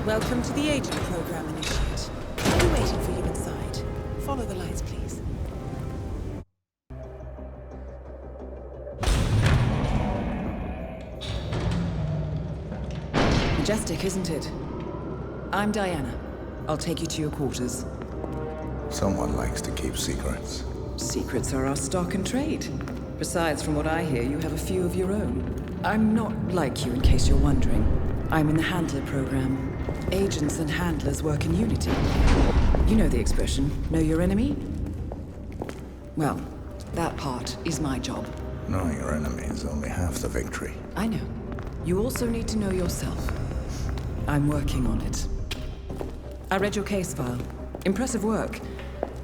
Welcome to the Agent Program, Initiate. I'll be waiting for you inside. Follow the lights, please. Majestic, isn't it? I'm Diana. I'll take you to your quarters. Someone likes to keep secrets. Secrets are our stock and trade. Besides, from what I hear, you have a few of your own. I'm not like you, in case you're wondering. I'm in the Handler program. Agents and handlers work in unity. You know the expression, know your enemy? Well, that part is my job. Knowing your enemy is only half the victory. I know. You also need to know yourself. I'm working on it. I read your case file. Impressive work.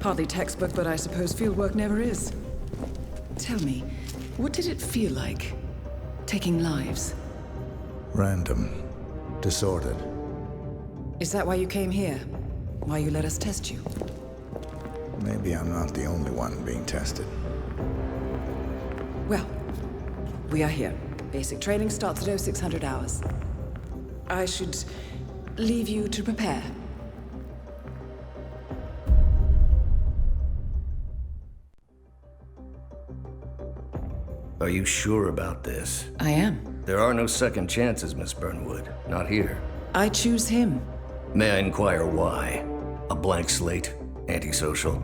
Partly textbook, but I suppose field work never is. Tell me, what did it feel like, taking lives? Random. Disordered. Is that why you came here? Why you let us test you? Maybe I'm not the only one being tested. Well, we are here. Basic training starts at 0600 hours. I should leave you to prepare. Are you sure about this? I am. There are no second chances, Miss Burnwood. Not here. I choose him. May I inquire why? A blank slate? Antisocial?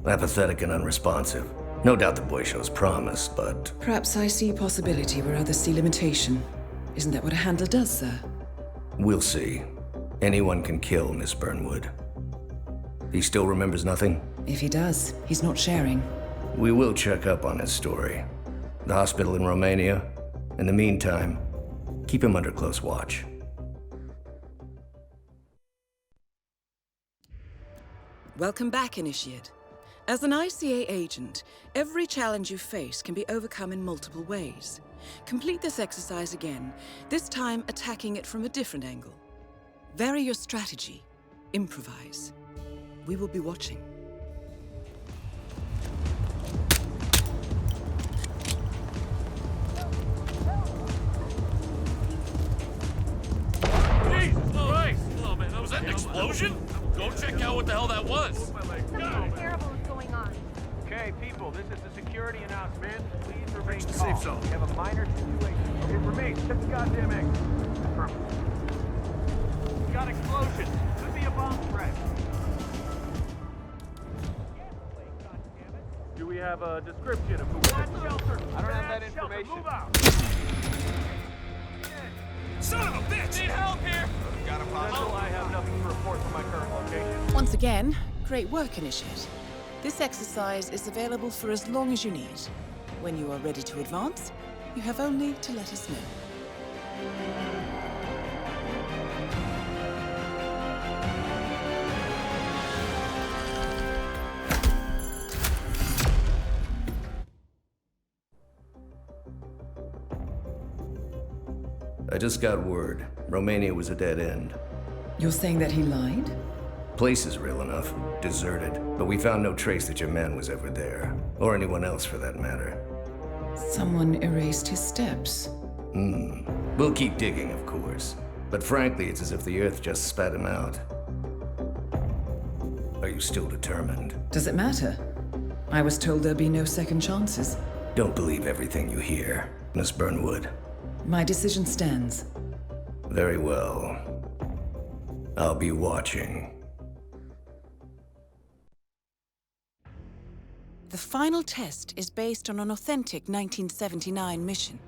Apathetic and unresponsive? No doubt the boy shows promise, but... Perhaps I see possibility where others see limitation. Isn't that what a handler does, sir? We'll see. Anyone can kill Miss Burnwood. He still remembers nothing? If he does, he's not sharing. We will check up on his story. The hospital in Romania. In the meantime, keep him under close watch. Welcome back, Initiate. As an ICA agent, every challenge you face can be overcome in multiple ways. Complete this exercise again, this time attacking it from a different angle. Vary your strategy. Improvise. We will be watching. Jesus Christ! Oh man, was that an explosion? Go check out what the hell that was. Something terrible is going on. Okay, people, this is the security announcement. Please remain Reach the calm. safe zone. We have a minor situation. Okay, remain. Check the goddamn exit. Confirm. We got explosions. Could be a bomb threat. Do we have a description of who that shelter? I don't have that information. Move out. Son of a bitch! Need help here! Got a problem. I have nothing to report from my current location. Once again, great work, Initiate. This exercise is available for as long as you need. When you are ready to advance, you have only to let us know. I just got word. Romania was a dead end. You're saying that he lied? Place is real enough. Deserted. But we found no trace that your man was ever there. Or anyone else for that matter. Someone erased his steps. We'll keep digging, of course. But frankly, it's as if the Earth just spat him out. Are you still determined? Does it matter? I was told there'd be no second chances. Don't believe everything you hear, Miss Burnwood. My decision stands. Very well. I'll be watching. The final test is based on an authentic 1979 mission.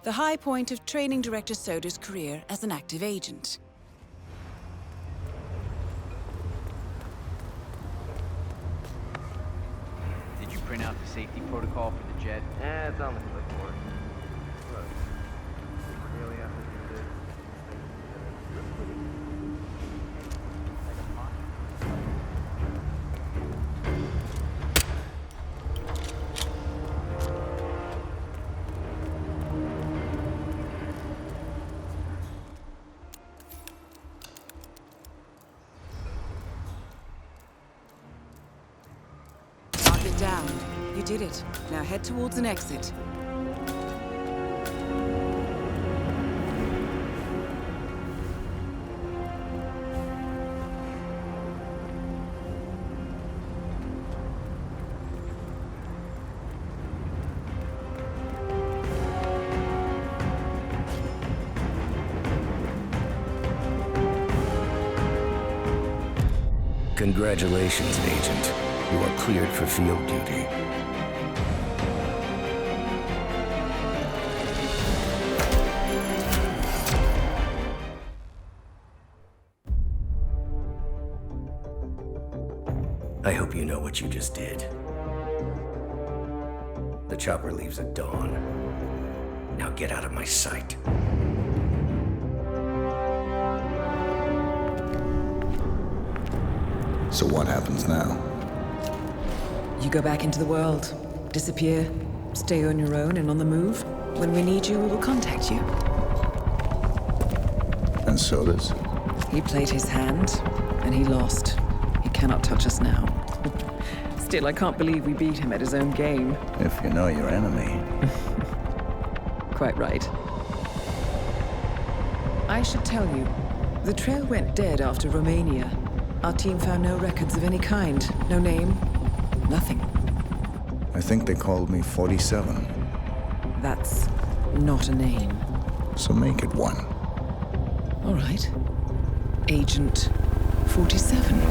The high point of Training Director Soda's career as an active agent. Did you print out the safety protocol for the jet? It's on the clipboard. Look, we really have to do this. Mark it down. You did it. Now head towards an exit. Congratulations, Agent. You are cleared for field duty. I hope you know what you just did. The chopper leaves at dawn. Now get out of my sight. So what happens now? You go back into the world, disappear, stay on your own and on the move. When we need you, we will contact you. And so does? He played his hand, and he lost. He cannot touch us now. Still, I can't believe we beat him at his own game. If you know your enemy. Quite right. I should tell you, the trail went dead after Romania. Our team found no records of any kind. No name, nothing. I think they called me 47. That's not a name. So make it one. All right. Agent 47.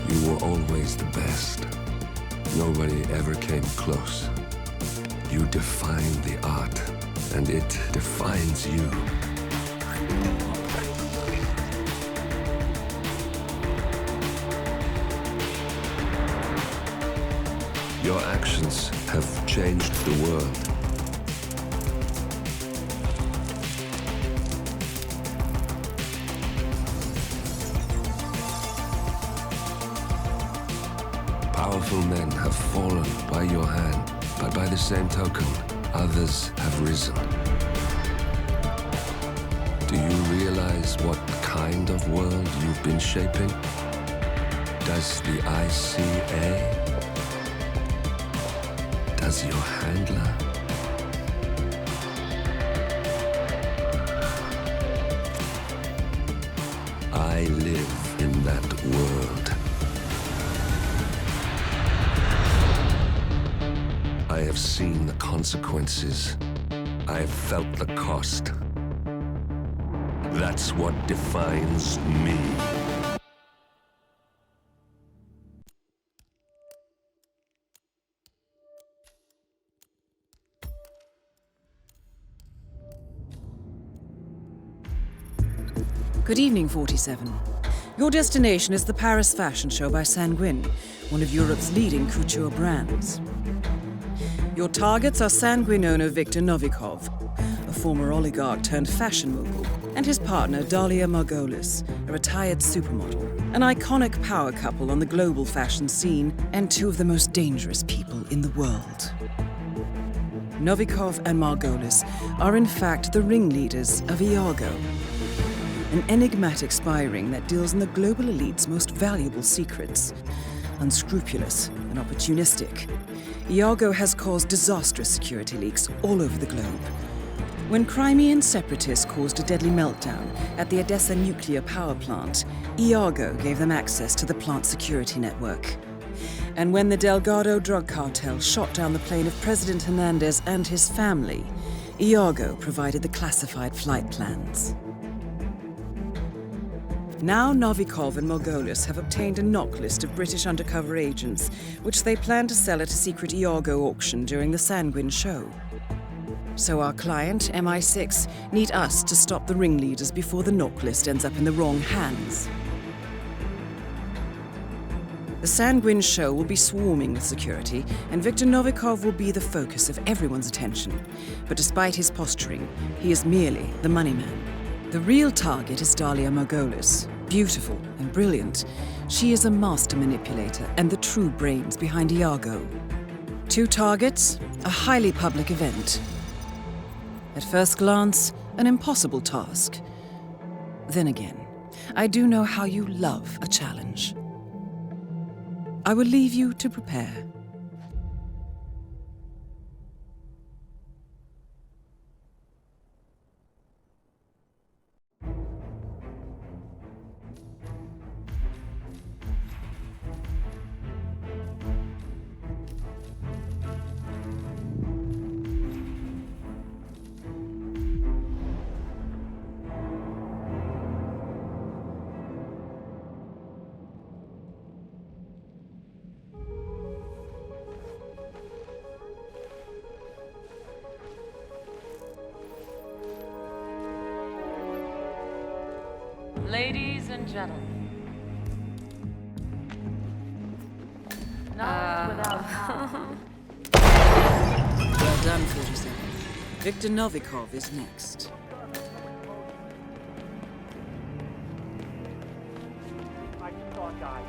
You were always the best. Nobody ever came close. You define the art, and it defines you. Your actions have changed the world. Powerful men have fallen by your hand, but by the same token, others have risen. Do you realize what kind of world you've been shaping? Does the ICA? Does your handler? I live in that world. I have seen the consequences. I have felt the cost. That's what defines me. Good evening, 47. Your destination is the Paris Fashion Show by Sanguine, one of Europe's leading couture brands. Your targets are Sanguine owner Viktor Novikov, a former oligarch turned fashion mogul, and his partner Dalia Margolis, a retired supermodel, an iconic power couple on the global fashion scene, and two of the most dangerous people in the world. Novikov and Margolis are in fact the ringleaders of Iago, an enigmatic spy ring that deals in the global elite's most valuable secrets. Unscrupulous and opportunistic, Iago has caused disastrous security leaks all over the globe. When Crimean separatists caused a deadly meltdown at the Odessa nuclear power plant, Iago gave them access to the plant's security network. And when the Delgado drug cartel shot down the plane of President Hernandez and his family, Iago provided the classified flight plans. Now Novikov and Margolis have obtained a knock list of British undercover agents, which they plan to sell at a secret Iago auction during the Sanguine show. So our client, MI6, need us to stop the ringleaders before the knock list ends up in the wrong hands. The Sanguine show will be swarming with security, and Viktor Novikov will be the focus of everyone's attention. But despite his posturing, he is merely the money man. The real target is Dahlia Margolis. Beautiful and brilliant, she is a master manipulator and the true brains behind Iago. 2 targets, a highly public event. At first glance, an impossible task. Then again, I do know how you love a challenge. I will leave you to prepare. Ladies and gentlemen. Knowledge without knowledge. Well done, 47. Viktor Novikov is next. I just saw a guy.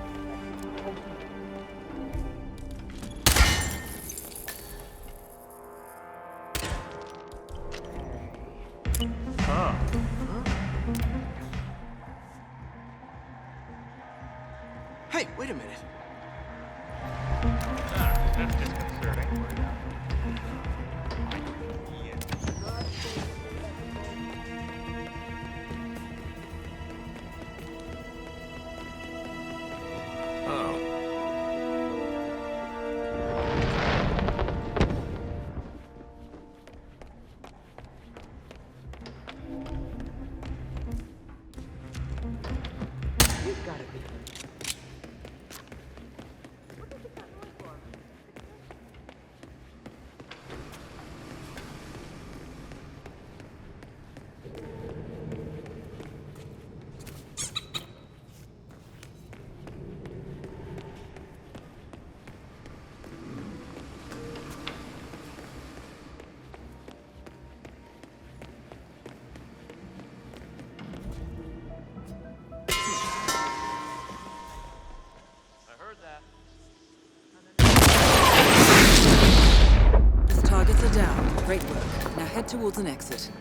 Hey, wait a minute. That's disconcerting. You've got to be. Targets are down. Great work. Now head towards an exit.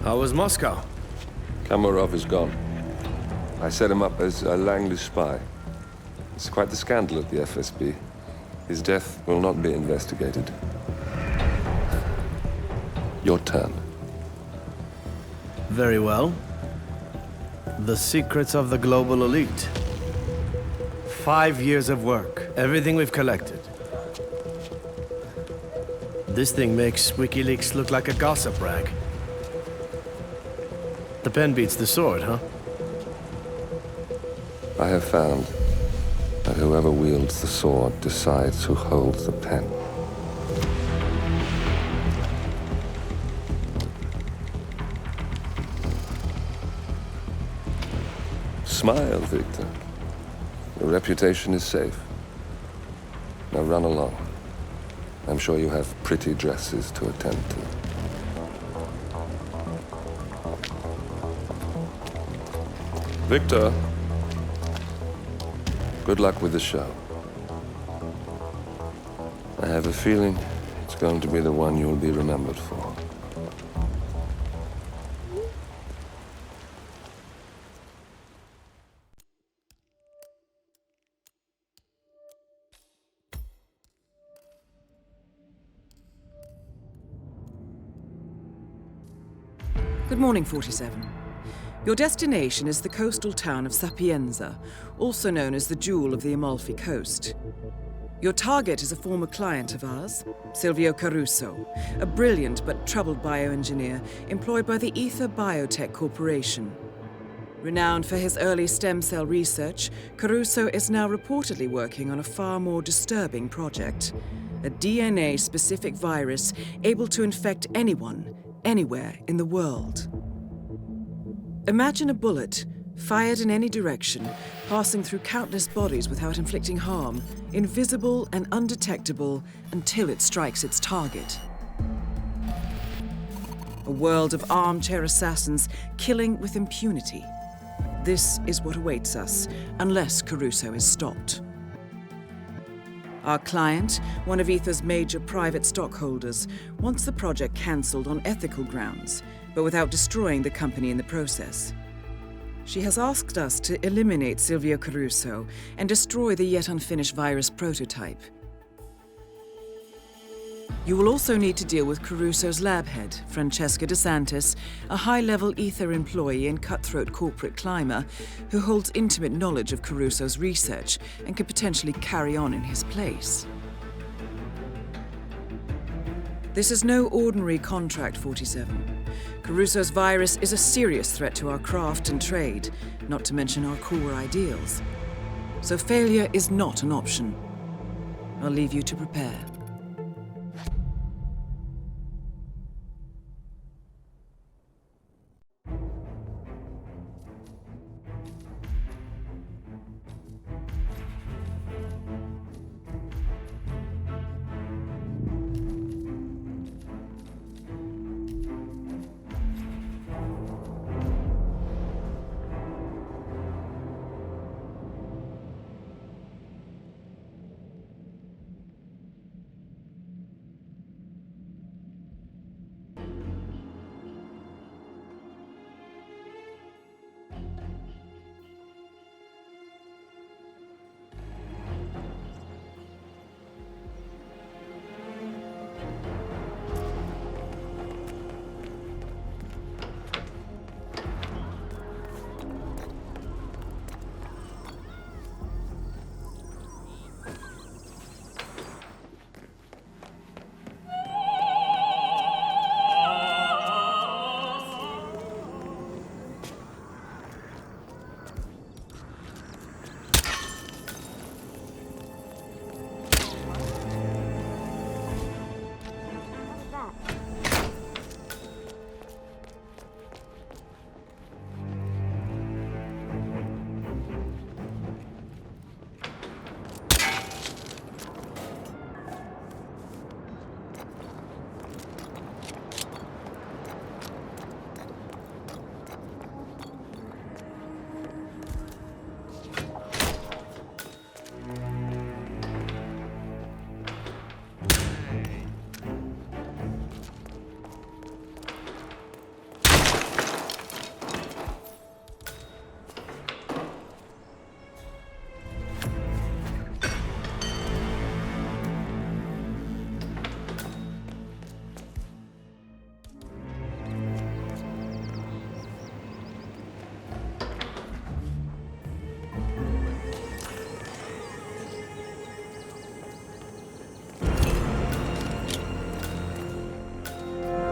How was Moscow? Kamarov is gone. I set him up as a Langley spy. It's quite the scandal at the FSB. His death will not be investigated. Your turn. Very well. The secrets of the global elite. 5 years of work. Everything we've collected. This thing makes WikiLeaks look like a gossip rag. The pen beats the sword, huh? I have found that whoever wields the sword decides who holds the pen. Smile, Victor. Your reputation is safe. Now run along. I'm sure you have pretty dresses to attend to. Victor, good luck with the show. I have a feeling it's going to be the one you'll be remembered for. Good morning, 47. Your destination is the coastal town of Sapienza, also known as the Jewel of the Amalfi Coast. Your target is a former client of ours, Silvio Caruso, a brilliant but troubled bioengineer employed by the Ether Biotech Corporation. Renowned for his early stem cell research, Caruso is now reportedly working on a far more disturbing project, a DNA-specific virus able to infect anyone, anywhere in the world. Imagine a bullet, fired in any direction, passing through countless bodies without inflicting harm, invisible and undetectable until it strikes its target. A world of armchair assassins killing with impunity. This is what awaits us, unless Caruso is stopped. Our client, one of Ether's major private stockholders, wants the project cancelled on ethical grounds, but without destroying the company in the process. She has asked us to eliminate Silvio Caruso and destroy the yet unfinished virus prototype. You will also need to deal with Caruso's lab head, Francesca DeSantis, a high-level Ether employee and cutthroat corporate climber who holds intimate knowledge of Caruso's research and could potentially carry on in his place. This is no ordinary contract, 47. Caruso's virus is a serious threat to our craft and trade, not to mention our core ideals. So failure is not an option. I'll leave you to prepare.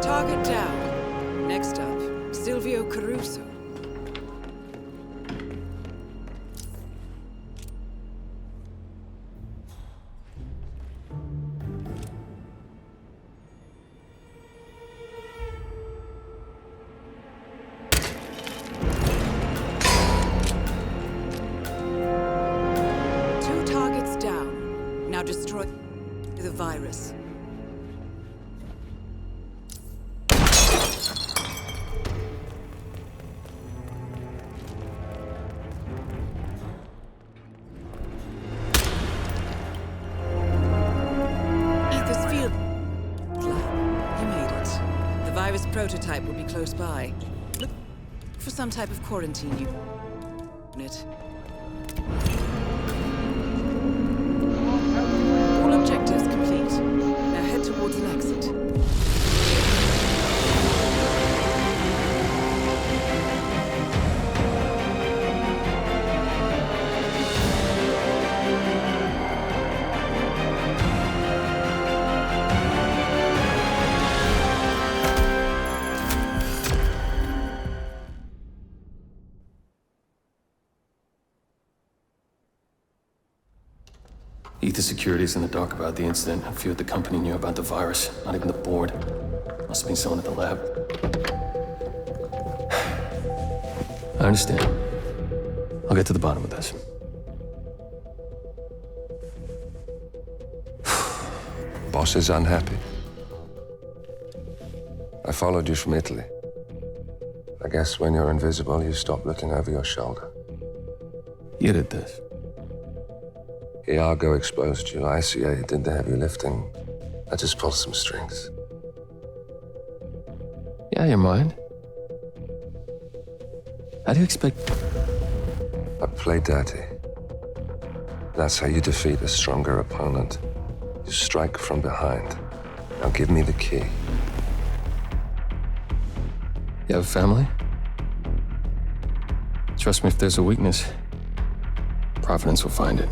Target down. Next up, Silvio Caruso. Two targets down. Now destroy the virus. Prototype will be close by. Look for some type of quarantine unit. All objectives complete. Now head towards an exit. Ether Security's in the dark about the incident. A few at the company knew about the virus. Not even the board. Must have been someone at the lab. I understand. I'll get to the bottom of this. Boss is unhappy. I followed you from Italy. I guess when you're invisible, you stop looking over your shoulder. You did this. Iago exposed you. ICA did the heavy lifting. I just pulled some strings. Yeah, your mind. How do you expect... I play dirty. That's how you defeat a stronger opponent. You strike from behind. Now give me the key. You have a family? Trust me, if there's a weakness, Providence will find it.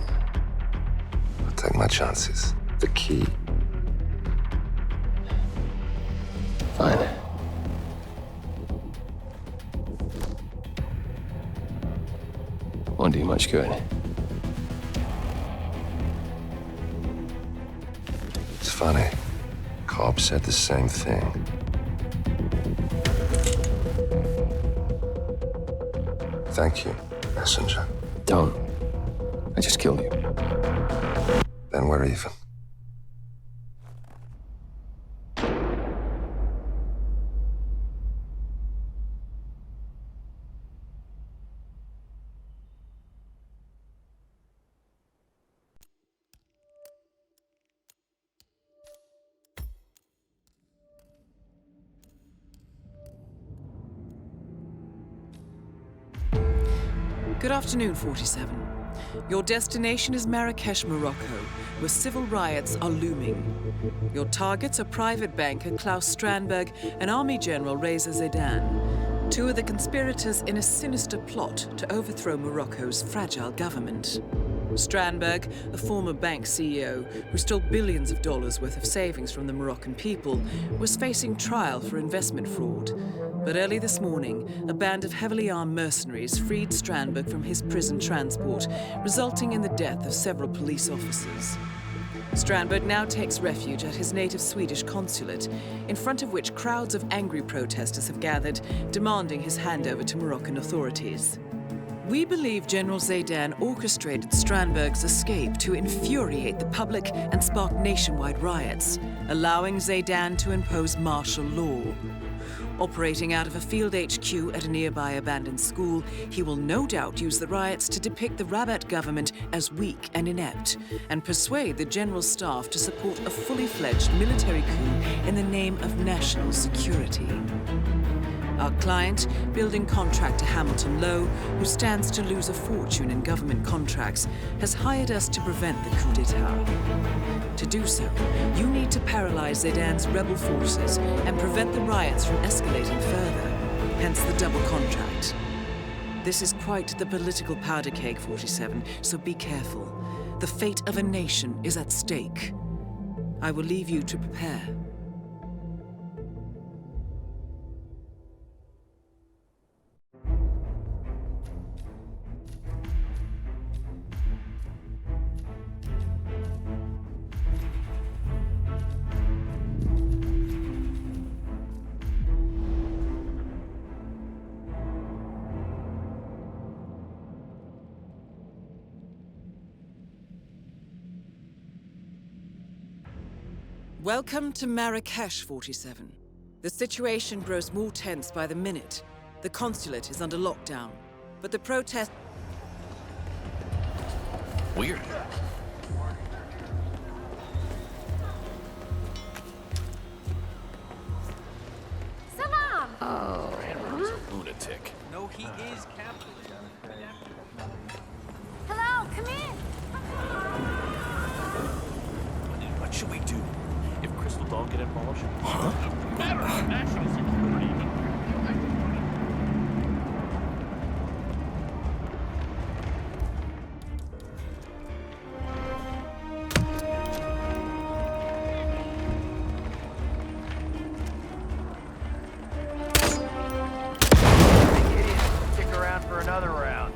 I'll take my chances. The key. Fine. Won't do you much good. It's funny. Cobb said the same thing. Thank you, messenger. Don't. I just killed you. Then we're even. Good afternoon, 47. Your destination is Marrakesh, Morocco, where civil riots are looming. Your targets are private banker Klaus Strandberg and Army General Reza Zaidan, two of the conspirators in a sinister plot to overthrow Morocco's fragile government. Strandberg, a former bank CEO who stole billions of dollars worth of savings from the Moroccan people, was facing trial for investment fraud. But early this morning, a band of heavily armed mercenaries freed Strandberg from his prison transport, resulting in the death of several police officers. Strandberg now takes refuge at his native Swedish consulate, in front of which crowds of angry protesters have gathered, demanding his handover to Moroccan authorities. We believe General Zaidan orchestrated Strandberg's escape to infuriate the public and spark nationwide riots, allowing Zaidan to impose martial law. Operating out of a field HQ at a nearby abandoned school, he will no doubt use the riots to depict the Rabat government as weak and inept, and persuade the general staff to support a fully fledged military coup in the name of national security. Our client, building contractor Hamilton Lowe, who stands to lose a fortune in government contracts, has hired us to prevent the coup d'etat. To do so, you need to paralyze Zaidan's rebel forces and prevent the riots from escalating further, hence the double contract. This is quite the political powder keg, 47, so be careful. The fate of a nation is at stake. I will leave you to prepare. Welcome to Marrakesh, 47. The situation grows more tense by the minute. The consulate is under lockdown, but the protest... Weird. Salam! Oh. Lunatic. No, he is capitalist. Hello, come in! What should we do? If Crystal don't get involved? Huh? Matter of national security. Stick around for another round.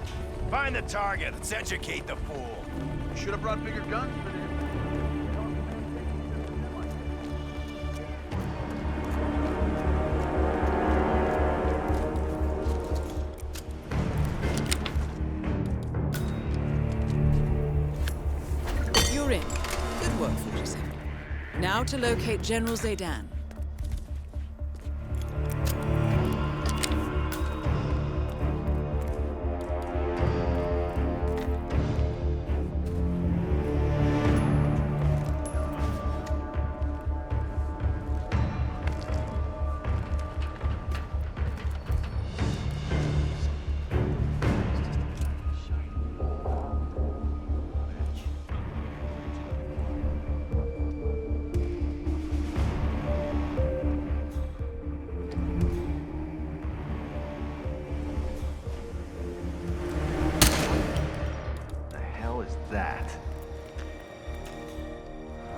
Find the target. Let's educate the fool. You should have brought bigger guns for this. How to locate General Zaydan.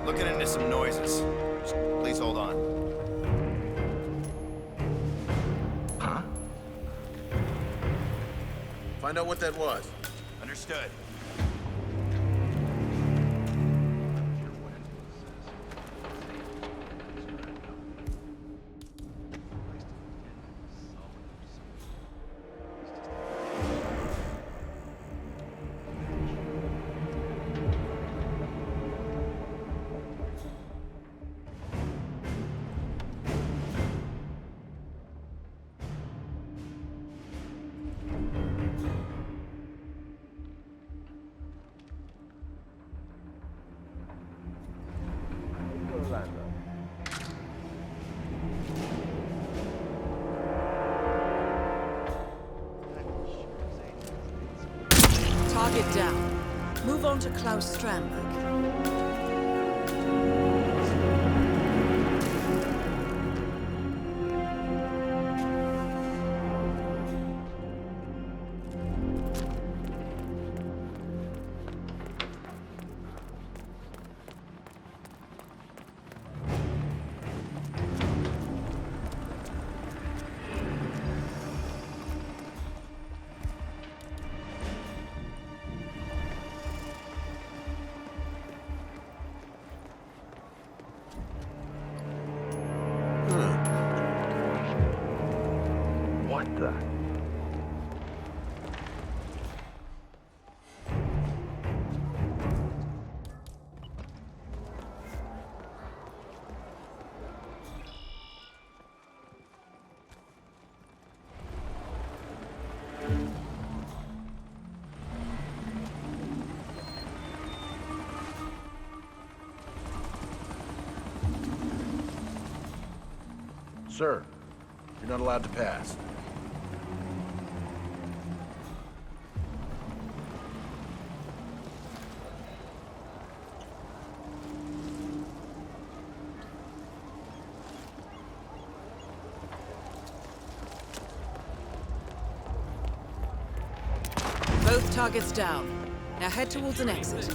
Looking into some noises. Please hold on. Huh? Find out what that was. Understood. Target down. Move on to Klaus Strandberg. Sir, you're not allowed to pass. Both targets down. Now head towards an exit.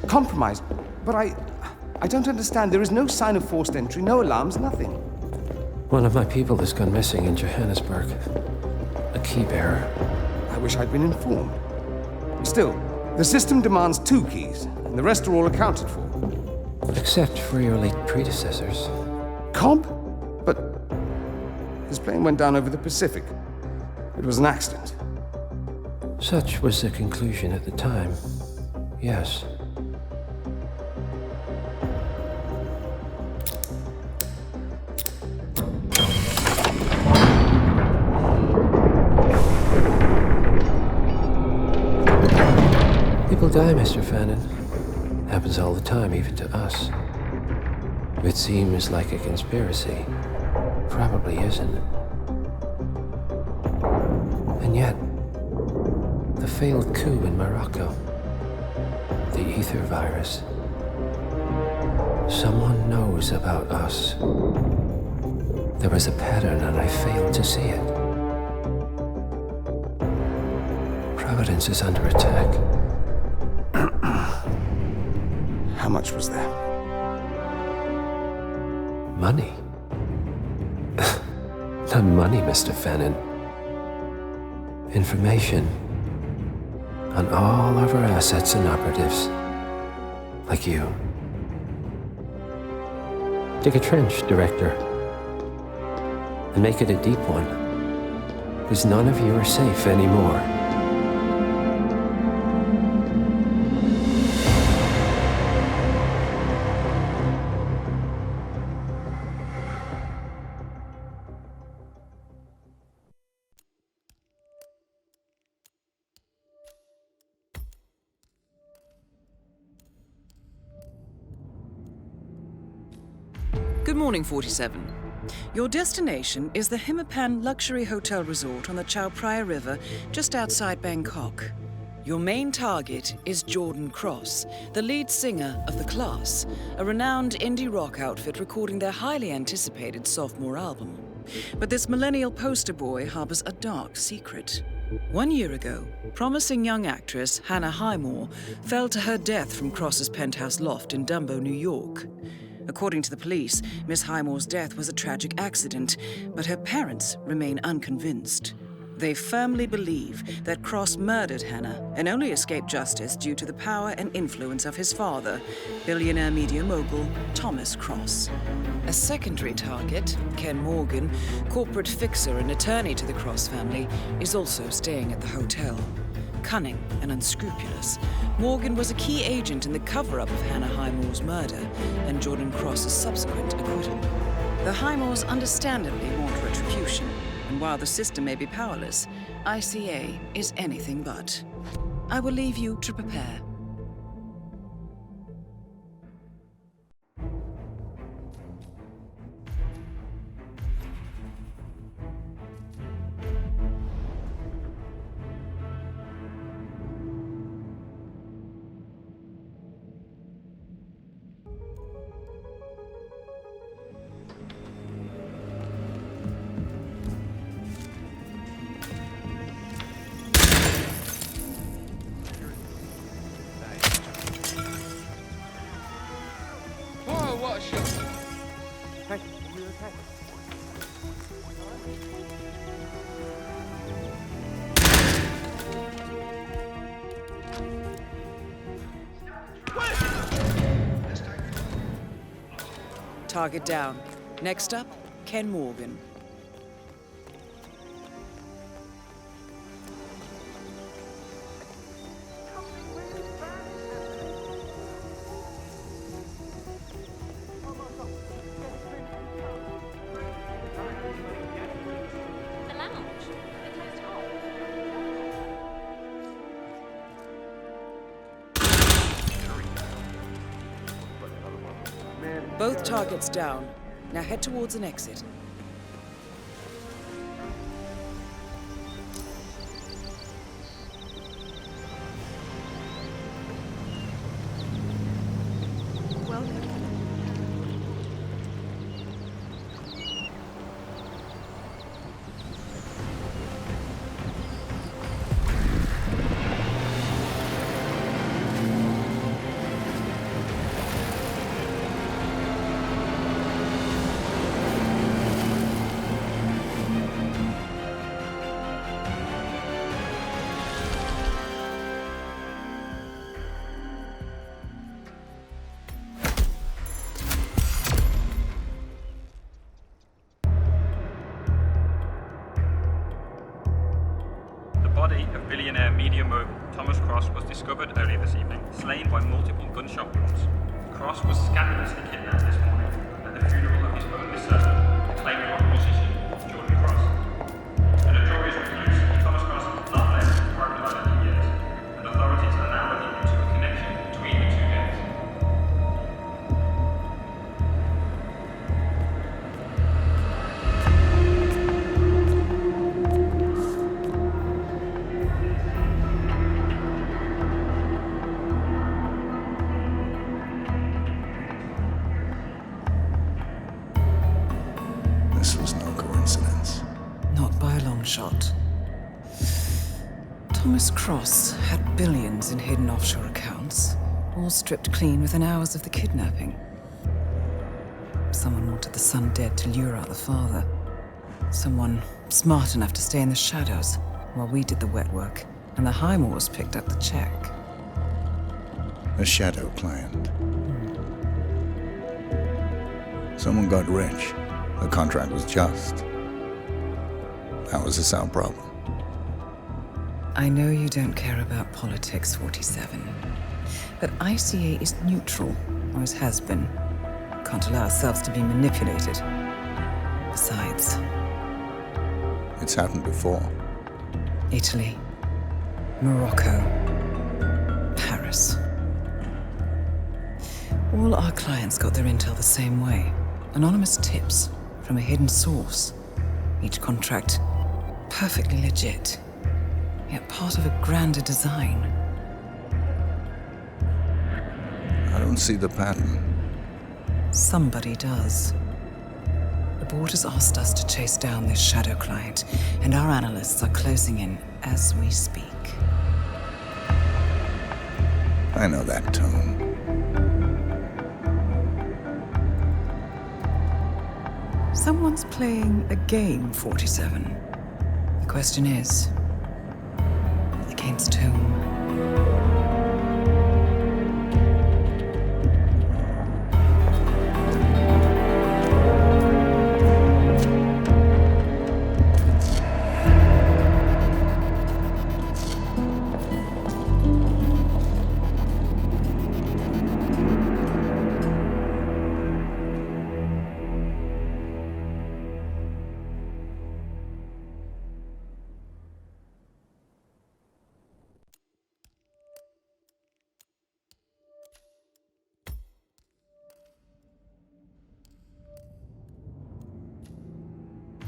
Compromised, but I don't understand. There is no sign of forced entry, no alarms, nothing. One of my people has gone missing in Johannesburg. A key bearer. I wish I'd been informed. Still, the system demands 2 keys, and the rest are all accounted for. Except for your late predecessors. Cobb? But his plane went down over the Pacific. It was an accident. Such was the conclusion at the time. Yes. People die, Mr. Fannin. Happens all the time, even to us. It seems like a conspiracy. Probably isn't. And yet, the failed coup in Morocco, the ether virus. Someone knows about us. There was a pattern and I failed to see it. Providence is under attack. How much was there? Money? Not money, Mr. Fannin. Information on all of our assets and operatives. Like you. Dig a trench, Director. And make it a deep one. Because none of you are safe anymore. Good morning, 47. Your destination is the HITMAN luxury hotel resort on the Chao Phraya River, just outside Bangkok. Your main target is Jordan Cross, the lead singer of The Class, a renowned indie rock outfit recording their highly anticipated sophomore album. But this millennial poster boy harbors a dark secret. 1 year ago, promising young actress Hannah Highmore fell to her death from Cross's penthouse loft in Dumbo, New York. According to the police, Miss Highmore's death was a tragic accident, but her parents remain unconvinced. They firmly believe that Cross murdered Hannah and only escaped justice due to the power and influence of his father, billionaire media mogul Thomas Cross. A secondary target, Ken Morgan, corporate fixer and attorney to the Cross family, is also staying at the hotel. Cunning and unscrupulous, Morgan was a key agent in the cover-up of Hannah Highmore's murder and Jordan Cross's subsequent acquittal. The Highmores understandably want retribution, and while the system may be powerless, ICA is anything but. I will leave you to prepare. What a shot. Hey, are you okay? Target down. Next up, Ken Morgan. Both targets down. Now head towards an exit. body of billionaire media mogul Thomas Cross was discovered earlier this evening, slain by multiple gunshot wounds. Cross was scandalously kidnapped this morning at the funeral of his only son, acclaimed rock musician Jordan Cross. A notorious recluse, Thomas Cross has not left his apartment island in years, and authorities are now looking into a connection between the two deaths. This was no coincidence. Not by a long shot. Thomas Cross had billions in hidden offshore accounts, All stripped clean within hours of the kidnapping. Someone wanted the son dead to lure out the father. Someone smart enough to stay in the shadows while we did the wet work, and the Highmoors picked up the check. A shadow client. Someone got rich. The contract was just. That was a sound problem. I know you don't care about politics, 47. But ICA is neutral, always has been. Can't allow ourselves to be manipulated. Besides... It's happened before. Italy. Morocco. Paris. All our clients got their intel the same way. Anonymous tips from a hidden source. Each contract perfectly legit, yet part of a grander design. I don't see the pattern. Somebody does. The board has asked us to chase down this shadow client, and our analysts are closing in as we speak. I know that tone. Someone's playing a game, 47. The question is, against whom?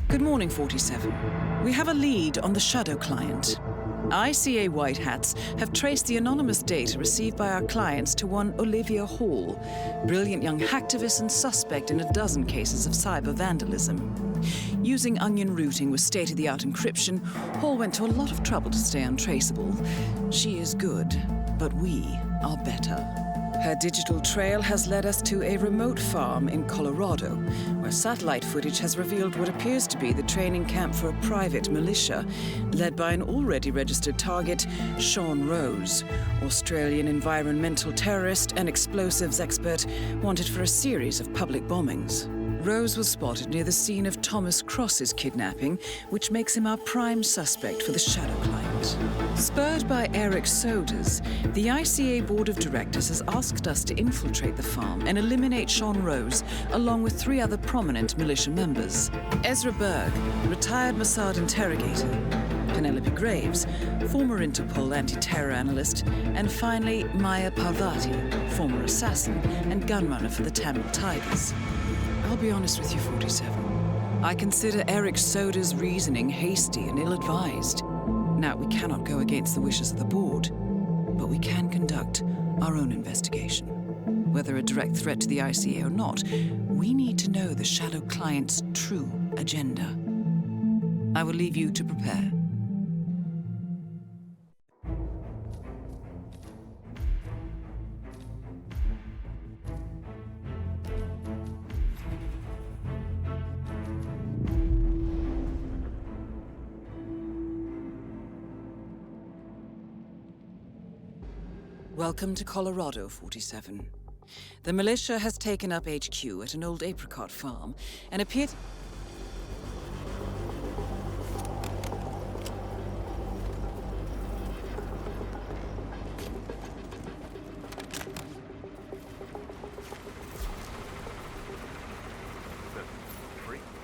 Good morning, 47. We have a lead on the shadow client. ICA White Hats have traced the anonymous data received by our clients to one Olivia Hall, brilliant young hacktivist and suspect in a dozen cases of cyber vandalism. Using onion routing with state-of-the-art encryption, Hall went to a lot of trouble to stay untraceable. She is good, but we are better. Her digital trail has led us to a remote farm in Colorado, where satellite footage has revealed what appears to be the training camp for a private militia, led by an already registered target, Sean Rose, Australian environmental terrorist and explosives expert wanted for a series of public bombings. Rose was spotted near the scene of Thomas Cross's kidnapping, which makes him our prime suspect for the shadow client. Spurred by Eric Soders, the ICA Board of Directors has asked us to infiltrate the farm and eliminate Sean Rose, along with 3 other prominent militia members. Ezra Berg, retired Mossad interrogator, Penelope Graves, former Interpol anti-terror analyst, and finally Maya Parvati, former assassin and gunrunner for the Tamil Tigers. I'll be honest with you, 47. I consider Eric Soda's reasoning hasty and ill-advised. Now, we cannot go against the wishes of the board, but we can conduct our own investigation. Whether a direct threat to the ICA or not, we need to know the shadow client's true agenda. I will leave you to prepare. Welcome to Colorado, 47. The militia has taken up HQ at an old apricot farm and appear to...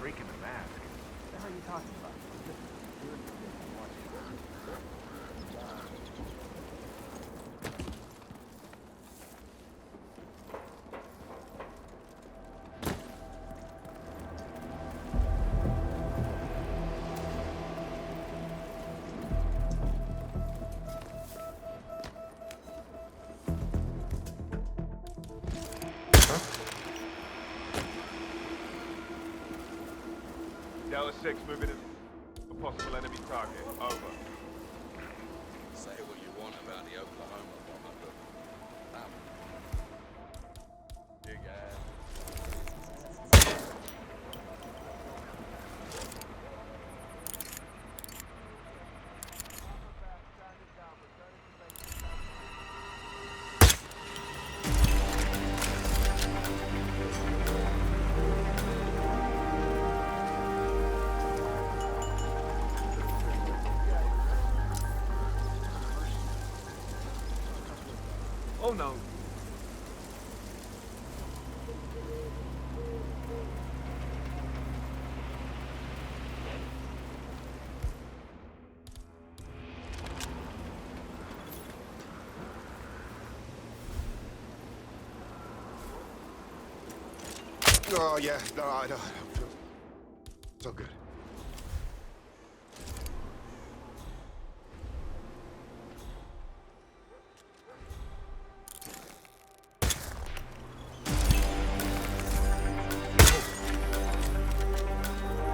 Freak in the mask. What the hell are you talking about? Delta 6 moving in a possible enemy target. Over. Say what you want about the Oklahoma bomber, but that Oh no. Oh, yeah. No, I don't feel so good.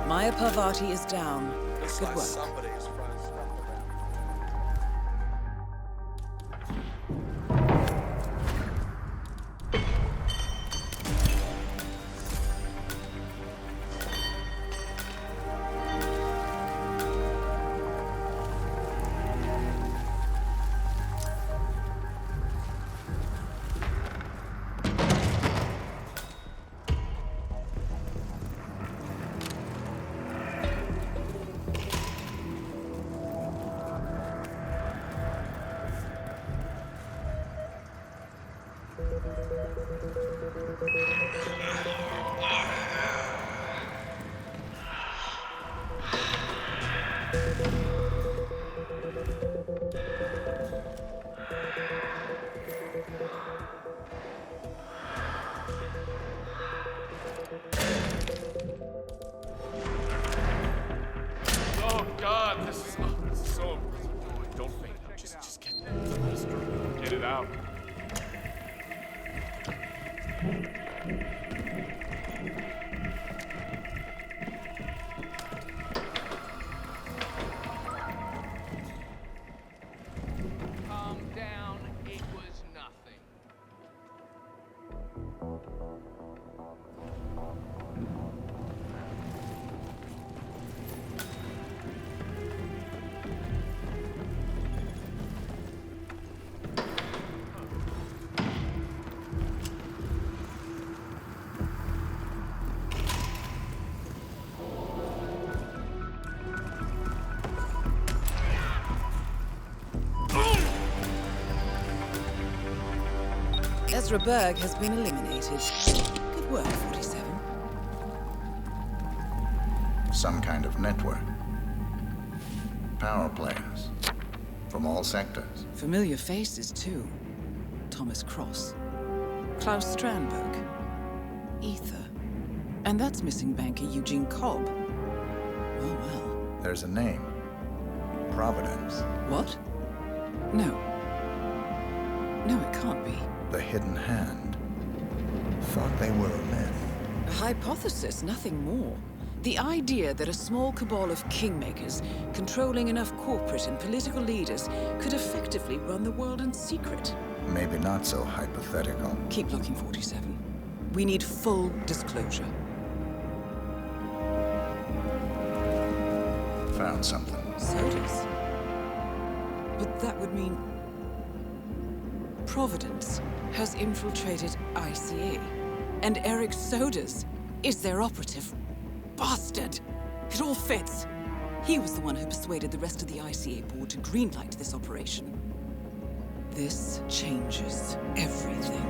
Maya Parvati is down. Good work. Oh God, this is so. Don't faint. Just get it out. Calm down. It was nothing. Ezra Berg has been eliminated. Good work, 47. Some kind of network. Power players. From all sectors. Familiar faces, too. Thomas Cross. Klaus Strandberg. Ether. And that's missing banker Eugene Cobb. Oh, well. There's a name. Providence. What? No. No, it can't be. The Hidden Hand. Thought they were a myth. A hypothesis, nothing more. The idea that a small cabal of kingmakers, controlling enough corporate and political leaders, could effectively run the world in secret. Maybe not so hypothetical. Keep looking, 47. We need full disclosure. Found something. Sodas? But that would mean Providence has infiltrated ICA, and Eric Sodas is their operative. Bastard! It all fits. He was the one who persuaded the rest of the ICA board to greenlight this operation. This changes everything.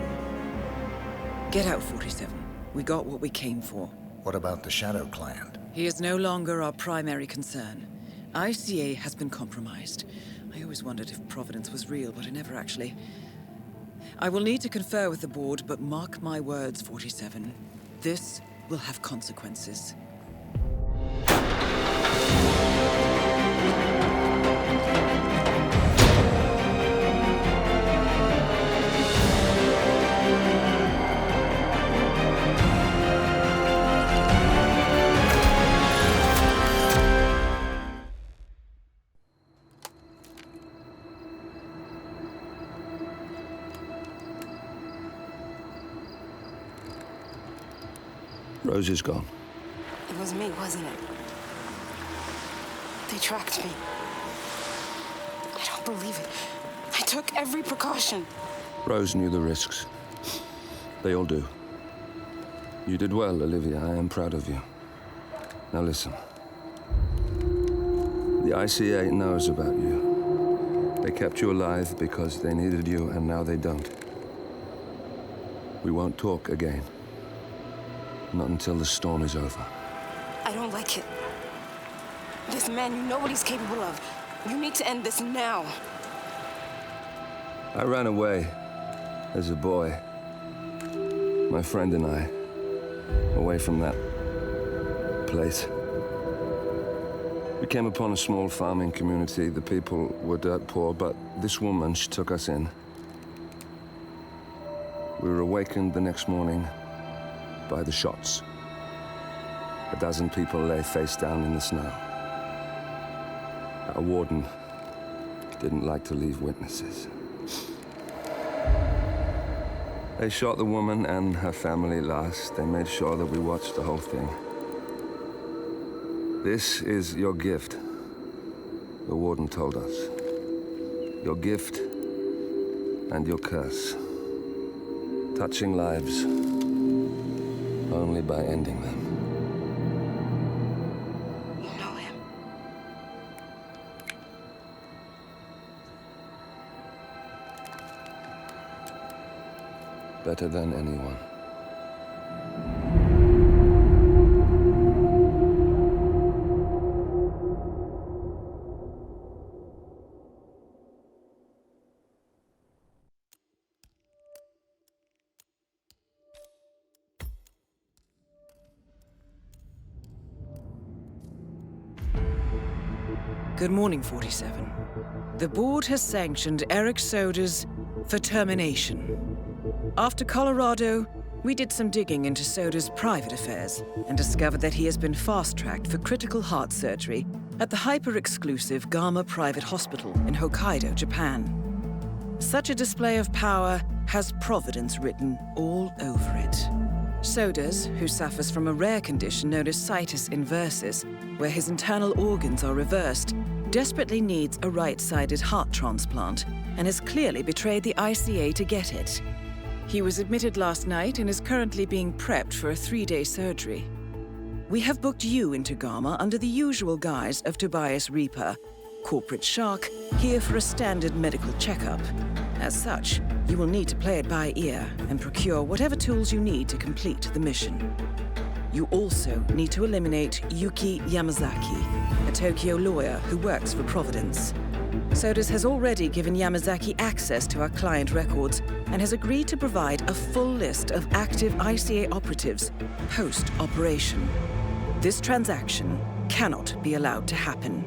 Get out, 47. We got what we came for. What about the Shadow Client? He is no longer our primary concern. ICA has been compromised. I always wondered if Providence was real, but I never actually... I will need to confer with the board, but mark my words, 47. This will have consequences. Rose is gone. It was me, wasn't it? They tracked me. I don't believe it. I took every precaution. Rose knew the risks. They all do. You did well, Olivia. I am proud of you. Now listen. The ICA knows about you. They kept you alive because they needed you, and now they don't. We won't talk again. Not until the storm is over. I don't like it. This man, you know what he's capable of. You need to end this now. I ran away as a boy. My friend and I, away from that place. We came upon a small farming community. The people were dirt poor, but this woman, she took us in. We were awakened the next morning by the shots. A dozen people lay face down in the snow. Our warden didn't like to leave witnesses. They shot the woman and her family last. They made sure that we watched the whole thing. This is your gift, the warden told us. Your gift and your curse. Touching lives only by ending them. You know him. Better than anyone. Good morning, 47. The board has sanctioned Eric Soda's for termination. After Colorado, we did some digging into Soda's private affairs and discovered that he has been fast-tracked for critical heart surgery at the hyper-exclusive Gama Private Hospital in Hokkaidō, Japan. Such a display of power has Providence written all over it. Sodas, who suffers from a rare condition known as situs inversus, where his internal organs are reversed, desperately needs a right-sided heart transplant and has clearly betrayed the ICA to get it. He was admitted last night and is currently being prepped for a 3-day surgery. We have booked you into Gama under the usual guise of Tobias Reaper, corporate shark, here for a standard medical checkup. As such, you will need to play it by ear and procure whatever tools you need to complete the mission. You also need to eliminate Yuki Yamazaki, a Tokyo lawyer who works for Providence. Sodas has already given Yamazaki access to our client records and has agreed to provide a full list of active ICA operatives post-operation. This transaction cannot be allowed to happen.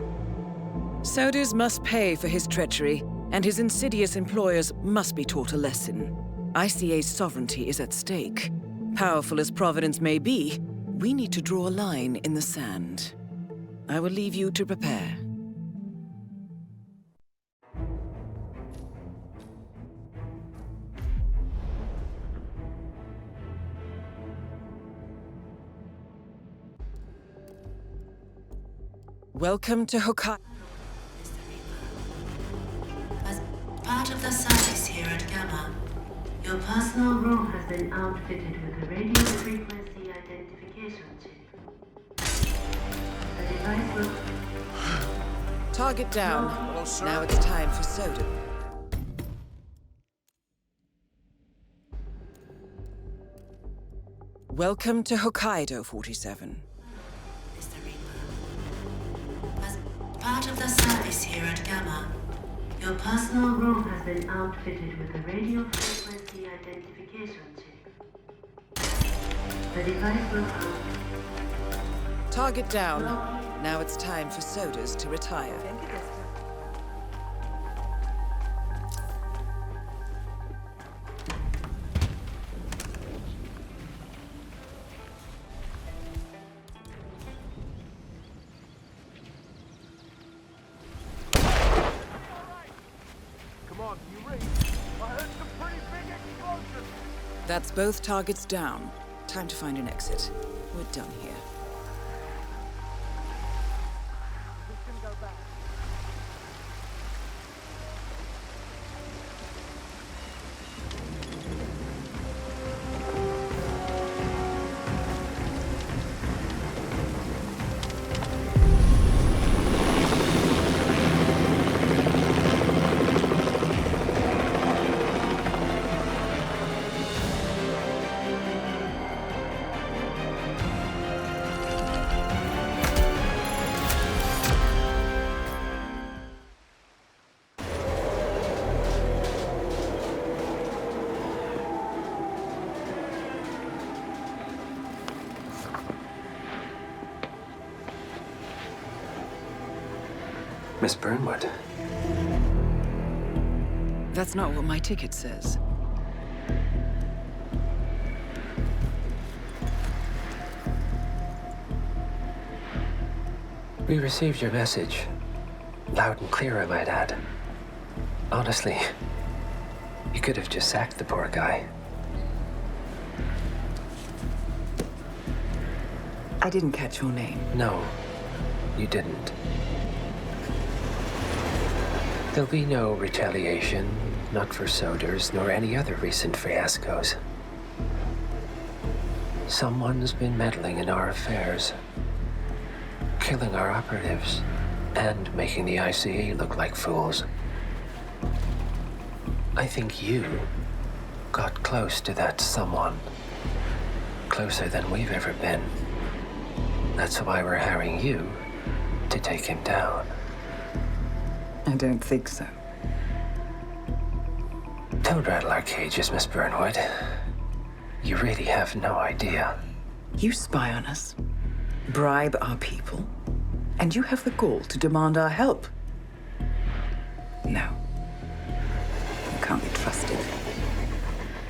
Sodas must pay for his treachery, and his insidious employers must be taught a lesson. ICA's sovereignty is at stake. Powerful as Providence may be, we need to draw a line in the sand. I will leave you to prepare. Welcome to Hokkaidō. As part of the service here at Gamma, your personal room has been outfitted with a radio frequency identification chip. The device will... Target down. Hello, sir. Now it's time for Soda. Welcome to Hokkaidō, 47. Part of the service here at Gamma, your personal room has been outfitted with a radio frequency identification chip. The device will... Target down. Now it's time for Sodas to retire. That's both targets down. Time to find an exit. We're done here. Miss Burnwood. That's not what my ticket says. We received your message. Loud and clear, I might add. Honestly, you could have just sacked the poor guy. I didn't catch your name. No, you didn't. There'll be no retaliation, not for Soders, nor any other recent fiascos. Someone's been meddling in our affairs, killing our operatives, and making the ICE look like fools. I think you got close to that someone. Closer than we've ever been. That's why we're hiring you to take him down. I don't think so. Don't rattle our cages, Miss Burnwood. You really have no idea. You spy on us, bribe our people, and you have the gall to demand our help. No. You can't be trusted.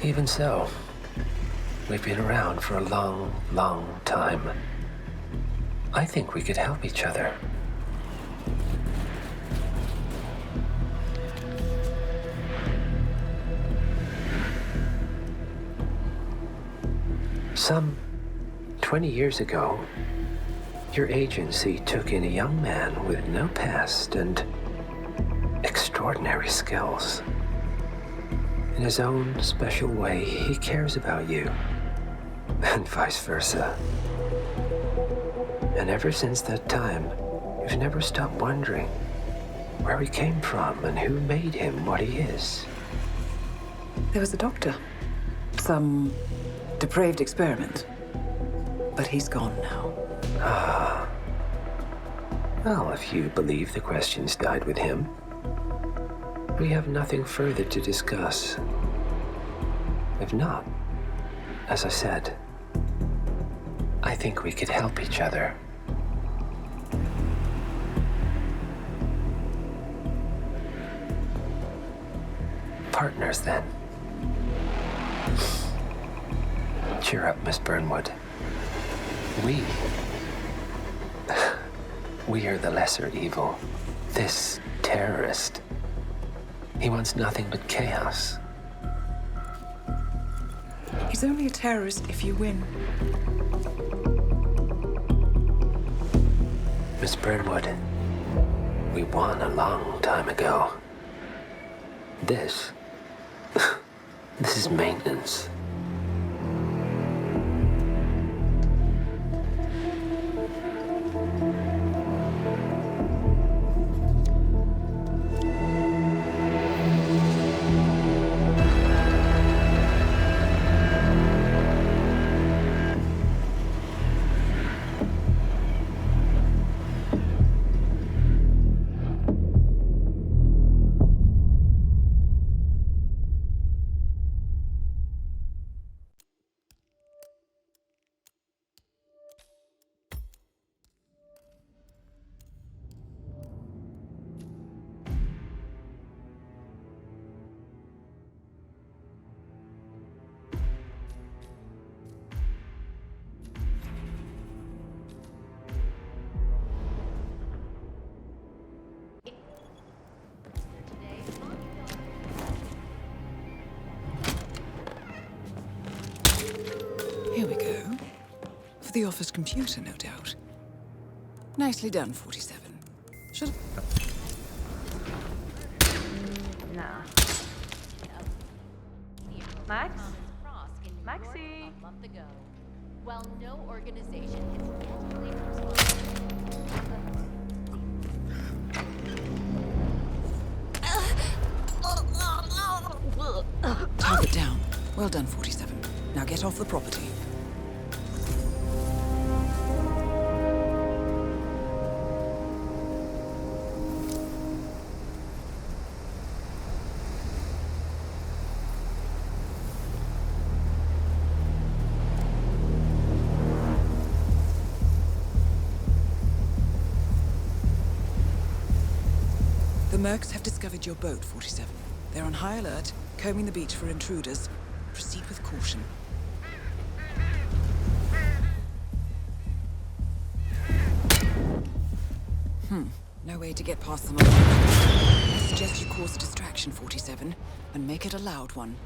Even so, we've been around for a long, long time. I think we could help each other. Some 20 years ago, your agency took in a young man with no past and extraordinary skills. In his own special way, he cares about you, and vice versa. And ever since that time, you've never stopped wondering where he came from and who made him what he is. There was a doctor. Some depraved experiment. But he's gone now. Ah. Well, if you believe the questions died with him, we have nothing further to discuss. If not, as I said, I think we could help each other. Partners, then. Cheer up, Miss Burnwood. We are the lesser evil. This terrorist, he wants nothing but chaos. He's only a terrorist if you win. Miss Burnwood, we won a long time ago. This is maintenance. Here we go. For the office computer, no doubt. Nicely done, 47. Should Nah. Max? Maxie? A month ago. While no organization has yet claimed responsibility. target down. Well done, 47. Now get off the property. Mercs have discovered your boat, 47. They're on high alert, combing the beach for intruders. Proceed with caution. No way to get past them alone. I suggest you cause a distraction, 47, and make it a loud one.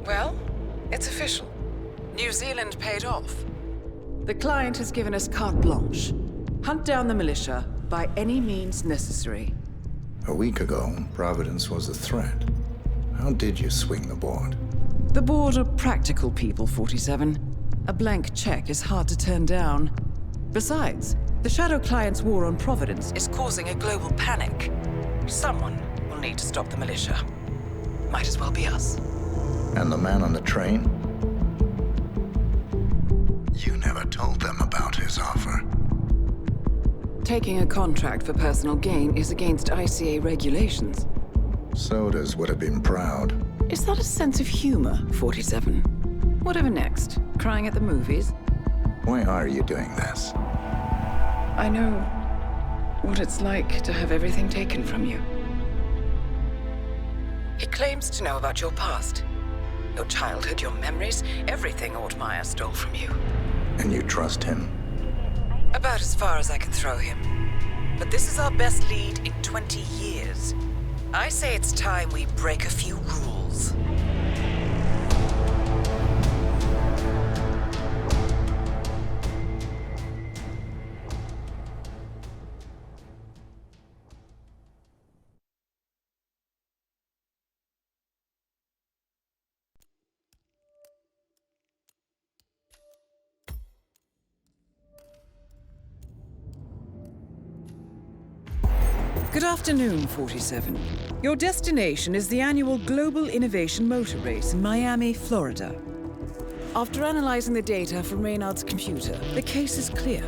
Well, it's official. New Zealand paid off. The client has given us carte blanche. Hunt down the militia by any means necessary. A week ago, Providence was a threat. How did you swing the board? The board are practical people, 47. A blank check is hard to turn down. Besides, the Shadow Client's war on Providence is causing a global panic. Someone will need to stop the militia. Might as well be us. And the man on the train? You never told them about his offer. Taking a contract for personal gain is against ICA regulations. Sodas would have been proud. Is that a sense of humor, 47? Whatever next? Crying at the movies? Why are you doing this? I know what it's like to have everything taken from you. He claims to know about your past. Your childhood, your memories, everything Ortmeyer stole from you. And you trust him? About as far as I can throw him. But this is our best lead in 20 years. I say it's time we break a few rules. Good afternoon, 47. Your destination is the annual Global Innovation Motor Race in Miami, Florida. After analyzing the data from Reynard's computer, the case is clear.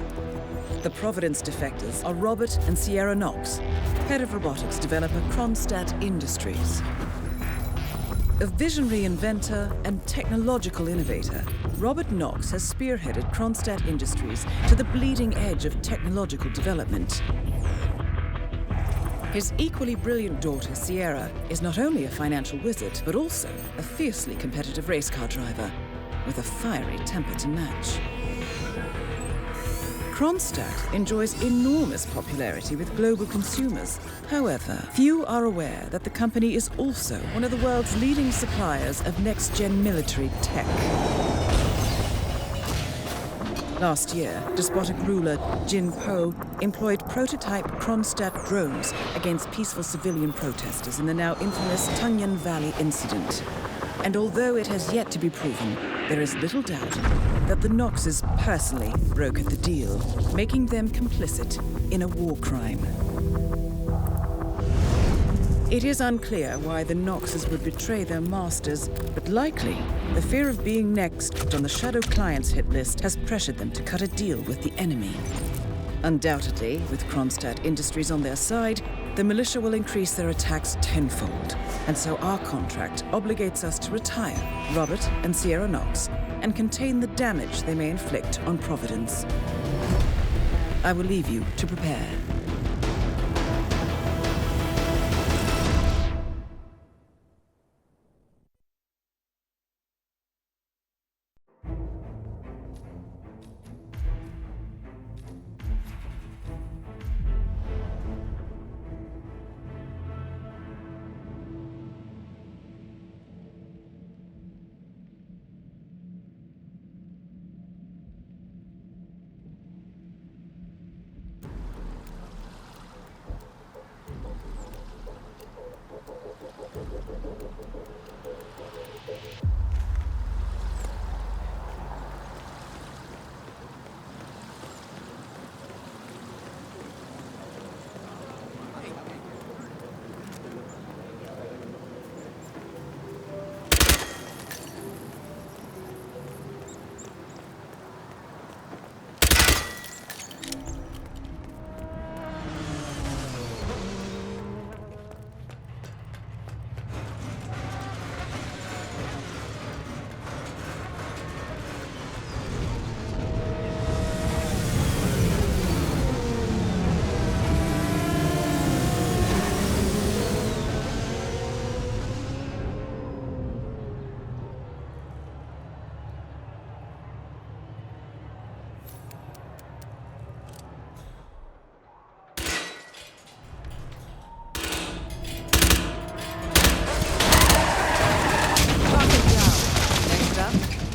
The Providence defectors are Robert and Sierra Knox, head of robotics developer Kronstadt Industries. A visionary inventor and technological innovator, Robert Knox has spearheaded Kronstadt Industries to the bleeding edge of technological development. His equally brilliant daughter, Sierra, is not only a financial wizard, but also a fiercely competitive race car driver, with a fiery temper to match. Kronstadt enjoys enormous popularity with global consumers. However, few are aware that the company is also one of the world's leading suppliers of next-gen military tech. Last year, despotic ruler Jin Po employed prototype Kronstadt drones against peaceful civilian protesters in the now infamous Tungan Valley incident. And although it has yet to be proven, there is little doubt that the Knoxes personally brokered the deal, making them complicit in a war crime. It is unclear why the Knoxes would betray their masters, but likely the fear of being next on the Shadow Client's hit list has pressured them to cut a deal with the enemy. Undoubtedly, with Kronstadt Industries on their side, the militia will increase their attacks tenfold. And so our contract obligates us to retire Robert and Sierra Knox and contain the damage they may inflict on Providence. I will leave you to prepare.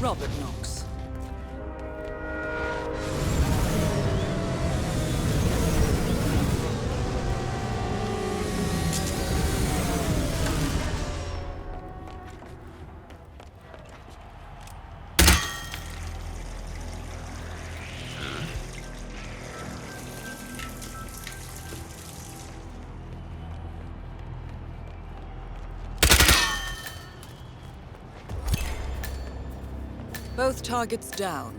Robert Knox. Both targets down.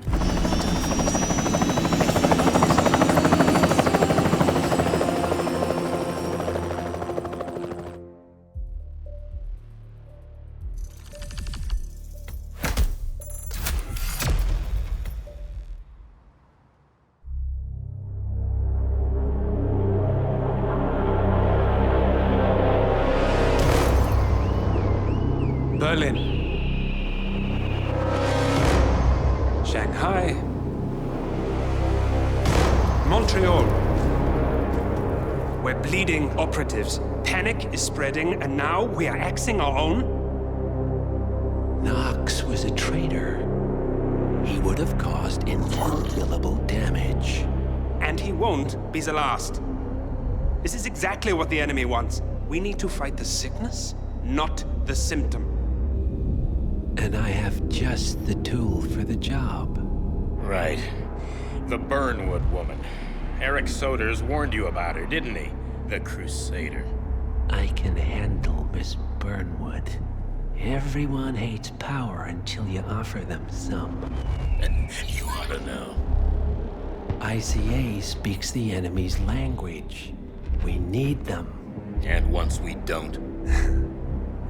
Berlin. Shanghai, Montreal. We're bleeding operatives. Panic is spreading, and now we are axing our own? Knox was a traitor. He would have caused incalculable damage. And he won't be the last. This is exactly what the enemy wants. We need to fight the sickness, not the symptom. And I have just the tool for the job. Right. The Burnwood woman. Eric Soders warned you about her, didn't he? The Crusader. I can handle Miss Burnwood. Everyone hates power until you offer them some. You ought to know. ICA speaks the enemy's language. We need them. And once we don't?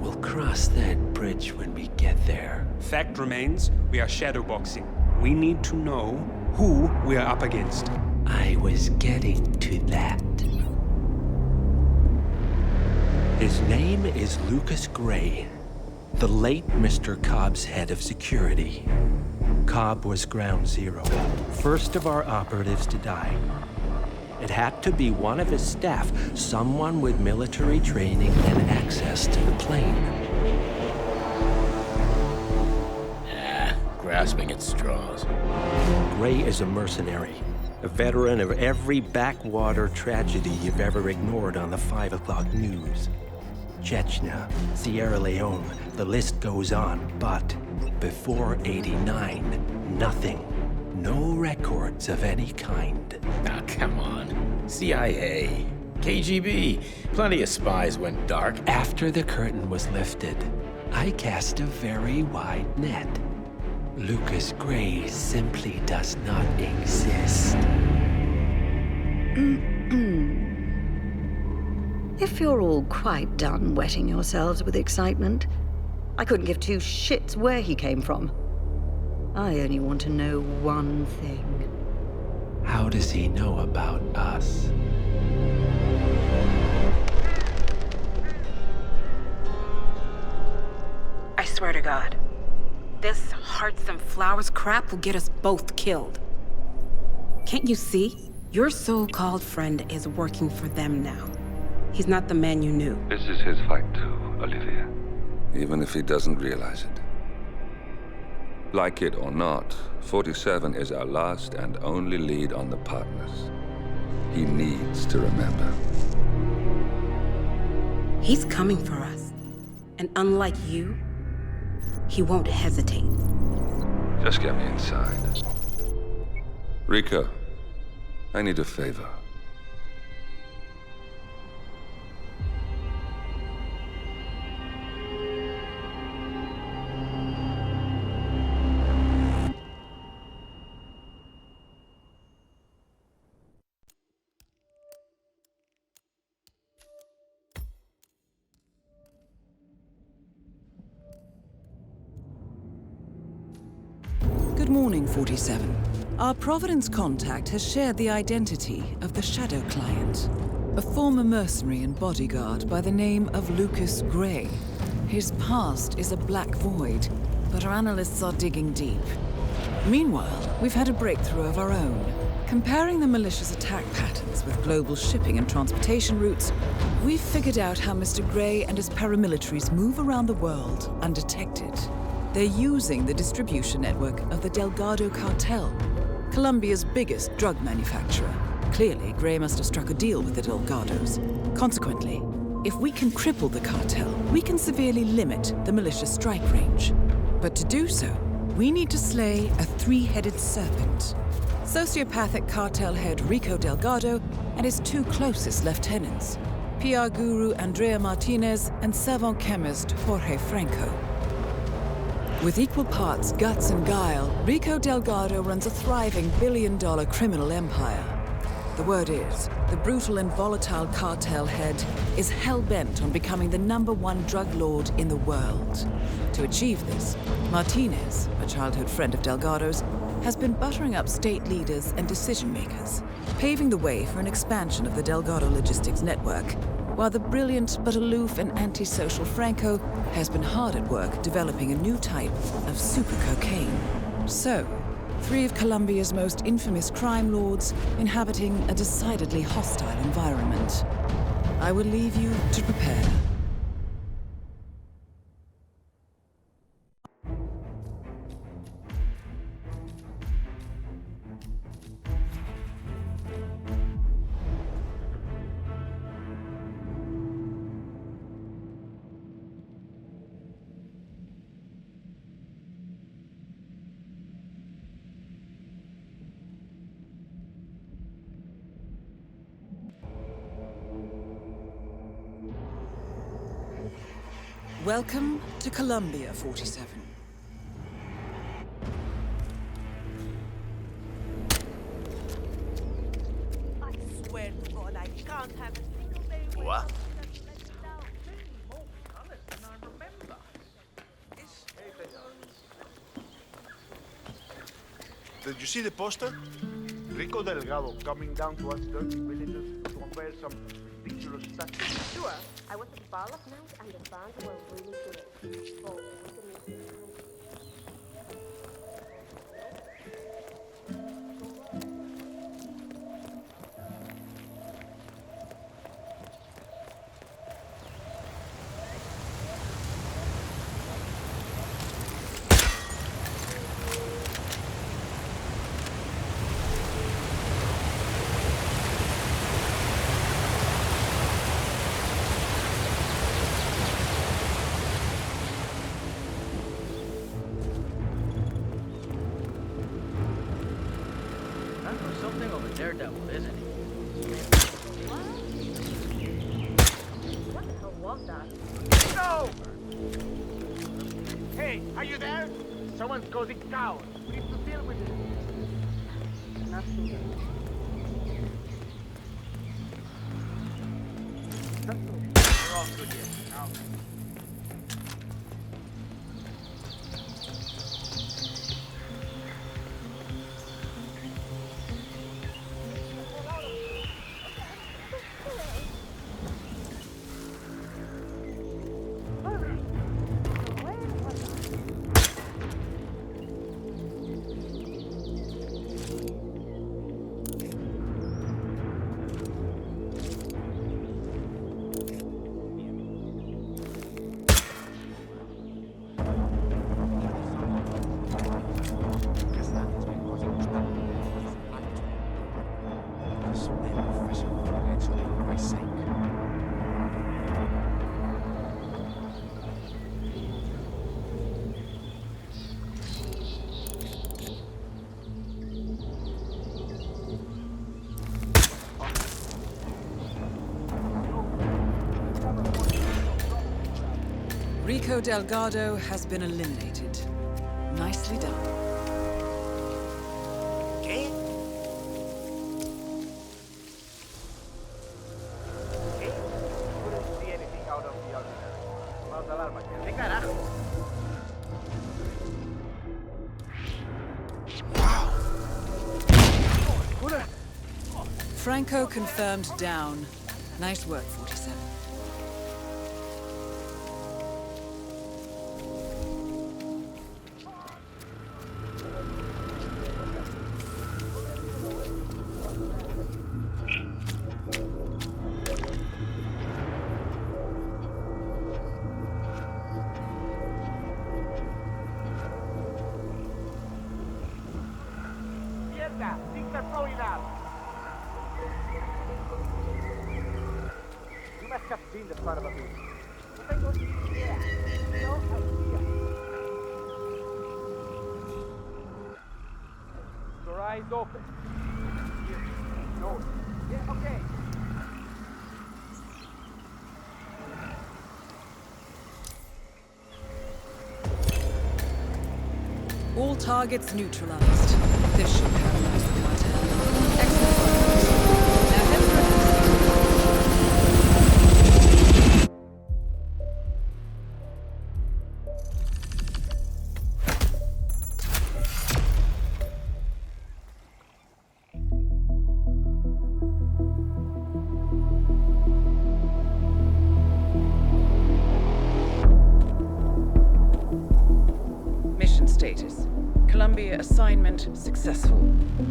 We'll cross that bridge when we get there. Fact remains, we are shadowboxing. We need to know who we are up against. I was getting to that. His name is Lucas Gray, the late Mr. Cobb's head of security. Cobb was ground zero, first of our operatives to die. It had to be one of his staff, someone with military training and access to the plane. Grasping at straws. Gray is a mercenary, a veteran of every backwater tragedy you've ever ignored on the 5 o'clock news. Chechnya, Sierra Leone, the list goes on, but before '89, nothing. No records of any kind. Ah, come on. CIA, KGB, plenty of spies went dark. After the curtain was lifted, I cast a very wide net. Lucas Gray simply does not exist. If you're all quite done wetting yourselves with excitement, I couldn't give two shits where he came from. I only want to know one thing. How does he know about us? I swear to God, this hearts and flowers crap will get us both killed. Can't you see? Your so-called friend is working for them now. He's not the man you knew. This is his fight too, Olivia. Even if he doesn't realize it. Like it or not, 47 is our last and only lead on the partners. He needs to remember. He's coming for us. And unlike you, he won't hesitate. Just get me inside. Rico, I need a favor. Good morning, 47. Our Providence contact has shared the identity of the Shadow Client, a former mercenary and bodyguard by the name of Lucas Gray. His past is a black void, but our analysts are digging deep. Meanwhile, we've had a breakthrough of our own. Comparing the malicious attack patterns with global shipping and transportation routes, we've figured out how Mr. Gray and his paramilitaries move around the world undetected. They're using the distribution network of the Delgado cartel, Colombia's biggest drug manufacturer. Clearly, Gray must have struck a deal with the Delgados. Consequently, if we can cripple the cartel, we can severely limit the malicious strike range. But to do so, we need to slay a three-headed serpent. Sociopathic cartel head Rico Delgado and his two closest lieutenants, PR guru Andrea Martinez and savant chemist Jorge Franco. With equal parts guts and guile, Rico Delgado runs a thriving billion-dollar criminal empire. The word is, the brutal and volatile cartel head is hell-bent on becoming the #1 drug lord in the world. To achieve this, Martinez, a childhood friend of Delgado's, has been buttering up state leaders and decision-makers, paving the way for an expansion of the Delgado logistics network, while the brilliant but aloof and antisocial Franco has been hard at work developing a new type of super cocaine. So, three of Colombia's most infamous crime lords inhabiting a decidedly hostile environment. I will leave you to prepare. Welcome to Colombia, 47. I swear to God, I can't have a single day away. What? Did you see the poster? Rico Delgado coming down to us dirty villagers to unveil some ridiculous statues. Sure. I was at Ball of Mount and the fans were really good. Oh, something of a daredevil, isn't he? what the hell was that? No! Hey, are you there? Someone's causing chaos. We need to deal with it. Nothing. We're all good here. Now. Rico Delgado has been eliminated. Nicely done. ¿Qué? ¿Qué? Couldn't see anything out of the ordinary. Falta alarma. ¿Qué carajo? Franco confirmed down. Nice work, 47. Mierda! Things are blowing up! You must have seen the front of a building. No tengo ni idea. No idea. Your eyes open. Here. No. Yeah, okay. All targets neutralized. This should paralyze the cartel. Excellent work. Now head for mission status. Columbia assignment successful.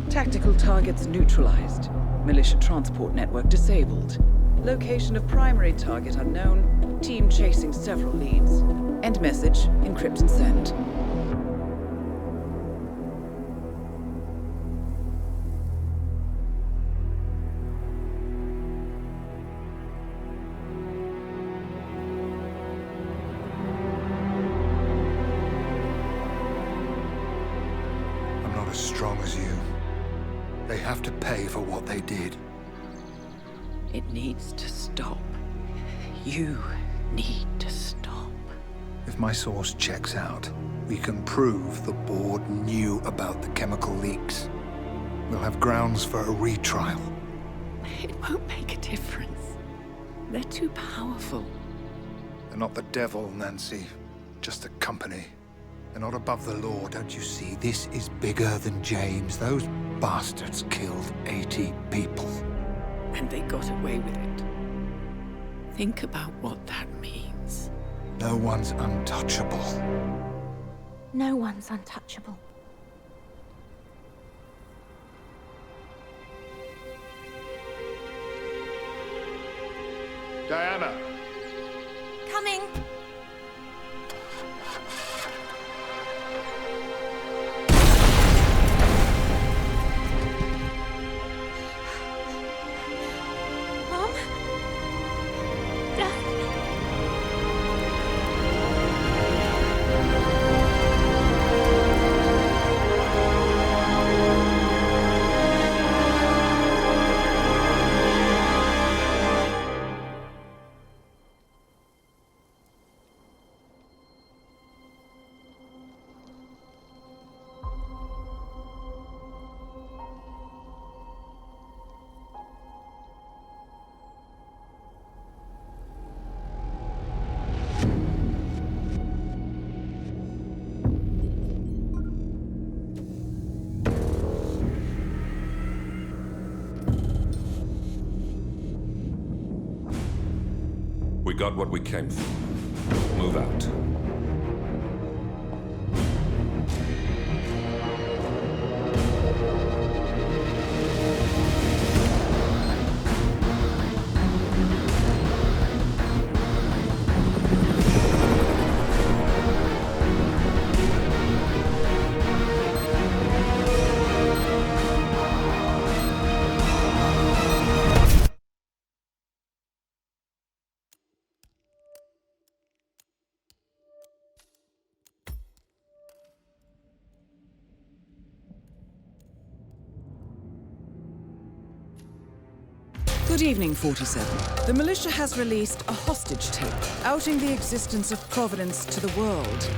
Tactical targets neutralized. Militia transport network disabled. Location of primary target unknown. Team chasing several leads. End message, encrypt and send. I'm not as strong as you. They have to pay for what they did. It needs to stop. You need to stop. If my source checks out, we can prove the board knew about the chemical leaks. We'll have grounds for a retrial. It won't make a difference. They're too powerful. They're not the devil, Nancy. Just a company. They're not above the law, don't you see? This is bigger than James. Those bastards killed 80 people. And they got away with it. Think about what that means. No one's untouchable. No one's untouchable. Diana! Coming! Mom? Dad? got what we came for. Move out. Good evening, 47. The militia has released a hostage tape, outing the existence of Providence to the world.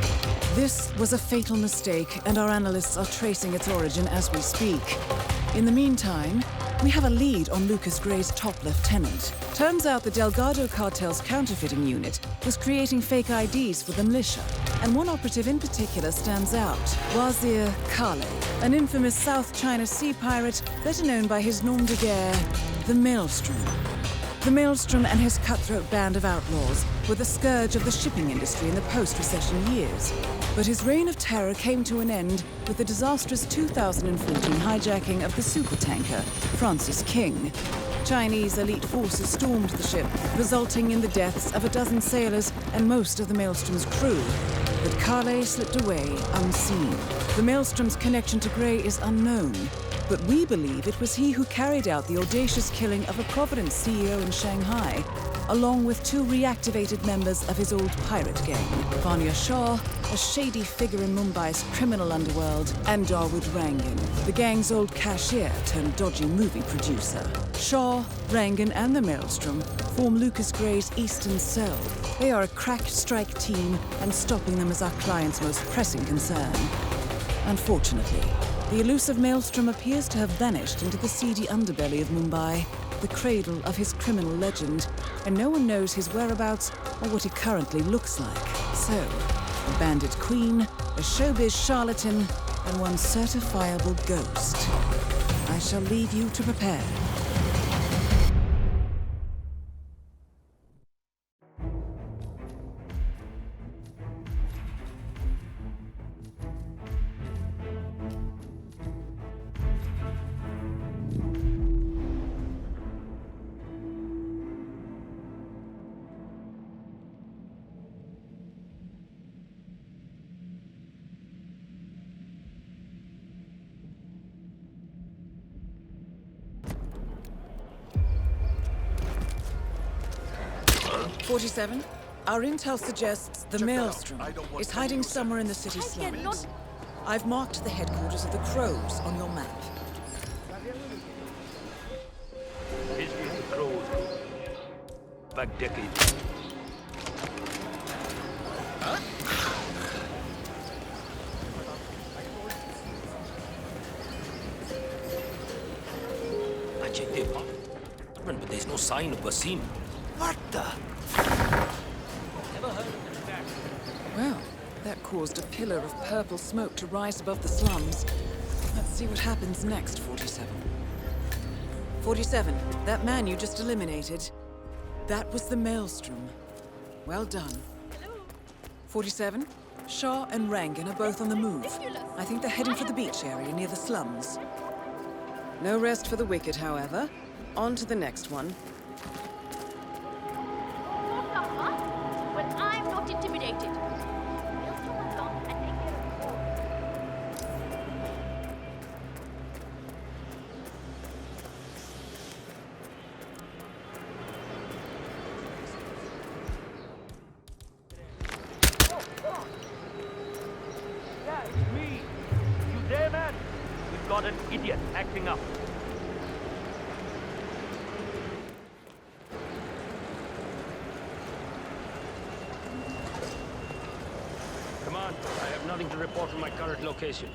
This was a fatal mistake, and our analysts are tracing its origin as we speak. In the meantime, we have a lead on Lucas Gray's top lieutenant. Turns out the Delgado cartel's counterfeiting unit was creating fake IDs for the militia, and one operative in particular stands out, Wazir Kale, an infamous South China Sea pirate better known by his nom de guerre, the Maelstrom. The Maelstrom and his cutthroat band of outlaws were the scourge of the shipping industry in the post-recession years. But his reign of terror came to an end with the disastrous 2014 hijacking of the supertanker, Francis King. Chinese elite forces stormed the ship, resulting in the deaths of a dozen sailors and most of the Maelstrom's crew. But Kale slipped away unseen. The Maelstrom's connection to Gray is unknown, but we believe it was he who carried out the audacious killing of a Providence CEO in Shanghai, along with two reactivated members of his old pirate gang, Vanya Shah, a shady figure in Mumbai's criminal underworld, and Dawood Rangan, the gang's old cashier turned dodgy movie producer. Shah, Rangan, and the Maelstrom form Lucas Gray's Eastern Cell. They are a crack strike team, and stopping them is our client's most pressing concern. Unfortunately, the elusive Maelstrom appears to have vanished into the seedy underbelly of Mumbai, the cradle of his criminal legend, and no one knows his whereabouts or what he currently looks like. So, a bandit queen, a showbiz charlatan, and one certifiable ghost. I shall leave you to prepare. .47, our intel suggests the Maelstrom is hiding somewhere in the city slums. I've marked the headquarters of the Crows on your map. History of the Crows. Back decades. I checked the apartment, but there's no sign of Basim. What the? Well, that caused a pillar of purple smoke to rise above the slums. Let's see what happens next, 47. 47, that man you just eliminated, that was the Maelstrom. Well done. 47, Shah and Rangan are both on the move. I think they're heading for the beach area near the slums. No rest for the wicked, however. On to the next one. Well, I'm not intimidated. Maelstrom will come and take care of you. Yeah, it's me. You there, man? We've got an idiot acting up. Come on, I have nothing to report from my current location.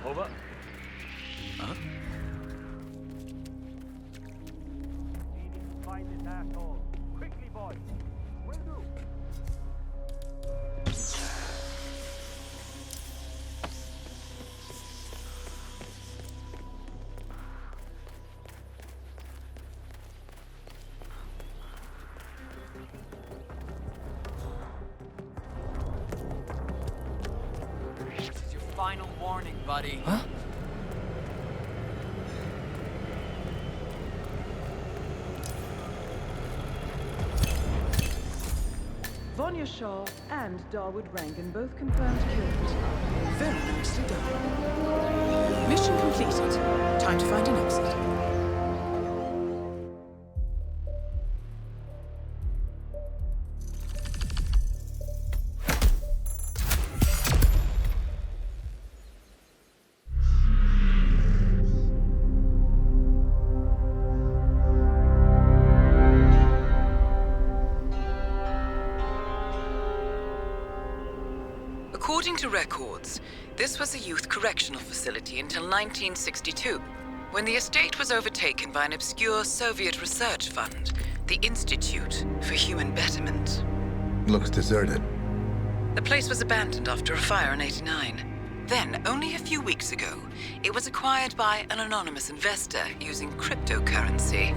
Over. Huh? Find this asshole. Quickly, boys. Will do. morning, buddy. Huh? Vanya Shah and Darwood Rangan both confirmed killed. Very nicely done. Mission completed. Time to find an exit. According to records, this was a youth correctional facility until 1962, when the estate was overtaken by an obscure Soviet research fund, the Institute for Human Betterment. Looks deserted. The place was abandoned after a fire in '89. Then, only a few weeks ago, it was acquired by an anonymous investor using cryptocurrency.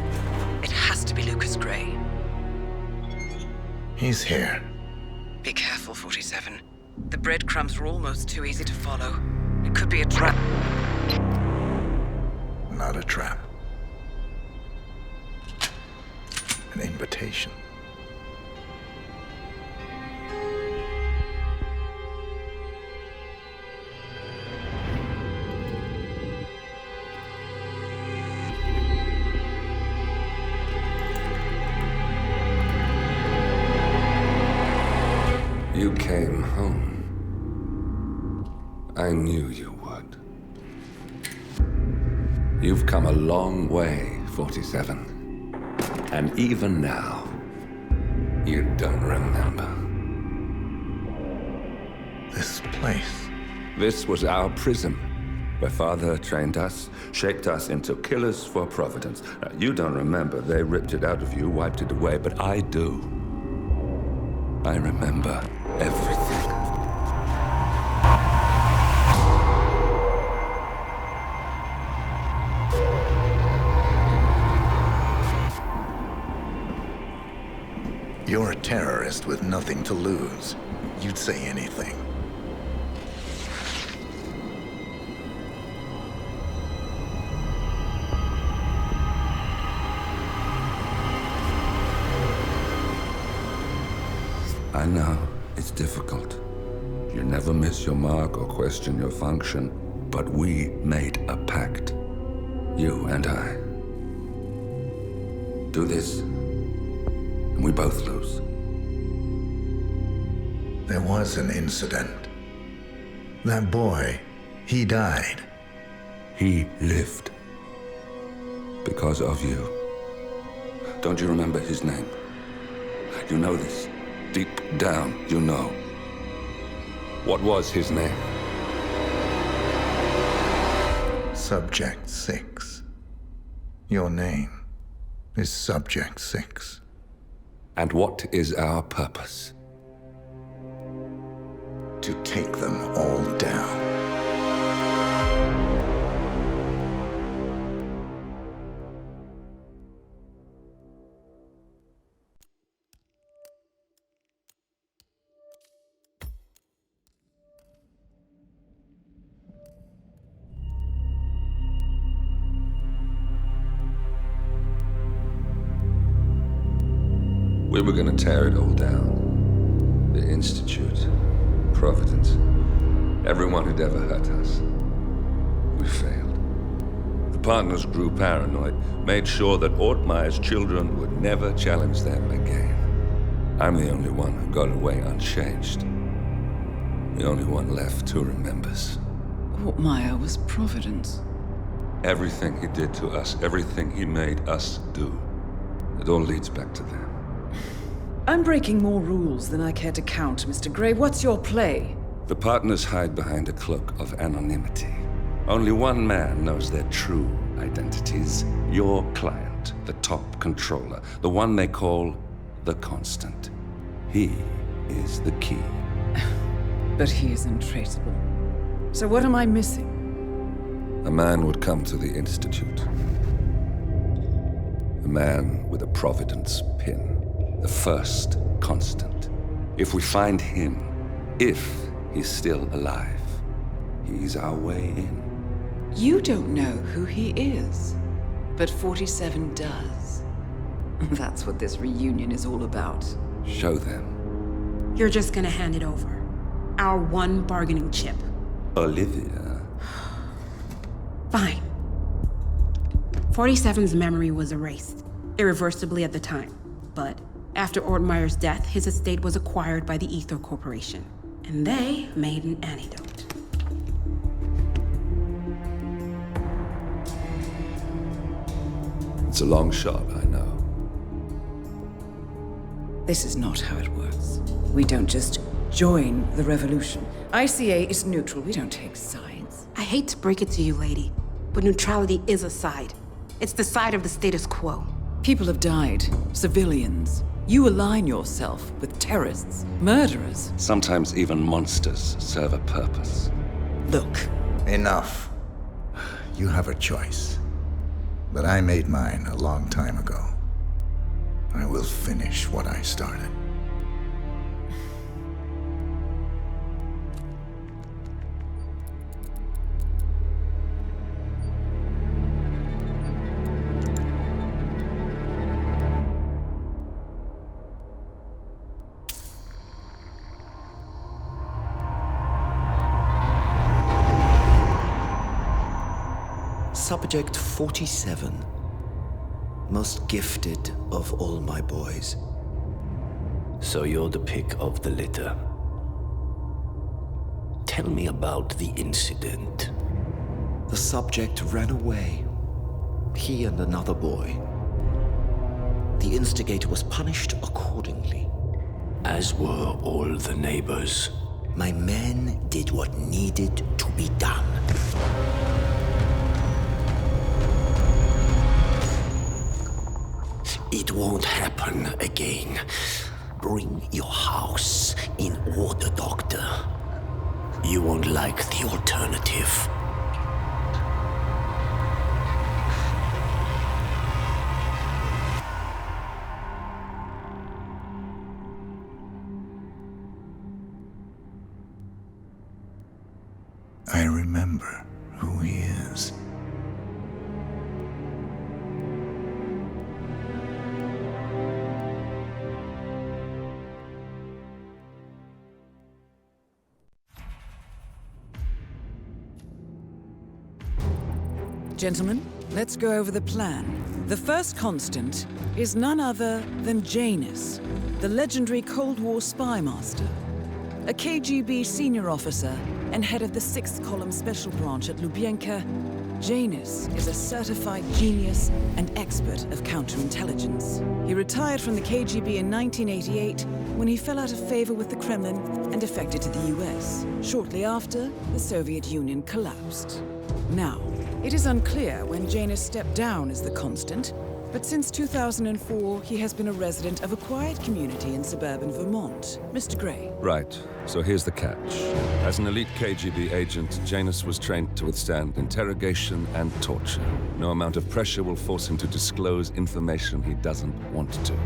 It has to be Lucas Gray. He's here. Be careful, 47. The breadcrumbs were almost too easy to follow. It could be a trap. Not a trap. An invitation. You came home. I knew you would. You've come a long way, 47. And even now, you don't remember. This place. This was our prison, where Father trained us, shaped us into killers for Providence. Now, you don't remember. They ripped it out of you, wiped it away, but I do. I remember everything. You're a terrorist with nothing to lose. You'd say anything. I know, it's difficult. You never miss your mark or question your function, but we made a pact. You and I. Do this, and we both lose. There was an incident. That boy, he died. He lived. Because of you. Don't you remember his name? You know this. Deep down, you know. What was his name? Subject 6. Your name is Subject 6. And what is our purpose? To take them all down. We were gonna tear it all down. The Institute, Providence, everyone who'd ever hurt us. We failed. The partners grew paranoid, made sure that Ortmeyer's children would never challenge them again. I'm the only one who got away unchanged. The only one left who remembers. Ortmeyer was Providence. Everything he did to us, everything he made us do, it all leads back to them. I'm breaking more rules than I care to count, Mr. Gray. What's your play? The partners hide behind a cloak of anonymity. Only one man knows their true identities. Your client, the top controller, the one they call the Constant. He is the key. But he is untraceable. So what am I missing? A man would come to the Institute. A man with a Providence pin. The first Constant. If we find him, if he's still alive, He's our way in. You don't know who he is, but 47 does. That's what this reunion is all about. Show them. You're just gonna hand it over. Our one bargaining chip. Olivia. Fine. 47's memory was erased, irreversibly at the time. But after Ortmeyer's death, his estate was acquired by the Ether Corporation. And they made an antidote. It's a long shot, I know. This is not how it works. We don't just join the revolution. ICA is neutral. We don't take sides. I hate to break it to you, lady, but neutrality is a side. It's the side of the status quo. People have died. Civilians. You align yourself with terrorists, murderers. Sometimes even monsters serve a purpose. Look. Enough. You have a choice. But I made mine a long time ago. I will finish what I started. Subject 47. Most gifted of all my boys. So you're the pick of the litter. Tell me about the incident. The subject ran away. He and another boy. The instigator was punished accordingly. As were all the neighbors. My men did what needed to be done. It won't happen again. Bring your house in order, Doctor. You won't like the alternative. I remember who he is. Gentlemen, let's go over the plan. The first constant is none other than Janus, the legendary Cold War spy master, a KGB senior officer and head of the 6th Column Special Branch at Lubyanka. Janus is a certified genius and expert of counterintelligence. He retired from the KGB in 1988 when he fell out of favor with the Kremlin and defected to the US. Shortly after, the Soviet Union collapsed. Now, it is unclear when Janus stepped down as the constant, but since 2004, he has been a resident of a quiet community in suburban Vermont. Mr. Gray. Right. So here's the catch. As an elite KGB agent, Janus was trained to withstand interrogation and torture. No amount of pressure will force him to disclose information he doesn't want to.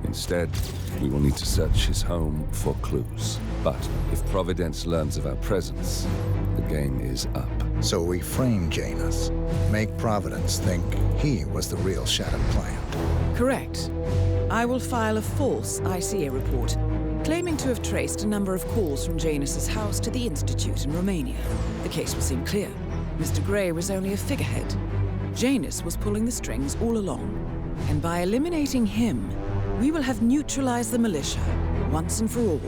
Instead, we will need to search his home for clues. But if Providence learns of our presence, the game is up. So we frame Janus, make Providence think he was the real Shattered Client. Correct. I will file a false ICA report, claiming to have traced a number of calls from Janus's house to the Institute in Romania. The case will seem clear. Mr. Gray was only a figurehead. Janus was pulling the strings all along. And by eliminating him, we will have neutralized the militia, once and for all.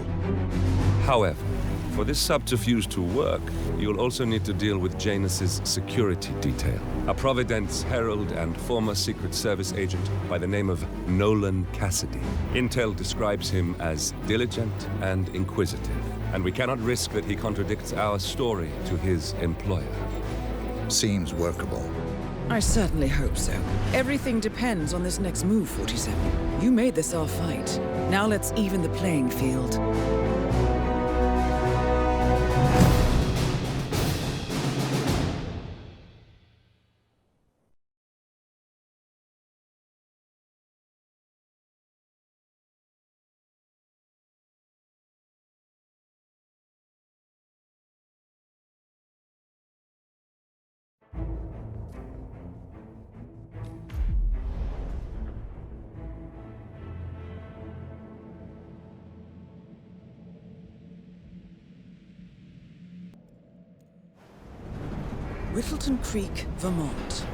However, for this subterfuge to work, you'll also need to deal with Janus's security detail. A Providence herald and former Secret Service agent by the name of Nolan Cassidy. Intel describes him as diligent and inquisitive, and we cannot risk that he contradicts our story to his employer. Seems workable. I certainly hope so. Everything depends on this next move, 47. You made this our fight. Now let's even the playing field. Whittleton Creek, Vermont.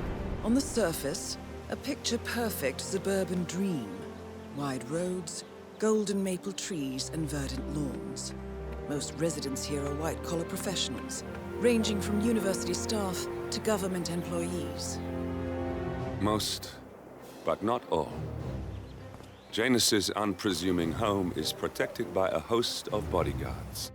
On the surface, a picture-perfect suburban dream. Wide roads, golden maple trees, and verdant lawns. Most residents here are white-collar professionals, ranging from university staff to government employees. Most, but not all. Janus's unpresuming home is protected by a host of bodyguards.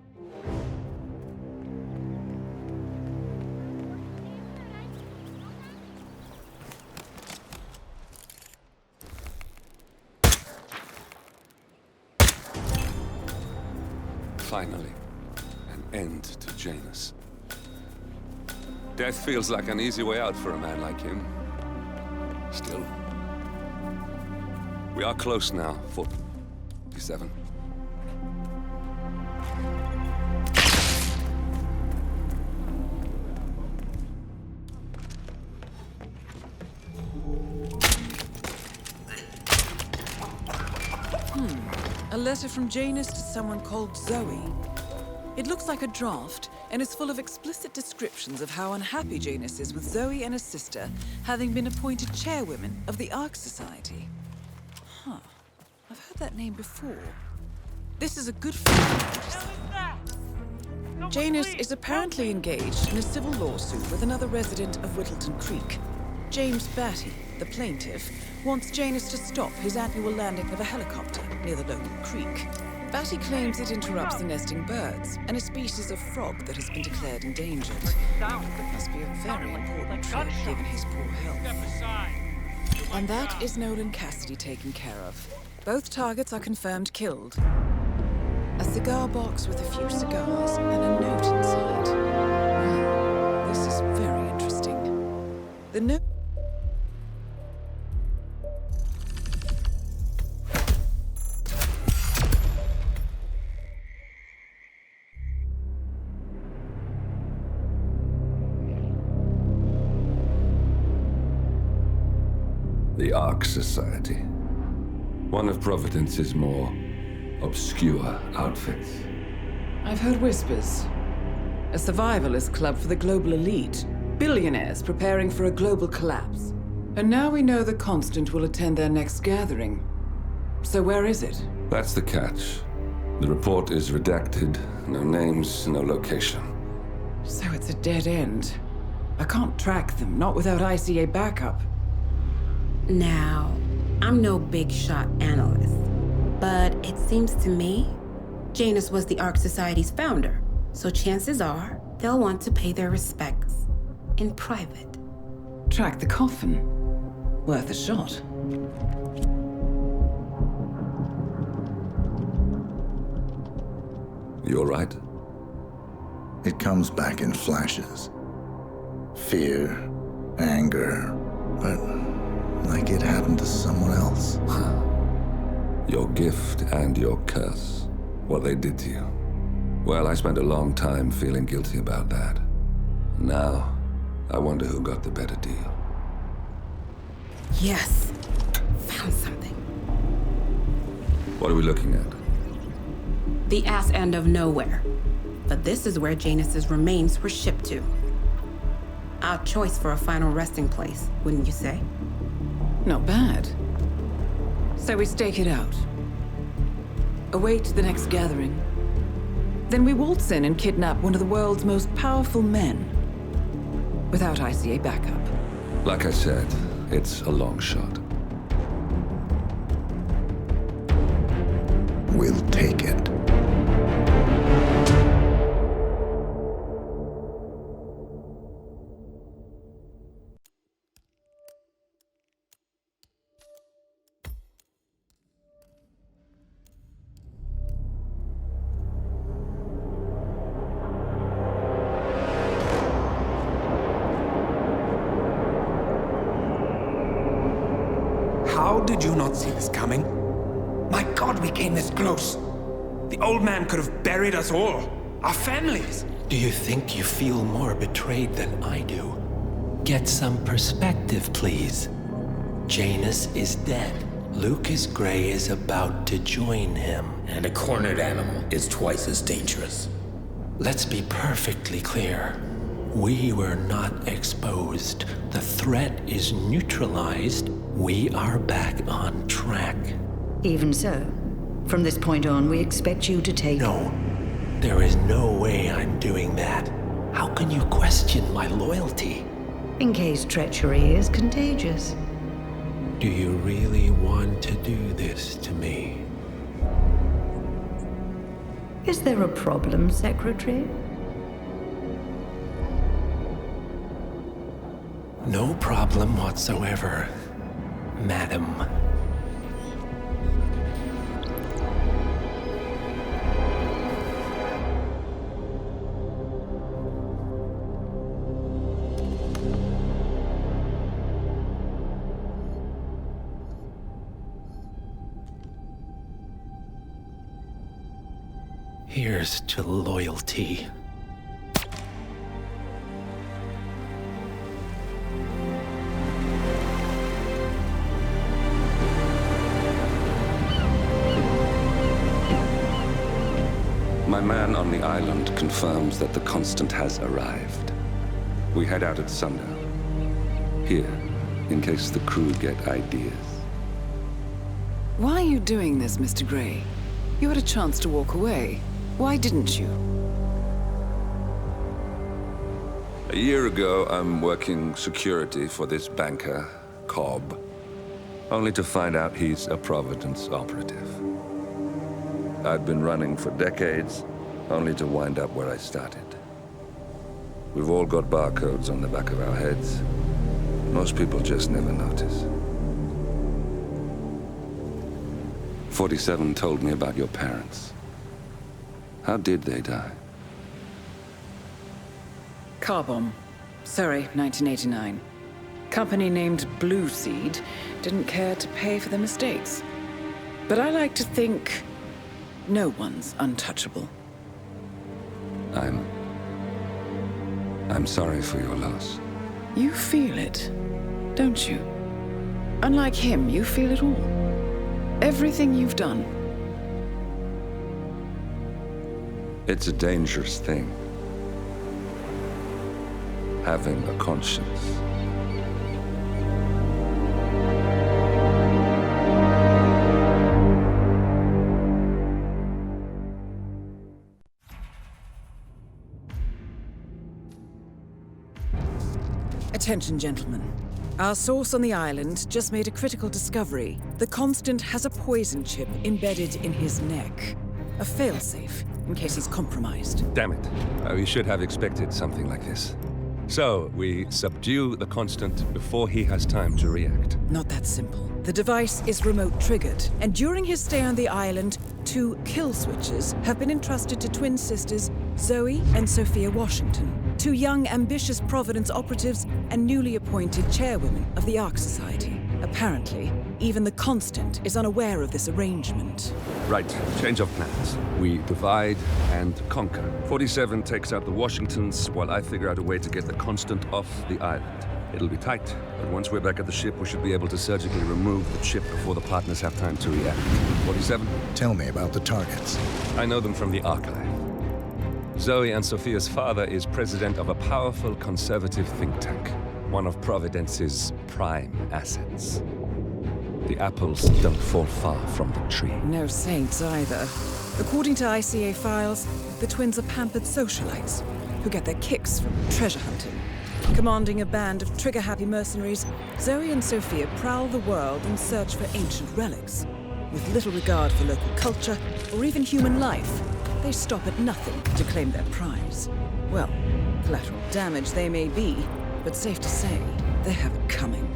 Finally, an end to Janus. Death feels like an easy way out for a man like him. Still, we are close now, 47. A letter from Janus to someone called Zoe. It looks like a draft, and is full of explicit descriptions of how unhappy Janus is with Zoe and his sister having been appointed chairwomen of the Ark Society. Huh. I've heard that name before. This is a good feeling. Janus is apparently engaged in a civil lawsuit with another resident of Whittleton Creek. James Batty, the plaintiff, wants Janus to stop his annual landing of a helicopter near the local creek. Batty claims it interrupts the nesting birds and a species of frog that has been declared endangered. It must be a very important trip given his poor health. And that is Nolan Cassidy taken care of. Both targets are confirmed killed. A cigar box with a few cigars and a note inside. Well, this is very interesting. The note... The Ark Society. One of Providence's more obscure outfits. I've heard whispers. A survivalist club for the global elite. Billionaires preparing for a global collapse. And now we know the Constant will attend their next gathering. So where is it? That's the catch. The report is redacted. No names, no location. So it's a dead end. I can't track them, not without ICA backup. Now, I'm no big shot analyst, but it seems to me Janus was the Ark Society's founder, so chances are they'll want to pay their respects in private. Track the coffin. Worth a shot. You all right? It comes back in flashes. Fear, anger, but like it happened to someone else. Your gift and your curse. What they did to you. Well, I spent a long time feeling guilty about that. Now, I wonder who got the better deal. Yes. Found something. What are we looking at? The ass end of nowhere. But this is where Janus's remains were shipped to. Our choice for a final resting place, wouldn't you say? Not bad. So we stake it out. Await the next gathering. Then we waltz in and kidnap one of the world's most powerful men. Without ICA backup. Like I said, it's a long shot. We'll take it. How did you not see this coming? My God, we came this close. The old man could have buried us all. Our families. Do you think you feel more betrayed than I do? Get some perspective, please. Janus is dead. Lucas Gray is about to join him. And a cornered animal is twice as dangerous. Let's be perfectly clear. We were not exposed. The threat is neutralized. We are back on track. Even so, from this point on, we expect you to take... No. There is no way I'm doing that. How can you question my loyalty? In case treachery is contagious. Do you really want to do this to me? Is there a problem, Secretary? No problem whatsoever, Madam. Here's to loyalty. My man on the island confirms that the Constant has arrived. We head out at sundown. Here, in case the crew get ideas. Why are you doing this, Mr. Gray? You had a chance to walk away. Why didn't you? A year ago, I'm working security for this banker, Cobb, only to find out he's a Providence operative. I'd been running for decades, only to wind up where I started. We've all got barcodes on the back of our heads. Most people just never notice. 47 told me about your parents. How did they die? Car bomb. Surrey, 1989. Company named Blue Seed didn't care to pay for their mistakes. But I like to think no one's untouchable. I'm sorry for your loss. You feel it, don't you? Unlike him, you feel it all. Everything you've done. It's a dangerous thing. Having a conscience. Attention, gentlemen. Our source on the island just made a critical discovery. The Constant has a poison chip embedded in his neck. A failsafe, in case he's compromised. Damn it. We should have expected something like this. So, we subdue the Constant before he has time to react. Not that simple. The device is remote triggered, and during his stay on the island, 2 kill switches have been entrusted to twin sisters Zoe and Sophia Washington, 2 young, ambitious Providence operatives and newly appointed chairwomen of the Ark Society. Apparently, even the Constant is unaware of this arrangement. Right, change of plans. We divide and conquer. 47 takes out the Washingtons, while I figure out a way to get the Constant off the island. It'll be tight, but once we're back at the ship, we should be able to surgically remove the chip before the partners have time to react. 47? Tell me about the targets. I know them from the archive. Zoe and Sophia's father is president of a powerful conservative think tank, one of Providence's prime assets. The apples don't fall far from the tree. No saints either. According to ICA files, the twins are pampered socialites who get their kicks from treasure hunting. Commanding a band of trigger-happy mercenaries, Zoe and Sophia prowl the world in search for ancient relics. With little regard for local culture or even human life, they stop at nothing to claim their prize. Well, collateral damage they may be, but safe to say, they have it coming.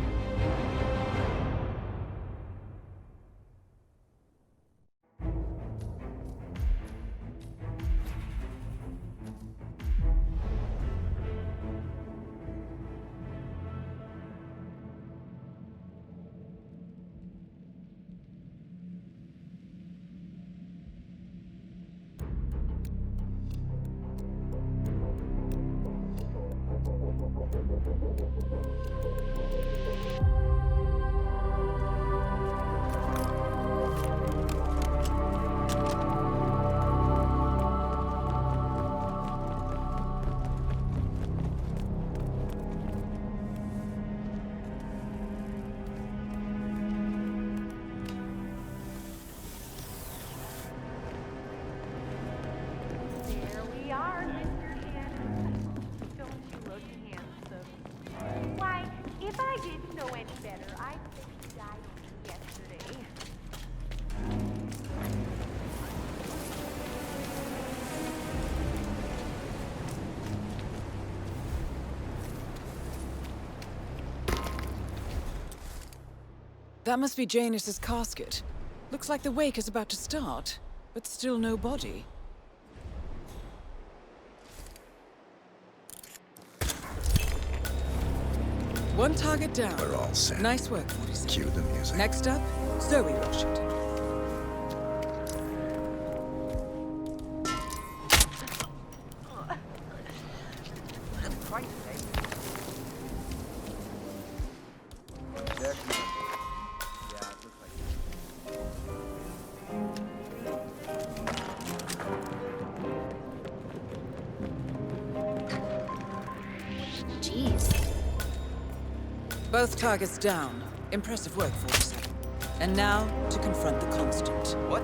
didn't know any better. I think he died yesterday. That must be Janus's casket. Looks like the wake is about to start, but still no body. One target down. We're all set. Nice work, 47. Cue the music. Next up, Zoe Washington. Both targets down. Impressive work, 47. And now, to confront the Constant. What?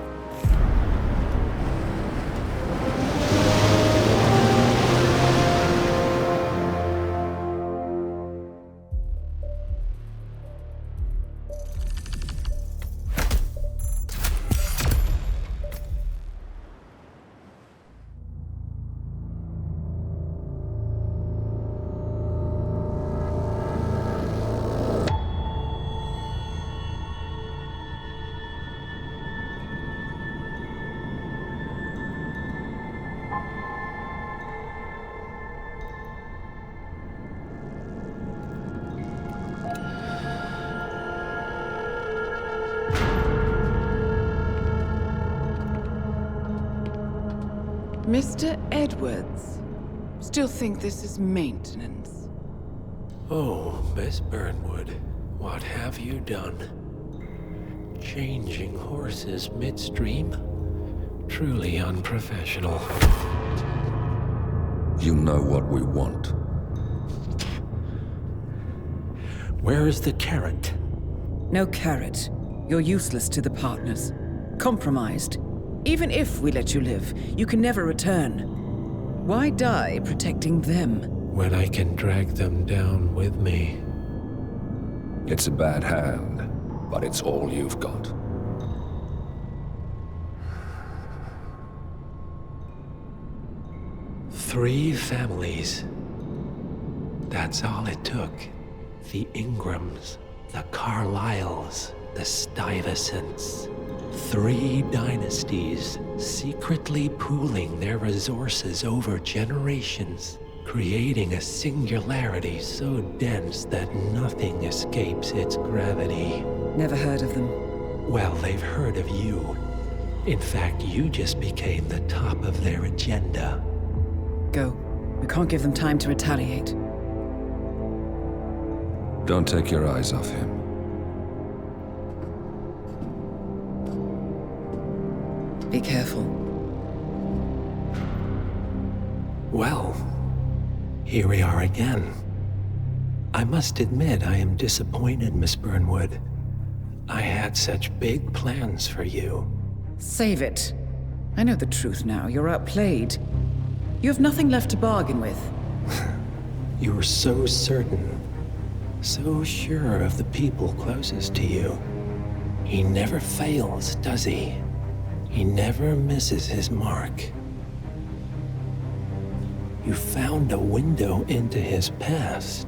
Mr. Edwards. Still think this is maintenance. Oh, Miss Burnwood, what have you done? Changing horses midstream? Truly unprofessional. You know what we want. Where is the carrot? No carrot. You're useless to the partners. Compromised. Even if we let you live, you can never return. Why die protecting them? When I can drag them down with me. It's a bad hand, but it's all you've got. Three families. That's all it took. The Ingrams, the Carlyles, the Stuyvesants. 3 dynasties, secretly pooling their resources over generations, creating a singularity so dense that nothing escapes its gravity. Never heard of them. Well, they've heard of you. In fact, you just became the top of their agenda. Go. We can't give them time to retaliate. Don't take your eyes off him. Be careful. Well, here we are again. I must admit I am disappointed, Miss Burnwood. I had such big plans for you. Save it. I know the truth now. You're outplayed. You have nothing left to bargain with. You were so certain, so sure of the people closest to you. He never fails, does he? He never misses his mark. You found a window into his past.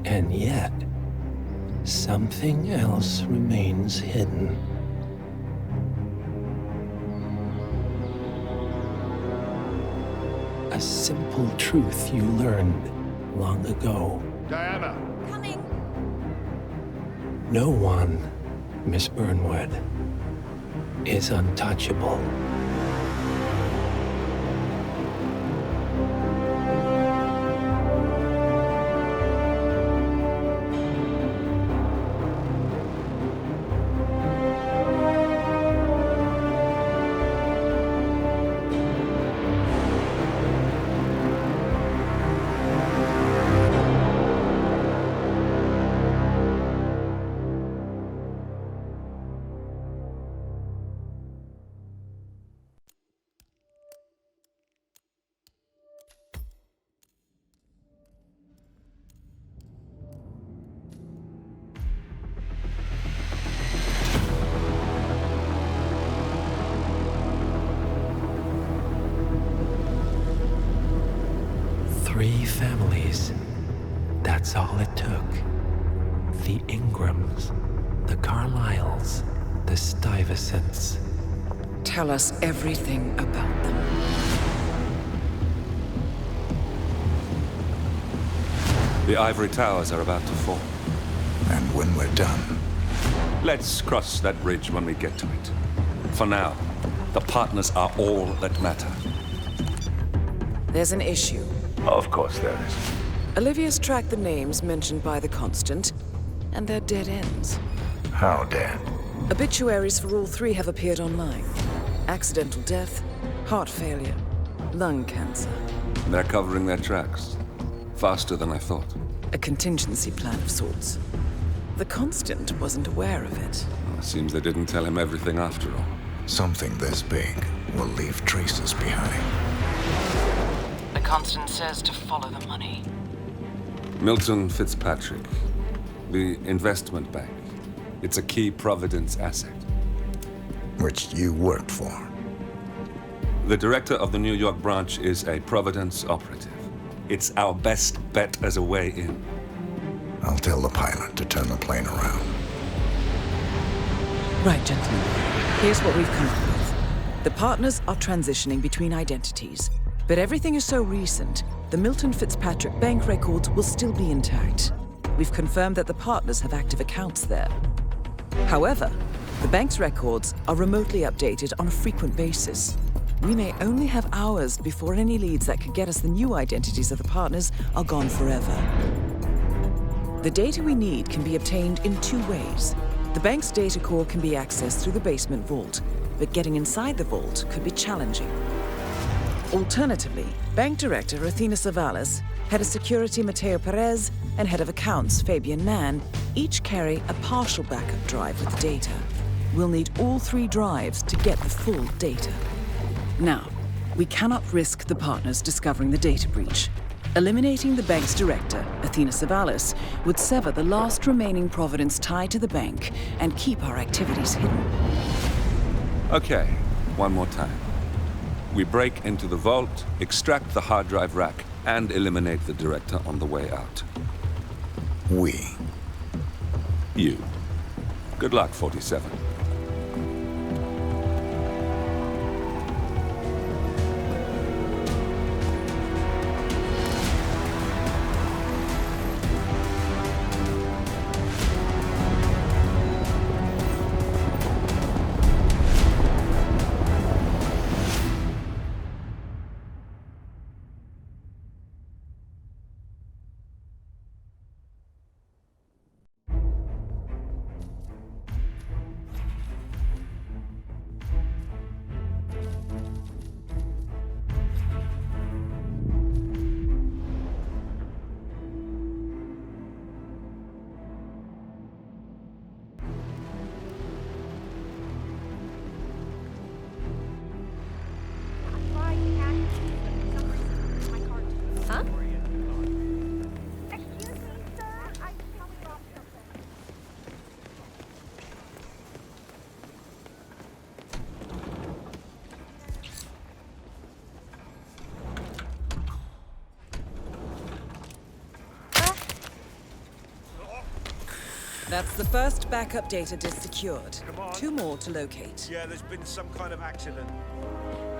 And yet, something else remains hidden. A simple truth you learned long ago. Diana! Coming! No one, Miss Burnwood, is untouchable. 3 families. That's all it took. The Ingrams, the Carlyles, the Stuyvesants. Tell us everything about them. The ivory towers are about to fall. And when we're done... Let's cross that bridge when we get to it. For now, the partners are all that matter. There's an issue. Of course there is. Olivia's tracked the names mentioned by the Constant, and they're dead ends. How dead? Obituaries for all 3 have appeared online. Accidental death, heart failure, lung cancer. They're covering their tracks. Faster than I thought. A contingency plan of sorts. The Constant wasn't aware of it. Well, seems they didn't tell him everything after all. Something this big will leave traces behind. The Constant says to follow the money. Milton Fitzpatrick. The investment bank. It's a key Providence asset. Which you worked for. The director of the New York branch is a Providence operative. It's our best bet as a way in. I'll tell the pilot to turn the plane around. Right, gentlemen. Here's what we've come up with. The partners are transitioning between identities, but everything is so recent, the Milton Fitzpatrick bank records will still be intact. We've confirmed that the partners have active accounts there. However, the bank's records are remotely updated on a frequent basis. We may only have hours before any leads that could get us the new identities of the partners are gone forever. The data we need can be obtained in 2 ways. The bank's data core can be accessed through the basement vault, but getting inside the vault could be challenging. Alternatively, Bank Director Athena Savalas, Head of Security Mateo Perez, and Head of Accounts Fabian Mann each carry a partial backup drive with the data. We'll need all 3 drives to get the full data. Now, we cannot risk the partners discovering the data breach. Eliminating the bank's director, Athena Savalas, would sever the last remaining Providence tie to the bank and keep our activities hidden. Okay, one more time. We break into the vault, extract the hard drive rack, and eliminate the director on the way out. We. You. Good luck, 47. That's the first backup data disk secured. 2 more to locate. Yeah, there's been some kind of accident.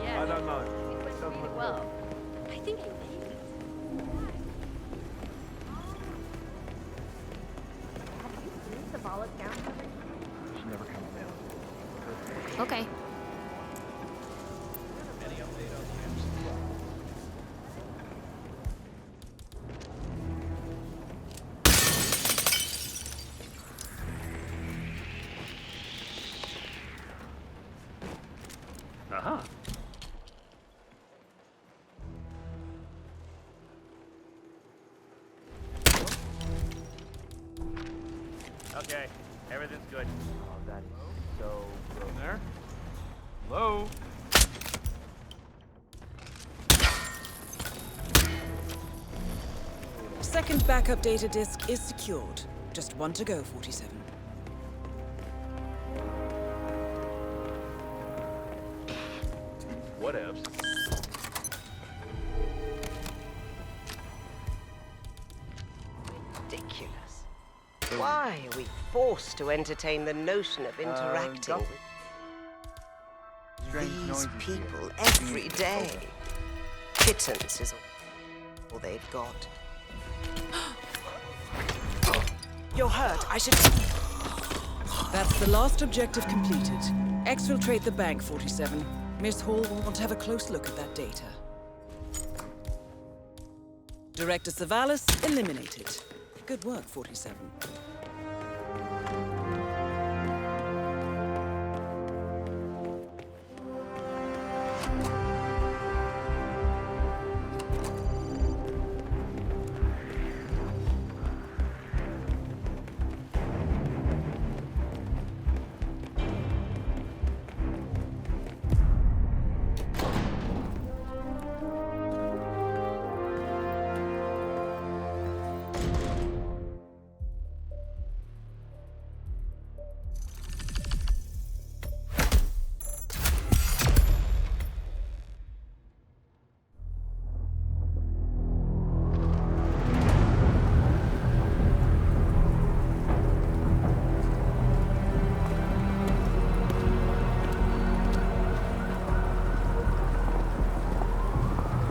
Yeah. I don't know. It went really well. I think I made it. Have you seen Savala's down coverage? She's never coming down. Okay. Aha. Okay, everything's good. Oh, that is so good. There? Hello? Second backup data disk is secured. Just 1 to go, 47. Whatevs. Why are we forced to entertain the notion of interacting with these people every day? Kittens is all they've got. You're hurt. I should... That's the last objective completed. Exfiltrate the bank, 47. Miss Hall will want to have a close look at that data. Director Savalas eliminated. Good work, 47.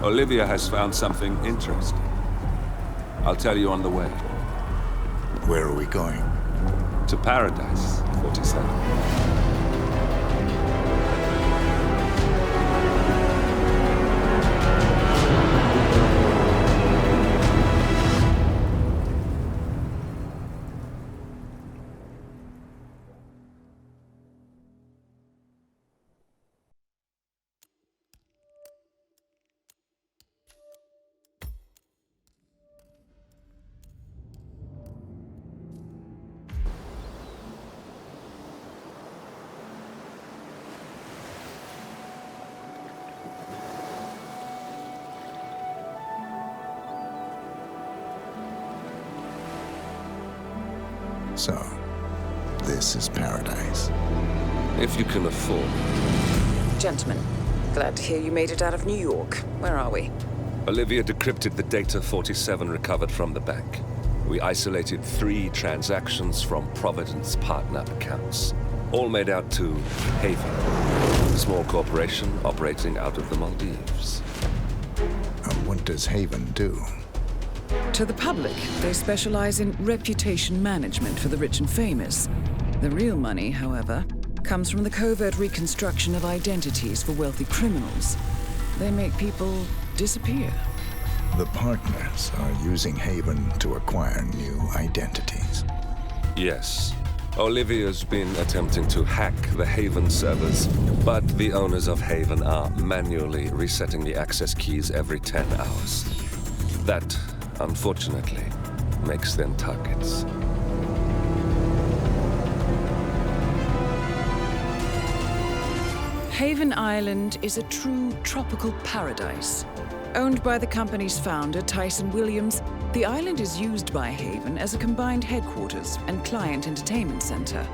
Olivia has found something interesting. I'll tell you on the way. Where are we going? To paradise, 47. So, this is paradise. If you can afford. Gentlemen, glad to hear you made it out of New York. Where are we? Olivia decrypted the data 47 recovered from the bank. We isolated 3 transactions from Providence partner accounts. All made out to Haven, a small corporation operating out of the Maldives. And what does Haven do? To the public, they specialize in reputation management for the rich and famous. The real money, however, comes from the covert reconstruction of identities for wealthy criminals. They make people disappear. The partners are using Haven to acquire new identities. Yes. Olivia's been attempting to hack the Haven servers, but the owners of Haven are manually resetting the access keys every 10 hours. That, unfortunately, makes them targets. Haven Island is a true tropical paradise. Owned by the company's founder, Tyson Williams, the island is used by Haven as a combined headquarters and client entertainment center.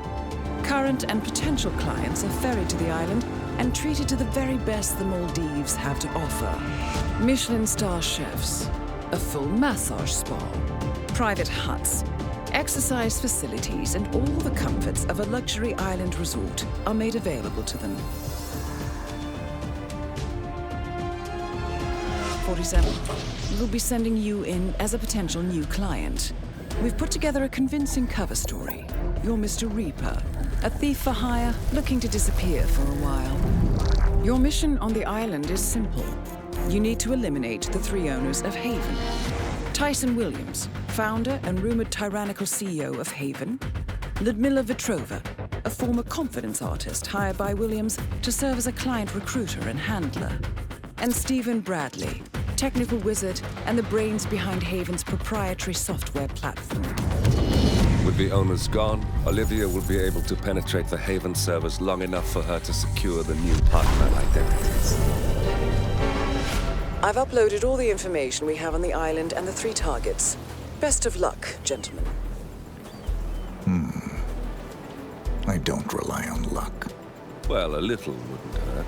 Current and potential clients are ferried to the island and treated to the very best the Maldives have to offer. Michelin star chefs, a full massage spa, private huts, exercise facilities, and all the comforts of a luxury island resort are made available to them. 47. We'll be sending you in as a potential new client. We've put together a convincing cover story. You're Mr. Reaper, a thief for hire looking to disappear for a while. Your mission on the island is simple. You need to eliminate the 3 owners of Haven. Tyson Williams, founder and rumored tyrannical CEO of Haven. Ludmila Vetrova, a former confidence artist hired by Williams to serve as a client recruiter and handler. And Stephen Bradley, technical wizard and the brains behind Haven's proprietary software platform. With the owners gone, Olivia will be able to penetrate the Haven servers long enough for her to secure the new partner identities. I've uploaded all the information we have on the island and the 3 targets. Best of luck, gentlemen. I don't rely on luck. Well, a little wouldn't hurt.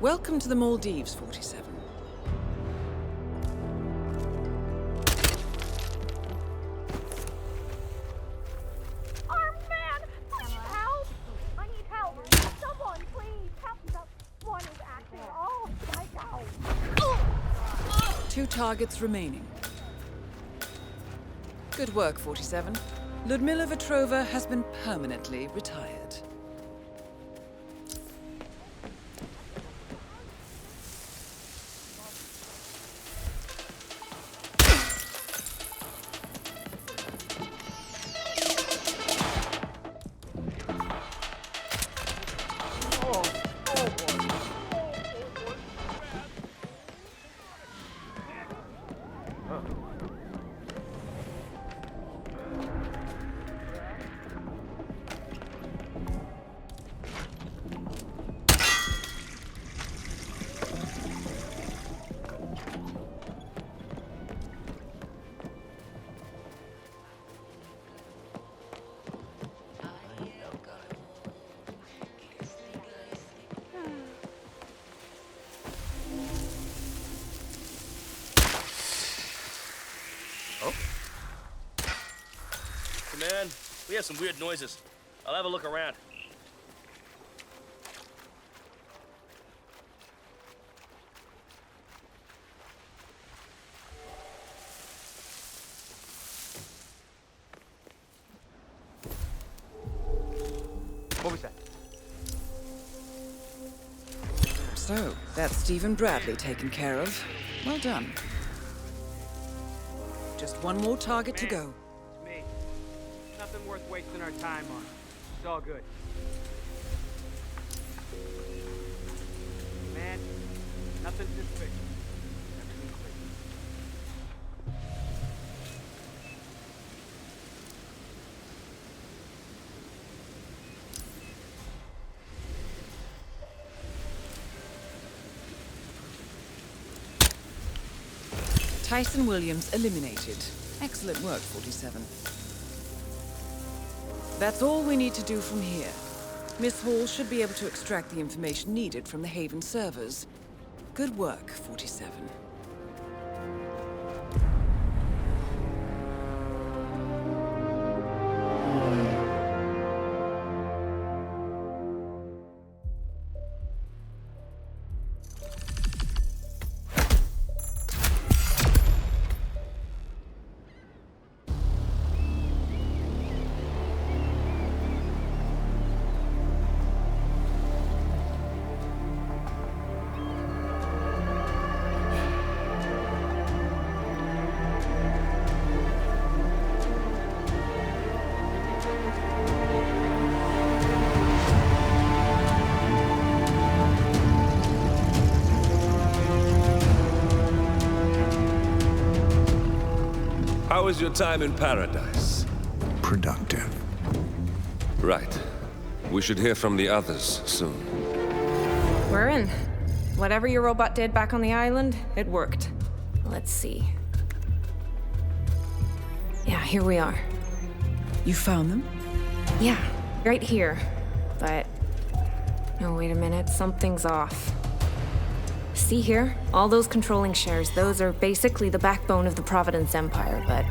Welcome to the Maldives, 47. Someone, please, help me. One is acting. Oh, my God. 2 targets remaining. Good work, 47. Ludmila Vetrova has been permanently retired. Man, we have some weird noises. I'll have a look around. What was that? So, that's Stephen Bradley taken care of. Well done. Just one more target to go. It's me. Nothing worth wasting our time on. It's all good. Man, nothing suspicious. Everything's clear. Tyson Williams eliminated. Excellent work, 47. That's all we need to do from here. Miss Hall should be able to extract the information needed from the Haven servers. Good work, 47. How was your time in paradise? Productive. Right. We should hear from the others soon. We're in. Whatever your robot did back on the island, it worked. Let's see. Yeah, here we are. You found them? Yeah, right here. But... oh, wait a minute. Something's off. See here? All those controlling shares, those are basically the backbone of the Providence Empire, but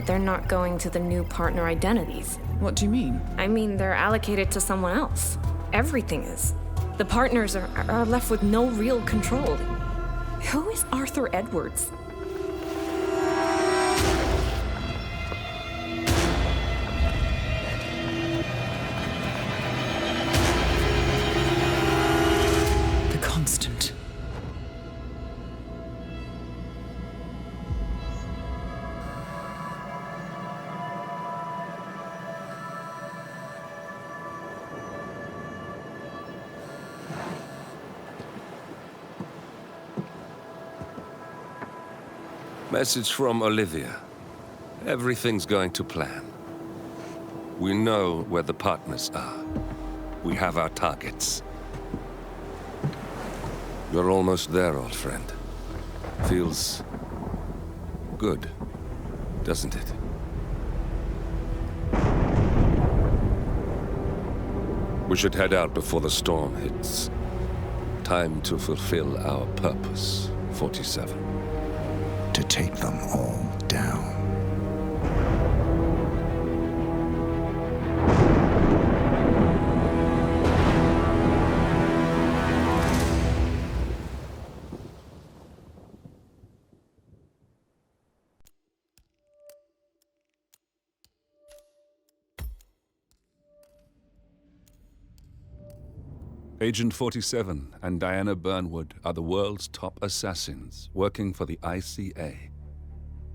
they're not going to the new partner identities. What do you mean? I mean, they're allocated to someone else. Everything is. The partners are left with no real control. Who is Arthur Edwards? The Constant. Message from Olivia. Everything's going to plan. We know where the partners are. We have our targets. You're almost there, old friend. Feels good, doesn't it? We should head out before the storm hits. Time to fulfill our purpose, 47. To take them all down. Agent 47 and Diana Burnwood are the world's top assassins working for the ICA.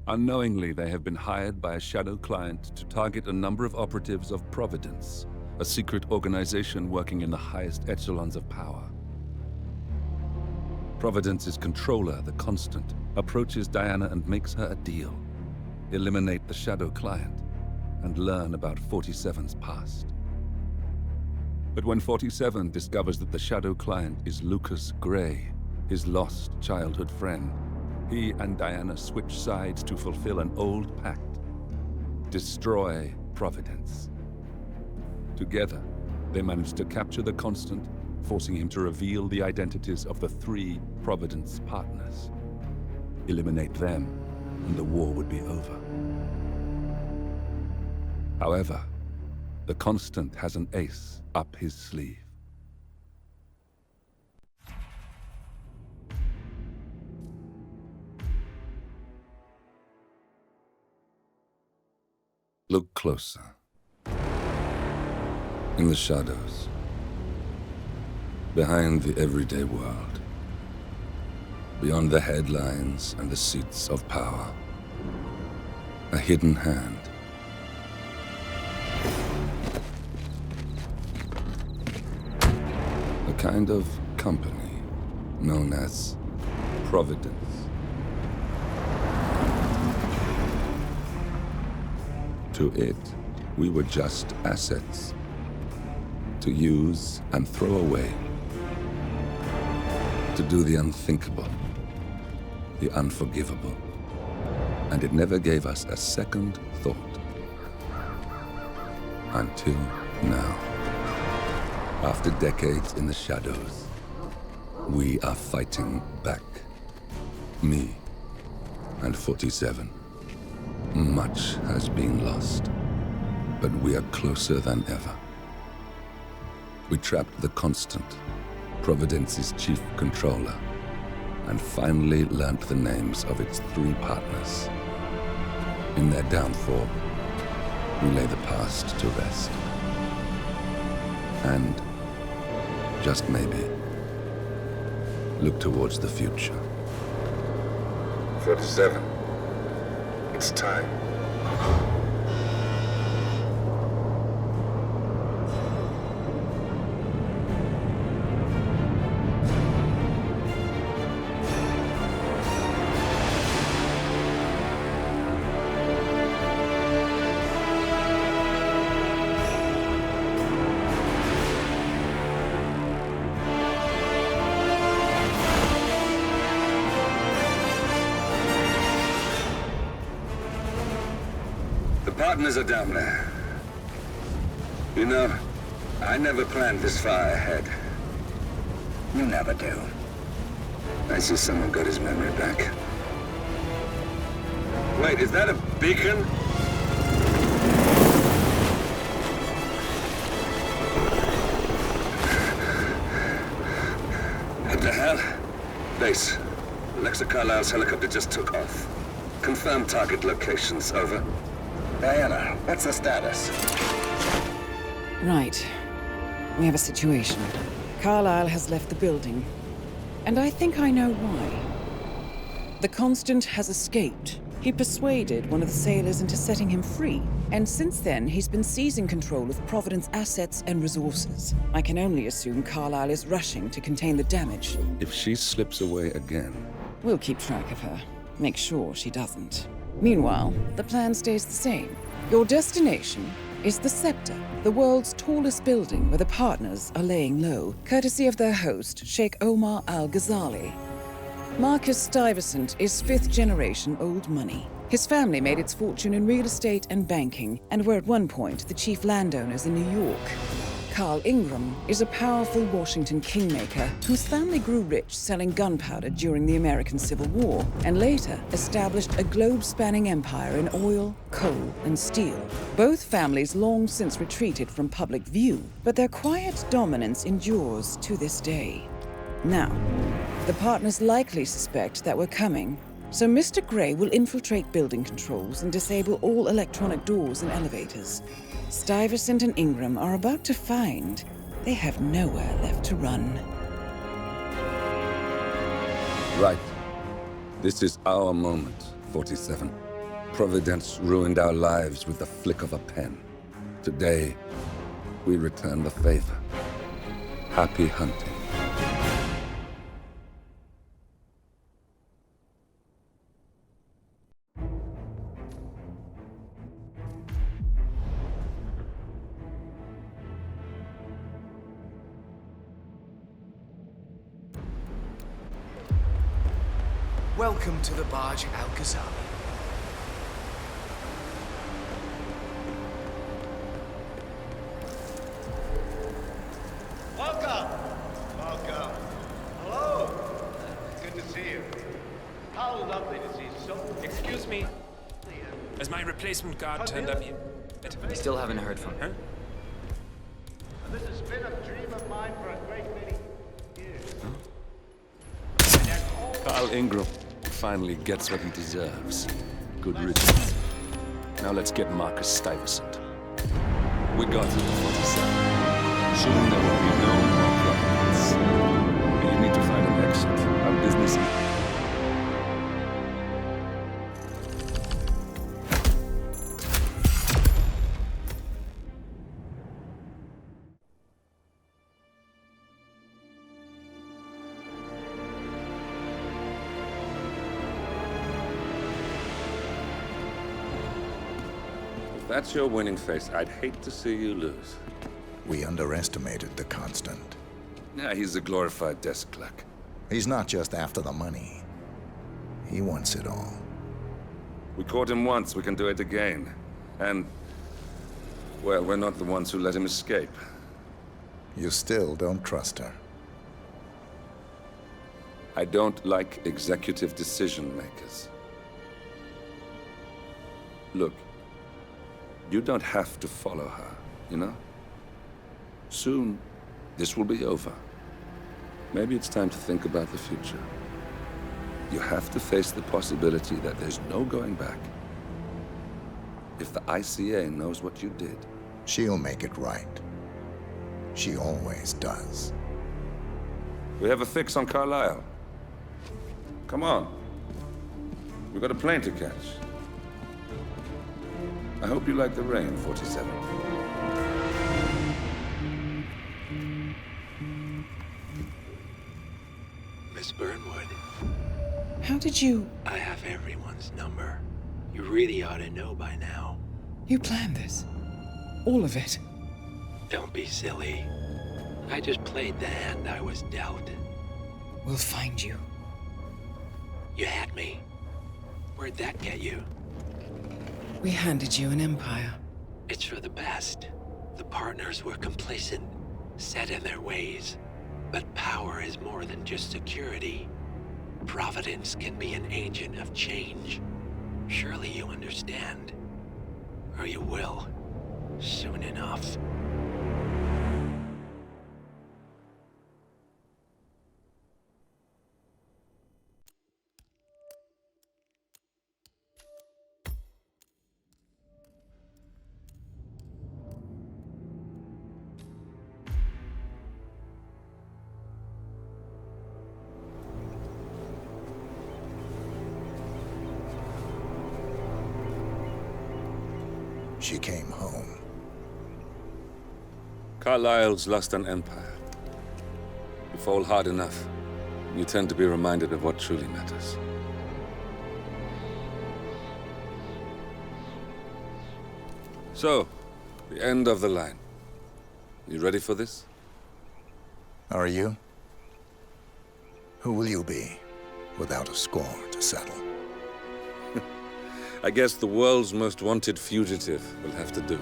Unknowingly, they have been hired by a shadow client to target a number of operatives of Providence, a secret organization working in the highest echelons of power. Providence's controller, the Constant, approaches Diana and makes her a deal. Eliminate the shadow client and learn about 47's past. But when 47 discovers that the shadow client is Lucas Gray, his lost childhood friend, he and Diana switch sides to fulfill an old pact: destroy Providence. Together, they manage to capture the Constant, forcing him to reveal the identities of the 3 Providence partners. Eliminate them, and the war would be over. However, the Constant has an ace up his sleeve. Look closer. In the shadows, behind the everyday world, beyond the headlines and the seats of power, a hidden hand. A kind of company known as Providence. To it, we were just assets to use and throw away, to do the unthinkable, the unforgivable, and it never gave us a second thought. Until now. After decades in the shadows, we are fighting back. Me and 47. Much has been lost, but we are closer than ever. We trapped the Constant, Providence's chief controller, and finally learnt the names of its 3 partners. In their downfall, we lay the past to rest. And, just maybe, look towards the future. 47. It's time. Partners are down there. You know, I never planned this far ahead. You never do. I see someone got his memory back. Wait, is that a beacon? What the hell? Base. Alexa Carlisle's helicopter just took off. Confirm target locations, over. Diana, what's the status? Right. We have a situation. Carlisle has left the building. And I think I know why. The Constant has escaped. He persuaded one of the sailors into setting him free. And since then, he's been seizing control of Providence assets and resources. I can only assume Carlisle is rushing to contain the damage. If she slips away again... We'll keep track of her. Make sure she doesn't. Meanwhile, the plan stays the same. Your destination is the Scepter, the world's tallest building where the partners are laying low, courtesy of their host, Sheikh Omar Al-Ghazali. Marcus Stuyvesant is 5th-generation old money. His family made its fortune in real estate and banking, and were at one point the chief landowners in New York. Carl Ingram is a powerful Washington kingmaker whose family grew rich selling gunpowder during the American Civil War and later established a globe-spanning empire in oil, coal, and steel. Both families long since retreated from public view, but their quiet dominance endures to this day. Now, the partners likely suspect that we're coming, so Mr. Grey will infiltrate building controls and disable all electronic doors and elevators. Stuyvesant and Ingram are about to find they have nowhere left to run. Right. This is our moment, 47. Providence ruined our lives with the flick of a pen. Today, we return the favor. Happy hunting. Welcome to the barge Al-Ghazali. Welcome! Welcome. Hello! Good to see you. How lovely to see you. So... Excuse me. Has my replacement guard turned up yet? Still haven't heard from her. This has been a dream of mine for a great many years. Carl Ingram finally gets what he deserves. Good riddance. Now let's get Marcus Stuyvesant. We got to the 47. Soon there will be no more problems. You need to find an exit. Our business is... If that's your winning face, I'd hate to see you lose. We underestimated the Constant. Yeah, he's a glorified desk clerk. He's not just after the money. He wants it all. We caught him once, we can do it again. And, well, we're not the ones who let him escape. You still don't trust her. I don't like executive decision makers. Look, you don't have to follow her, you know? Soon, this will be over. Maybe it's time to think about the future. You have to face the possibility that there's no going back. If the ICA knows what you did... She'll make it right. She always does. We have a fix on Carlisle. Come on. We've got a plane to catch. I hope you like the rain, 47. Miss Burnwood. How did you... I have everyone's number. You really ought to know by now. You planned this? All of it? Don't be silly. I just played the hand I was dealt. We'll find you. You had me. Where'd that get you? We handed you an empire. It's for the best. The partners were complacent, set in their ways. But power is more than just security. Providence can be an agent of change. Surely you understand. Or you will. Soon enough. She came home. Carlisle's lost an empire. You fall hard enough, you tend to be reminded of what truly matters. So, the end of the line. You ready for this? Are you? Who will you be, without a score to settle? I guess the world's most wanted fugitive will have to do.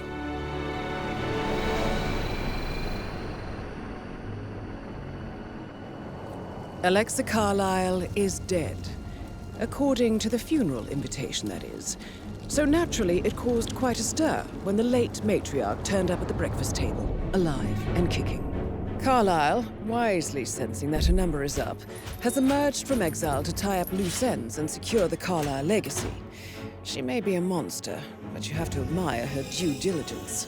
Alexa Carlyle is dead. According to the funeral invitation, that is. So naturally, it caused quite a stir when the late matriarch turned up at the breakfast table, alive and kicking. Carlyle, wisely sensing that her number is up, has emerged from exile to tie up loose ends and secure the Carlyle legacy. She may be a monster, but you have to admire her due diligence.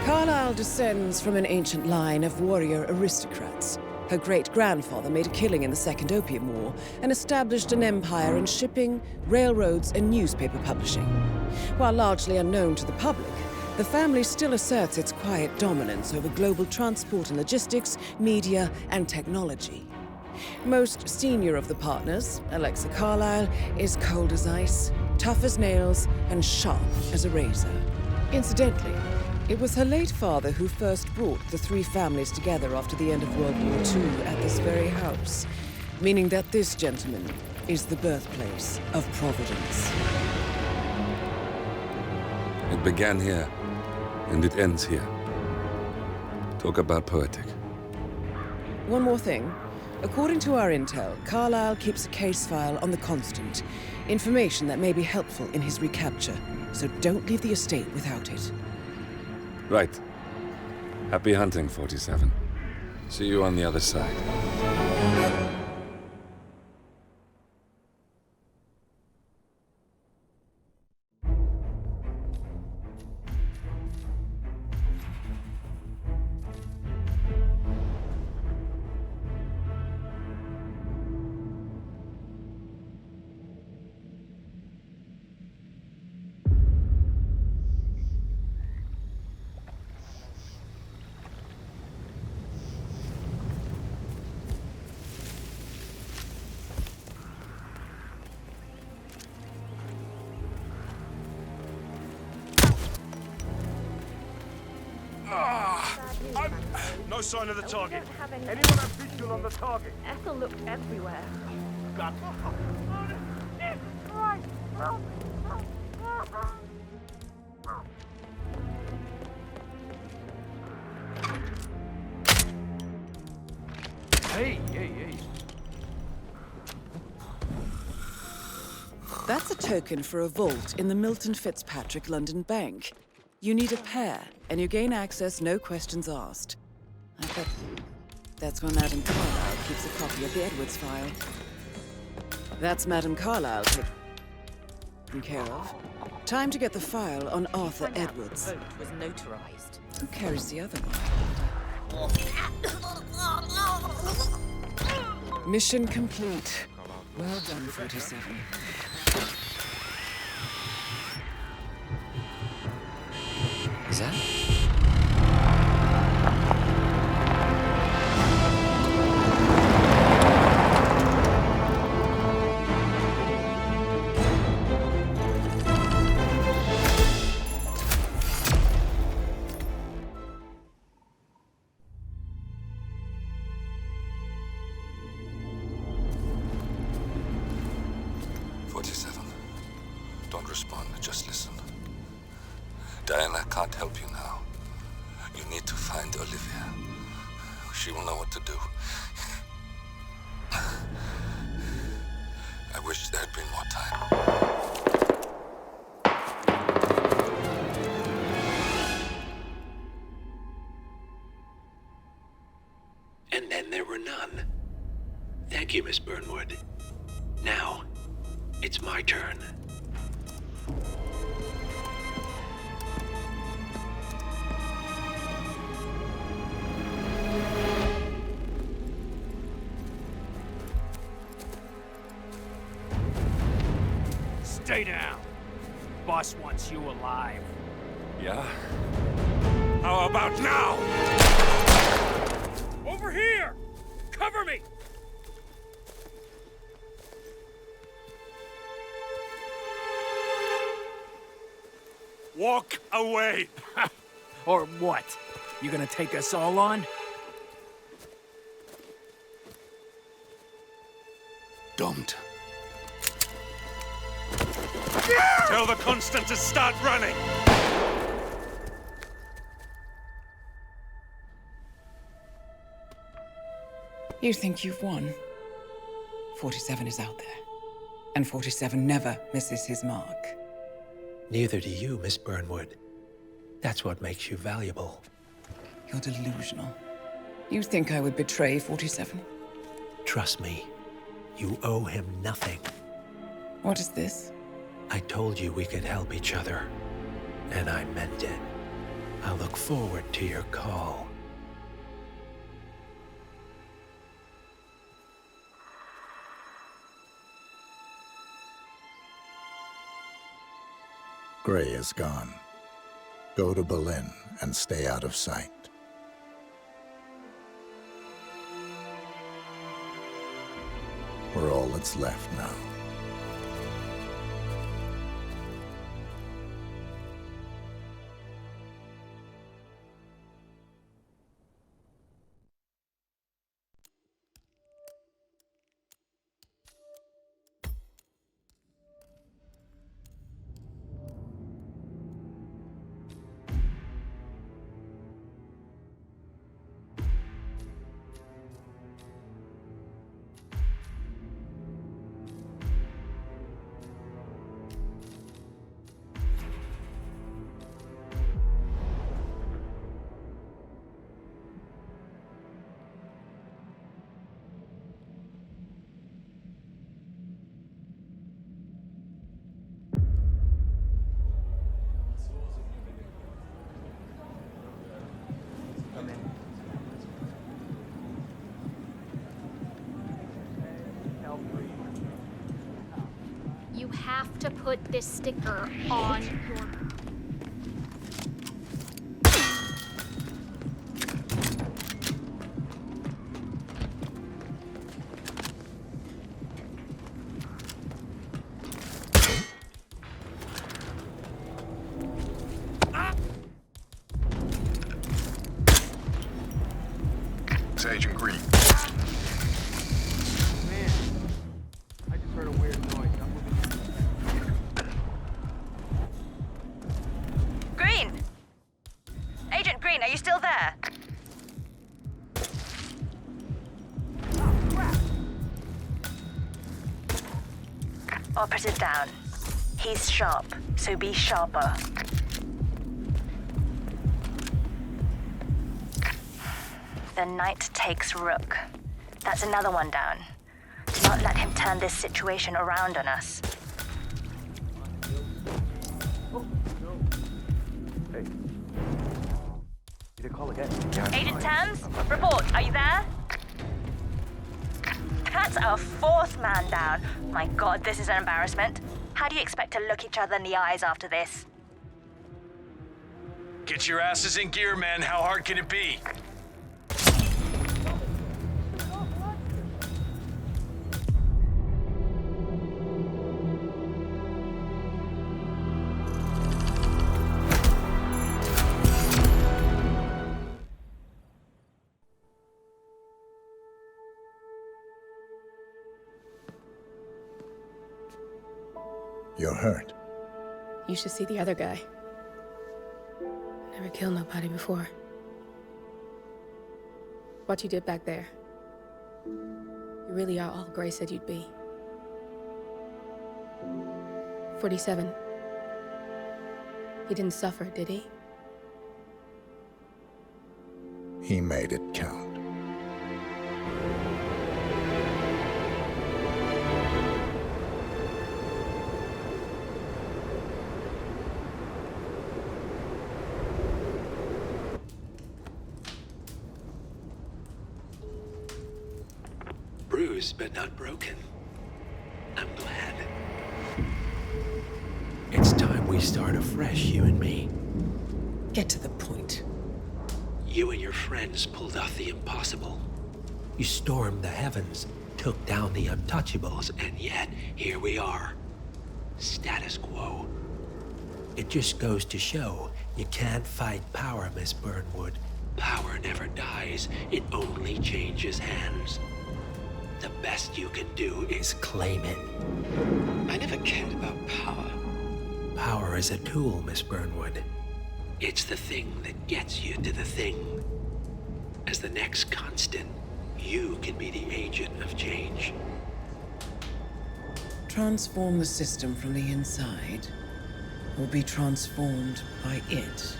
Carlyle descends from an ancient line of warrior aristocrats. Her great-grandfather made a killing in the Second Opium War and established an empire in shipping, railroads, and newspaper publishing. While largely unknown to the public, the family still asserts its quiet dominance over global transport and logistics, media, and technology. Most senior of the partners, Alexa Carlyle, is cold as ice, tough as nails, and sharp as a razor. Incidentally, it was her late father who first brought the three families together after the end of World War II at this very house, meaning that this gentleman is the birthplace of Providence. It began here, and it ends here. Talk about poetic. One more thing. According to our intel, Carlyle keeps a case file on the Constant. Information that may be helpful in his recapture, so don't leave the estate without it. Right. Happy hunting, 47. See you on the other side. No sign of the target. Anyone have visual on the target? Ethel looked everywhere. God. Hey. That's a token for a vault in the Milton Fitzpatrick London Bank. You need a pair, and you gain access, no questions asked. I bet that's where Madame Carlyle keeps a copy of the Edwards file. That's Madame Carlyle taken care of. Time to get the file on Arthur Edwards. The vote was notarized. Who carries the other one? Mission complete. Well done, 47. Is that? Don't respond, just listen. Diana can't help you now. You need to find Olivia. She will know what to do. I wish there had been more time. And then there were none. Thank you, Miss Burnwood. Now, it's my turn. Stay down. Boss wants you alive. Yeah? How about now? Over here! Cover me! Walk away! Or what? You gonna take us all on? Don't. Tell the Constant to start running! You think you've won? 47 is out there. And 47 never misses his mark. Neither do you, Miss Burnwood. That's what makes you valuable. You're delusional. You think I would betray 47? Trust me, you owe him nothing. What is this? I told you we could help each other, and I meant it. I'll look forward to your call. Gray is gone. Go to Berlin and stay out of sight. We're all that's left now. You have to put this sticker on your... It's Agent Green. Man, I just heard a weird noise. Green! Agent Green, are you still there? Operative down. He's sharp, so be sharper. The knight takes rook. That's another one down. Do not let him turn this situation around on us. Hey. Need to call again. Agent Thames, report. Are you there? That's our fourth man down. My God, this is an embarrassment. How do you expect to look each other in the eyes after this? Get your asses in gear, men. How hard can it be? You're hurt. You should see the other guy. Never killed nobody before. What you did back there. You really are all Gray said you'd be. 47. He didn't suffer, did he? He made it count. Bruised but not broken. I'm glad. It's time we start afresh, you and me. Get to the point. You and your friends pulled off the impossible. You stormed the heavens, took down the untouchables, and yet here we are. Status quo. It just goes to show you can't fight power, Miss Burnwood. Power never dies, it only changes hands. The best you can do is claim it. I never cared about power. Power is a tool, Miss Burnwood. It's the thing that gets you to the thing. As the next constant, you can be the agent of change. Transform the system from the inside, or be transformed by it.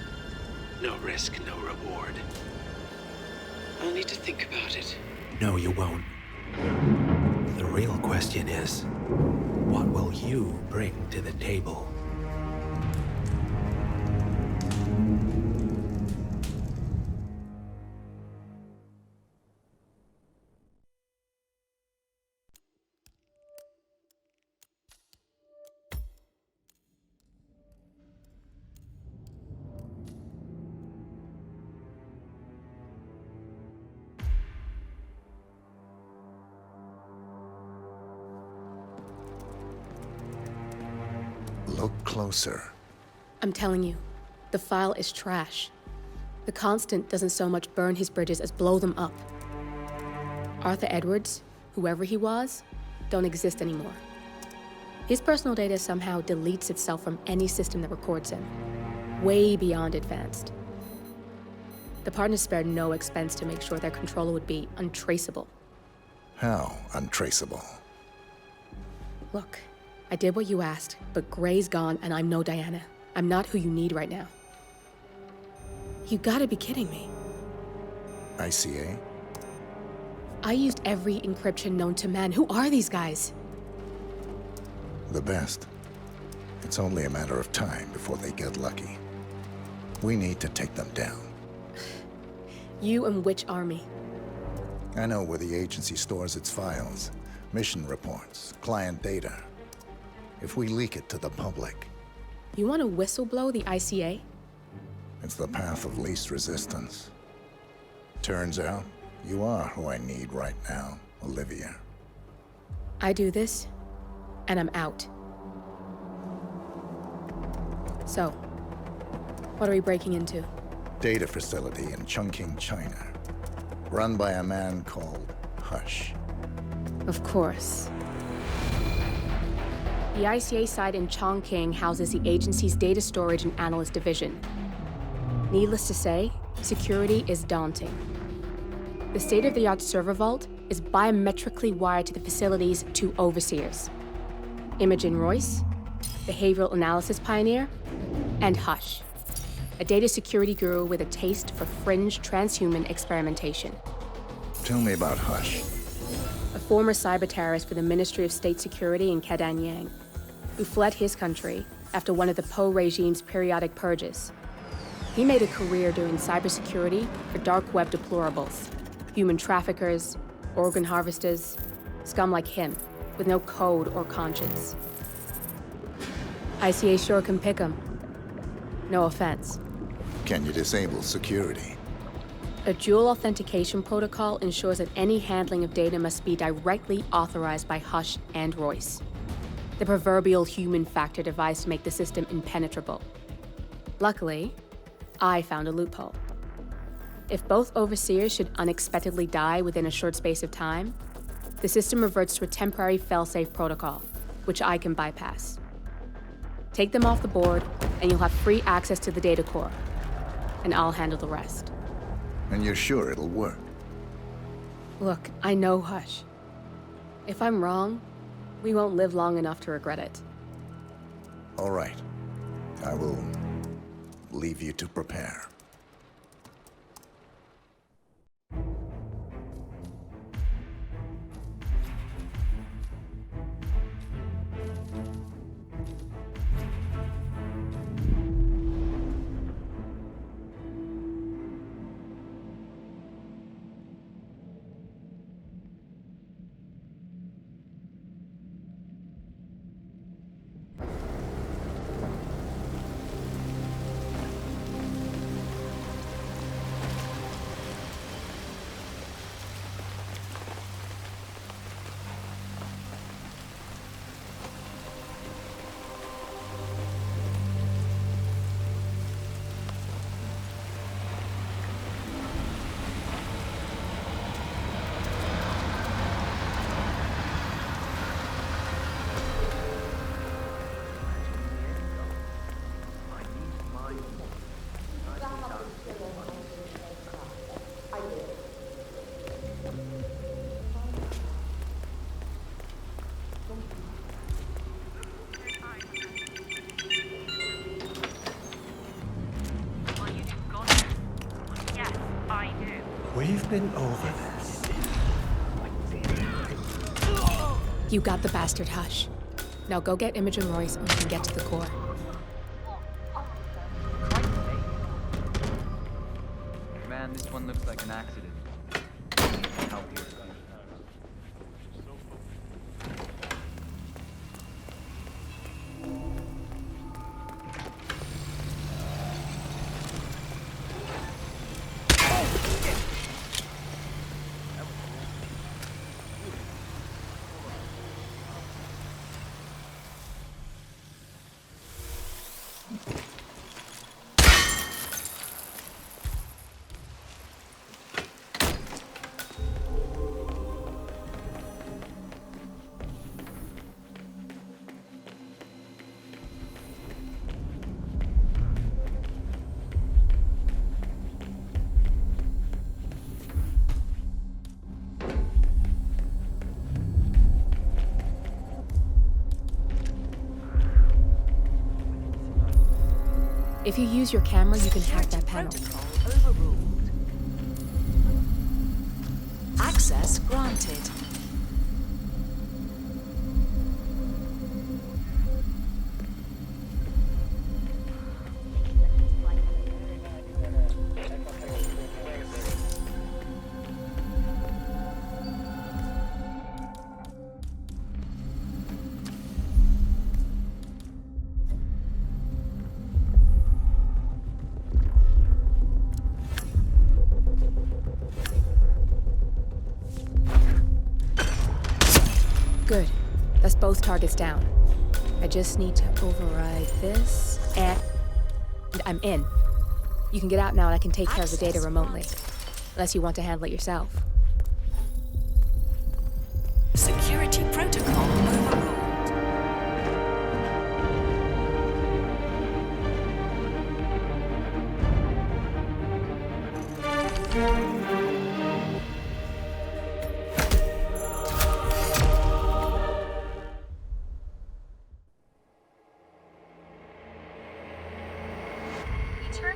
No risk, no reward. I'll need to think about it. No, you won't. The real question is, what will you bring to the table? Look closer. I'm telling you, the file is trash. The Constant doesn't so much burn his bridges as blow them up. Arthur Edwards, whoever he was, don't exist anymore. His personal data somehow deletes itself from any system that records him, way beyond advanced. The partners spared no expense to make sure their controller would be untraceable. How untraceable? Look, I did what you asked, but Gray's gone and I'm no Diana. I'm not who you need right now. You gotta be kidding me. ICA? I used every encryption known to man. Who are these guys? The best. It's only a matter of time before they get lucky. We need to take them down. You and which army? I know where the agency stores its files, mission reports, client data. If we leak it to the public... You want to whistleblow the ICA? It's the path of least resistance. Turns out, you are who I need right now, Olivia. I do this, and I'm out. So, what are we breaking into? Data facility in Chongqing, China. Run by a man called Hush. Of course. The ICA site in Chongqing houses the agency's data storage and analyst division. Needless to say, security is daunting. The state-of-the-art server vault is biometrically wired to the facility's two overseers: Imogen Royce, behavioral analysis pioneer, and Hush, a data security guru with a taste for fringe transhuman experimentation. Tell me about Hush. A former cyber terrorist for the Ministry of State Security in Kedangyang, who fled his country after one of the Po regime's periodic purges. He made a career doing cybersecurity for dark web deplorables, human traffickers, organ harvesters, scum like him, with no code or conscience. ICA sure can pick 'em. No offense. Can you disable security? A dual authentication protocol ensures that any handling of data must be directly authorized by Hush and Royce, the proverbial human factor device to make the system impenetrable. Luckily, I found a loophole. If both overseers should unexpectedly die within a short space of time, the system reverts to a temporary fail-safe protocol, which I can bypass. Take them off the board, and you'll have free access to the data core, and I'll handle the rest. And you're sure it'll work? Look, I know Hush. If I'm wrong, we won't live long enough to regret it. All right. I will leave you to prepare. been over this. You got the bastard, Hush. Now go get Imogen Royce and we can get to the core. Man, this one looks like an accident. Help here. If you use your camera, you can hack that panel. Overruled. Access granted. Good. That's both targets down. I just need to override this, and I'm in. You can get out now and I can take care of the data remotely. Unless you want to handle it yourself. Security protocol overruled.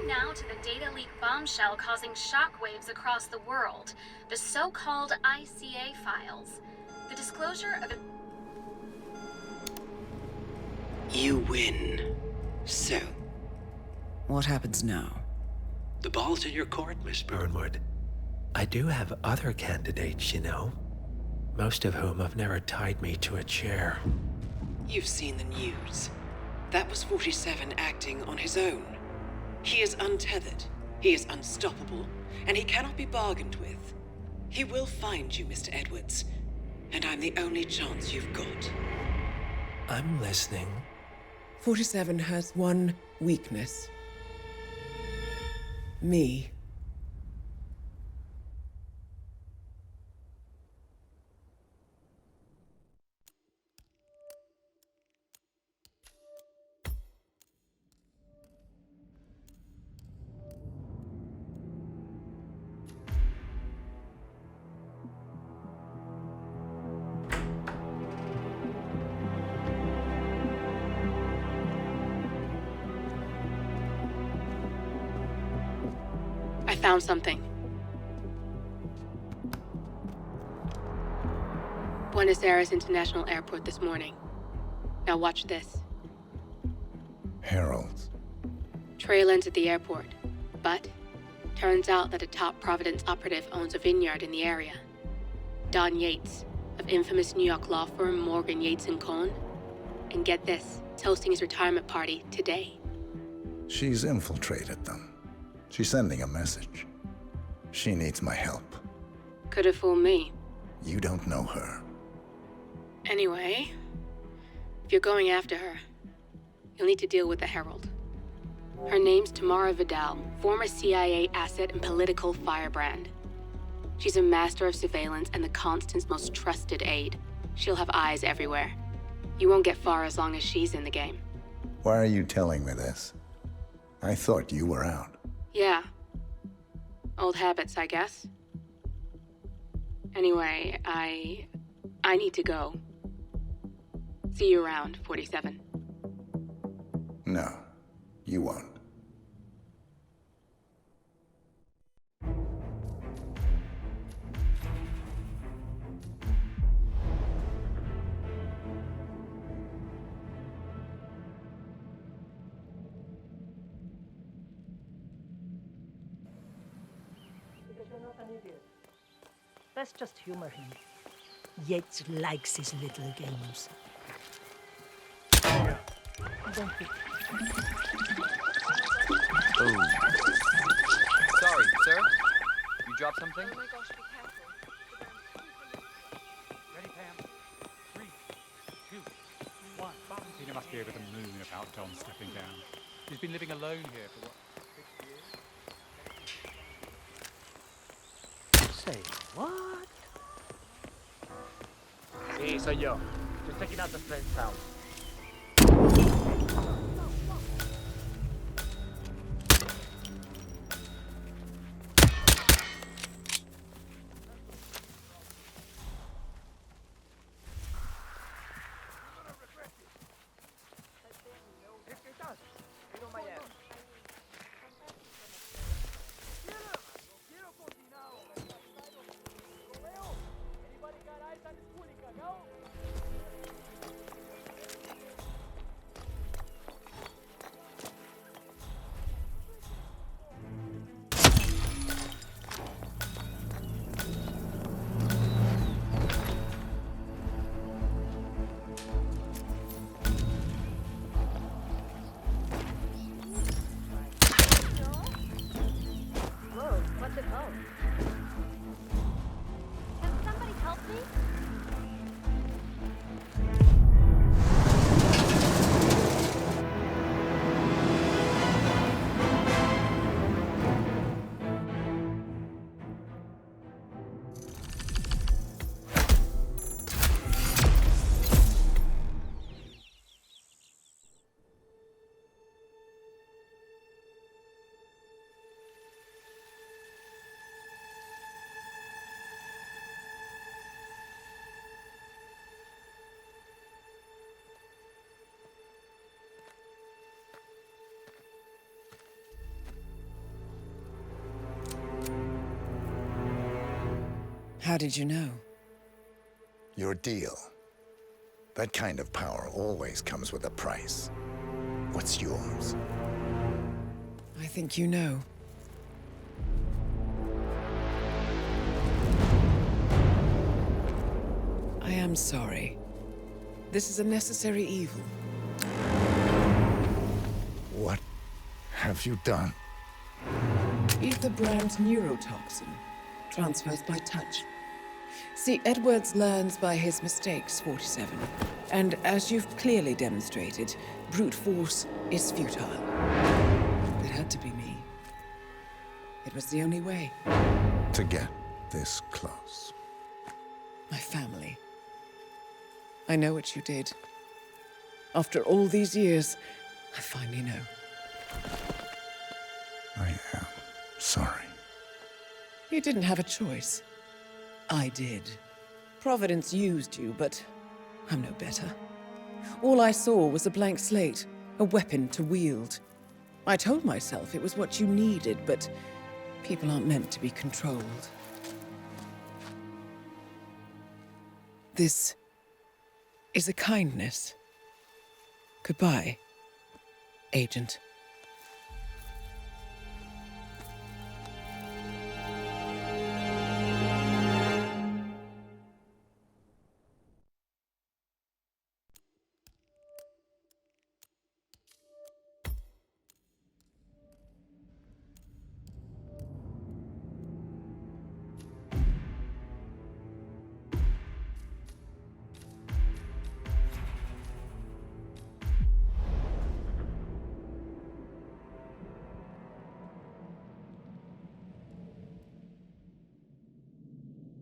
Now to the data leak bombshell causing shockwaves across the world, the so-called ICA files. The disclosure of You win. So, What happens now? the ball's in your court, Miss Burnwood. I do have other candidates, you know. Most of whom have never tied me to a chair. You've seen the news. That was 47 acting on his own. He is untethered, he is unstoppable, and he cannot be bargained with. He will find you, Mr. Edwards, and I'm the only chance you've got. I'm listening. 47 has one weakness. Me. I found something. Buenos Aires International Airport this morning. Now watch this. Heralds. Trail ends at the airport, but turns out that a top Providence operative owns a vineyard in the area. Don Yates, of infamous New York law firm Morgan, Yates & Cohn. And get this, it's hosting his retirement party today. She's infiltrated them. She's sending a message. She needs my help. Could have fooled me. You don't know her. Anyway, if you're going after her, you'll need to deal with the Herald. Her name's Tamara Vidal, former CIA asset and political firebrand. She's a master of surveillance and the Constant's most trusted aide. She'll have eyes everywhere. You won't get far as long as she's in the game. Why are you telling me this? I thought you were out. Yeah. Old habits, I guess. Anyway, I need to go. See you around, 47. No, you won't. Let's just humor him. Yates likes his little games. Don't be... Oh. Sorry, sir. You dropped something? Oh my gosh, be careful. Ready, Pam? 3, 2, 1. Tina must be over the moon about John stepping down. He's been living alone here for what, 6 years? Say what? Sí, soy yo. Just checking out the friend's house. How did you know? Your deal. That kind of power always comes with a price. What's yours? I think you know. I am sorry. This is a necessary evil. What have you done? Ether brand neurotoxin. Transfers by touch. See, Edwards learns by his mistakes, 47. And as you've clearly demonstrated, brute force is futile. It had to be me. It was the only way. To get this close. My family. I know what you did. After all these years, I finally know. I am sorry. You didn't have a choice. I did. Providence used you, but I'm no better. All I saw was a blank slate, a weapon to wield. I told myself it was what you needed, but people aren't meant to be controlled. This is a kindness. Goodbye, Agent.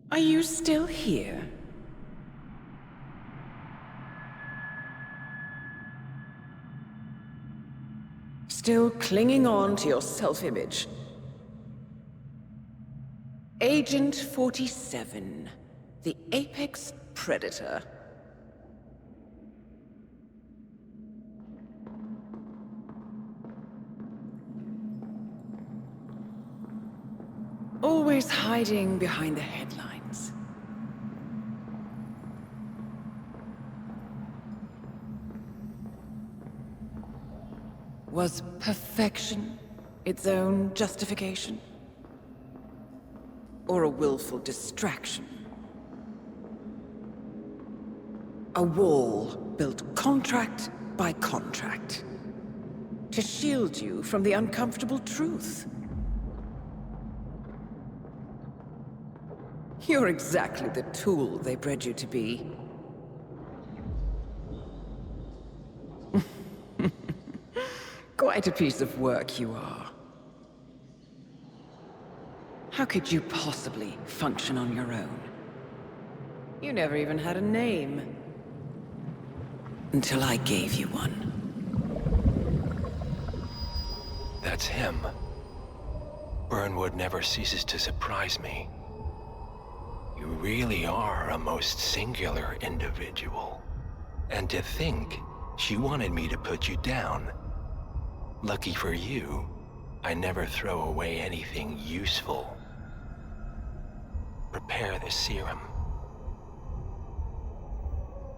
Are you still here? Still clinging on to your self-image? Agent 47, the apex predator. Always hiding behind the headlines. Was perfection its own justification? or a willful distraction. A wall built contract by contract to shield you from the uncomfortable truth. You're exactly the tool they bred you to be. Quite a piece of work you are. How could you possibly function on your own? You never even had a name. Until I gave you one. That's him. Burnwood never ceases to surprise me. You really are a most singular individual. And to think, she wanted me to put you down. Lucky for you, I never throw away anything useful. Prepare the serum.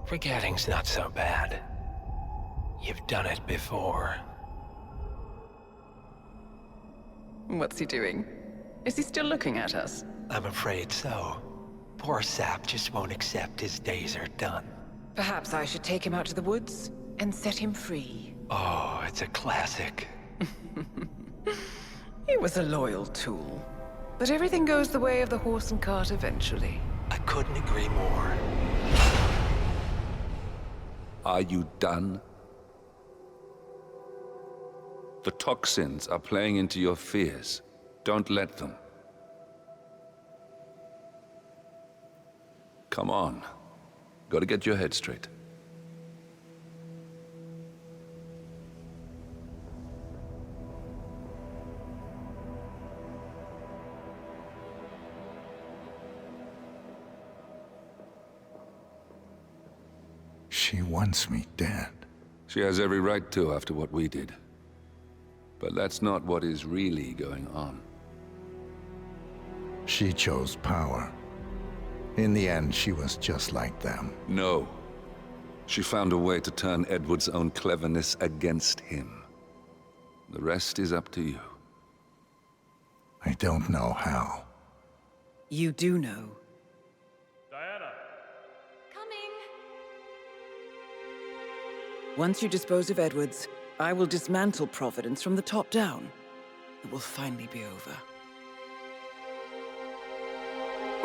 Forgetting's not so bad. You've done it before. What's he doing? Is he still looking at us? I'm afraid so. Poor Sap just won't accept his days are done. Perhaps I should take him out to the woods and set him free. Oh, it's a classic. He was a loyal tool. But everything goes the way of the horse and cart eventually. I couldn't agree more. Are you done? The toxins are playing into your fears. Don't let them. Come on. Gotta get your head straight. She wants me dead. She has every right to after what we did. But that's not what is really going on. She chose power. In the end, she was just like them. No. She found a way to turn Edward's own cleverness against him. The rest is up to you. I don't know how. You do know. Diana! Coming! Once you dispose of Edwards, I will dismantle Providence from the top down. It will finally be over.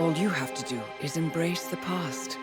All you have to do is embrace the past.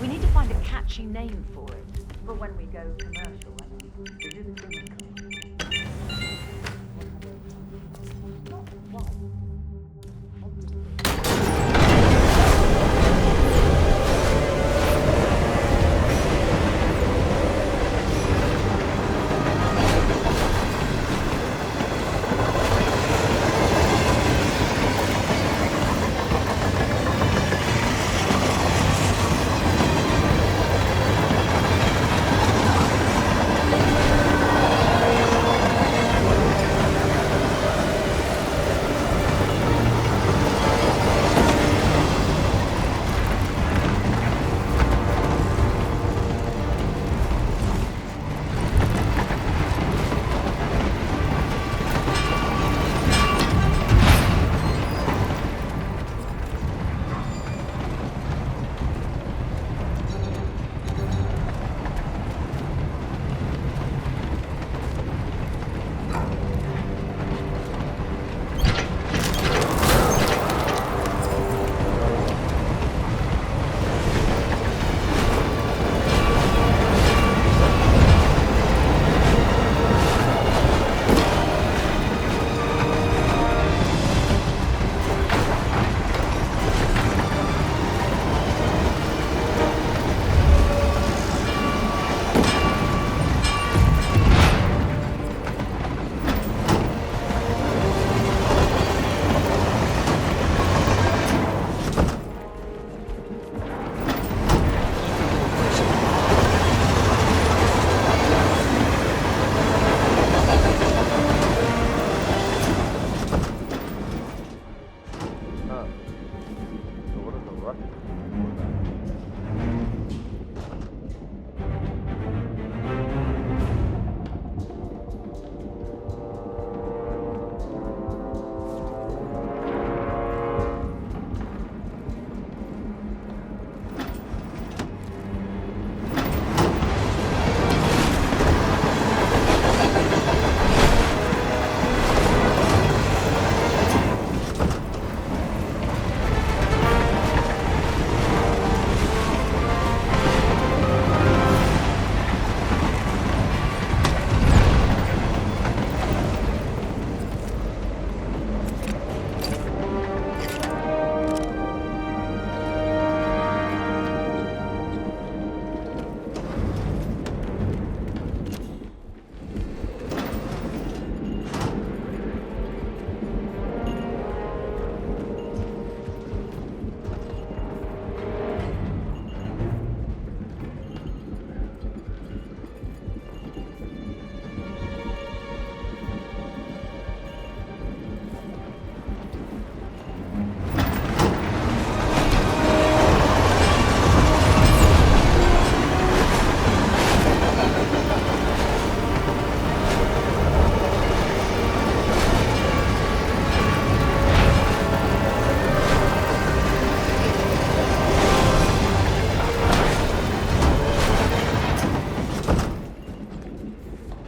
We need to find a catchy name for it, for when we go commercial, I mean.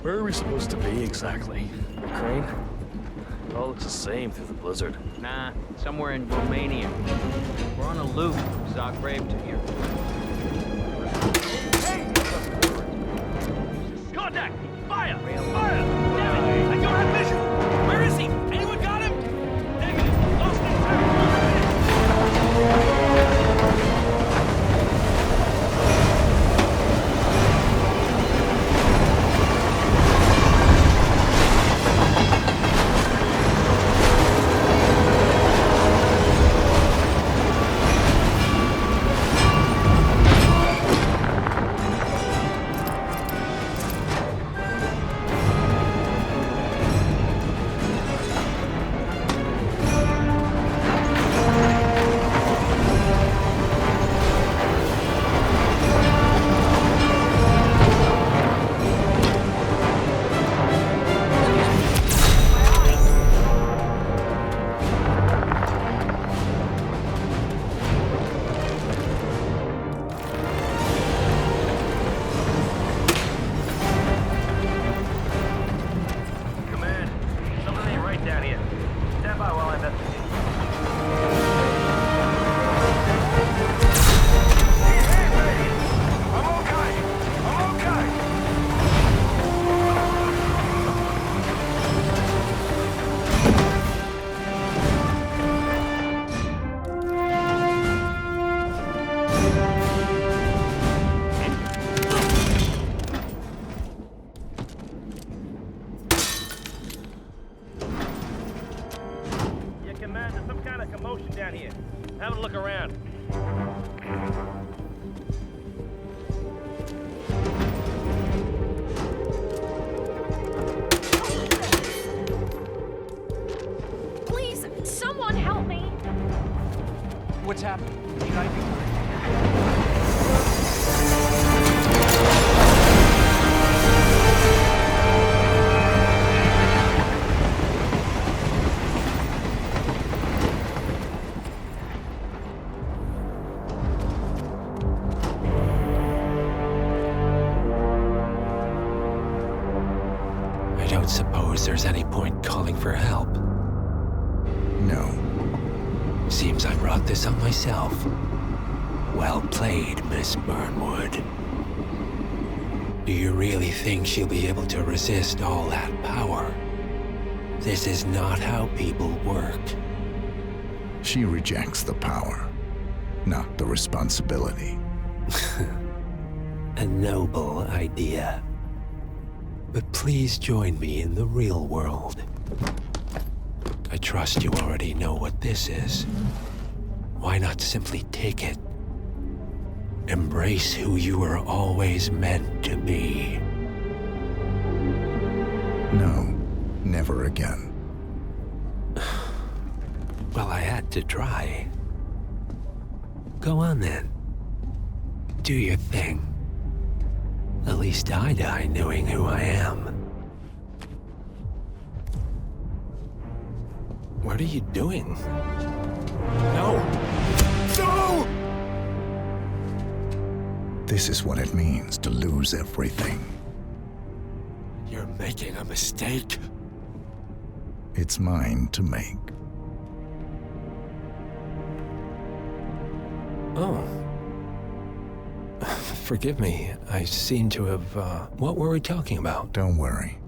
Where are we supposed to be exactly? Ukraine? It all looks the same through the blizzard. Nah, somewhere in Romania. We're on a loop from Zagreb to here. Contact! Fire! Fire! Damn it! I don't have vision! Where is he? Anyone got him? Negative. Lost What's happening? I don't suppose there's any point calling for help. No. Seems I brought this on myself. Well played, Miss Burnwood. Do you really think she'll be able to resist all that power? This is not how people work. She rejects the power, not the responsibility. A noble idea. But please join me in the real world. I trust you already know what this is. Why not simply take it? Embrace who you were always meant to be. No, never again. Well, I had to try. Go on then. Do your thing. At least I die knowing who I am. What are you doing? No! No! This is what it means to lose everything. You're making a mistake. It's mine to make. Oh. Forgive me. I seem to have, What were we talking about? Don't worry.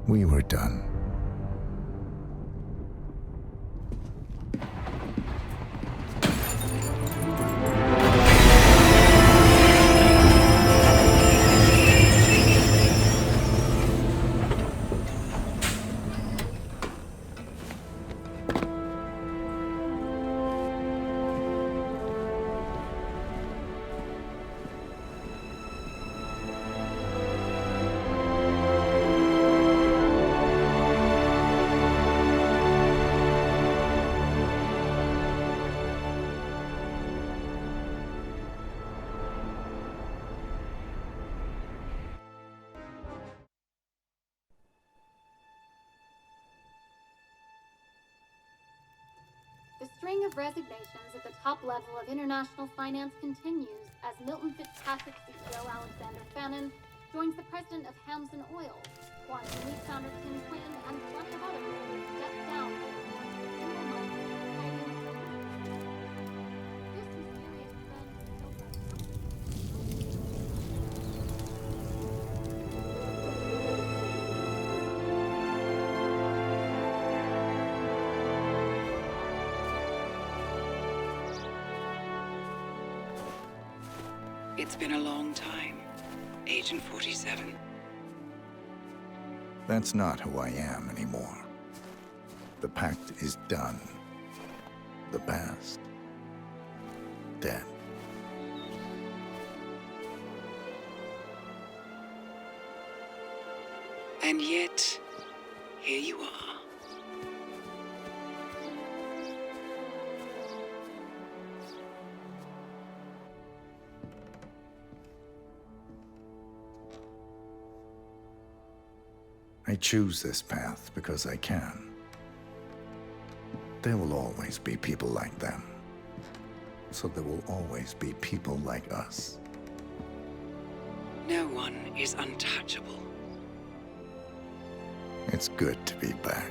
We were done. The string of resignations at the top level of international finance continues as Milton Fitzpatrick CEO Alexander Fannin joins the president of Hamson Oil, Quantum Leap founder Tim Clinton, and plenty of others stepped down. It's been a long time, Agent 47. That's not who I am anymore. The pact is done. The past, dead. And yet, here you are. I choose this path because I can. There will always be people like them. So there will always be people like us. No one is untouchable. It's good to be back.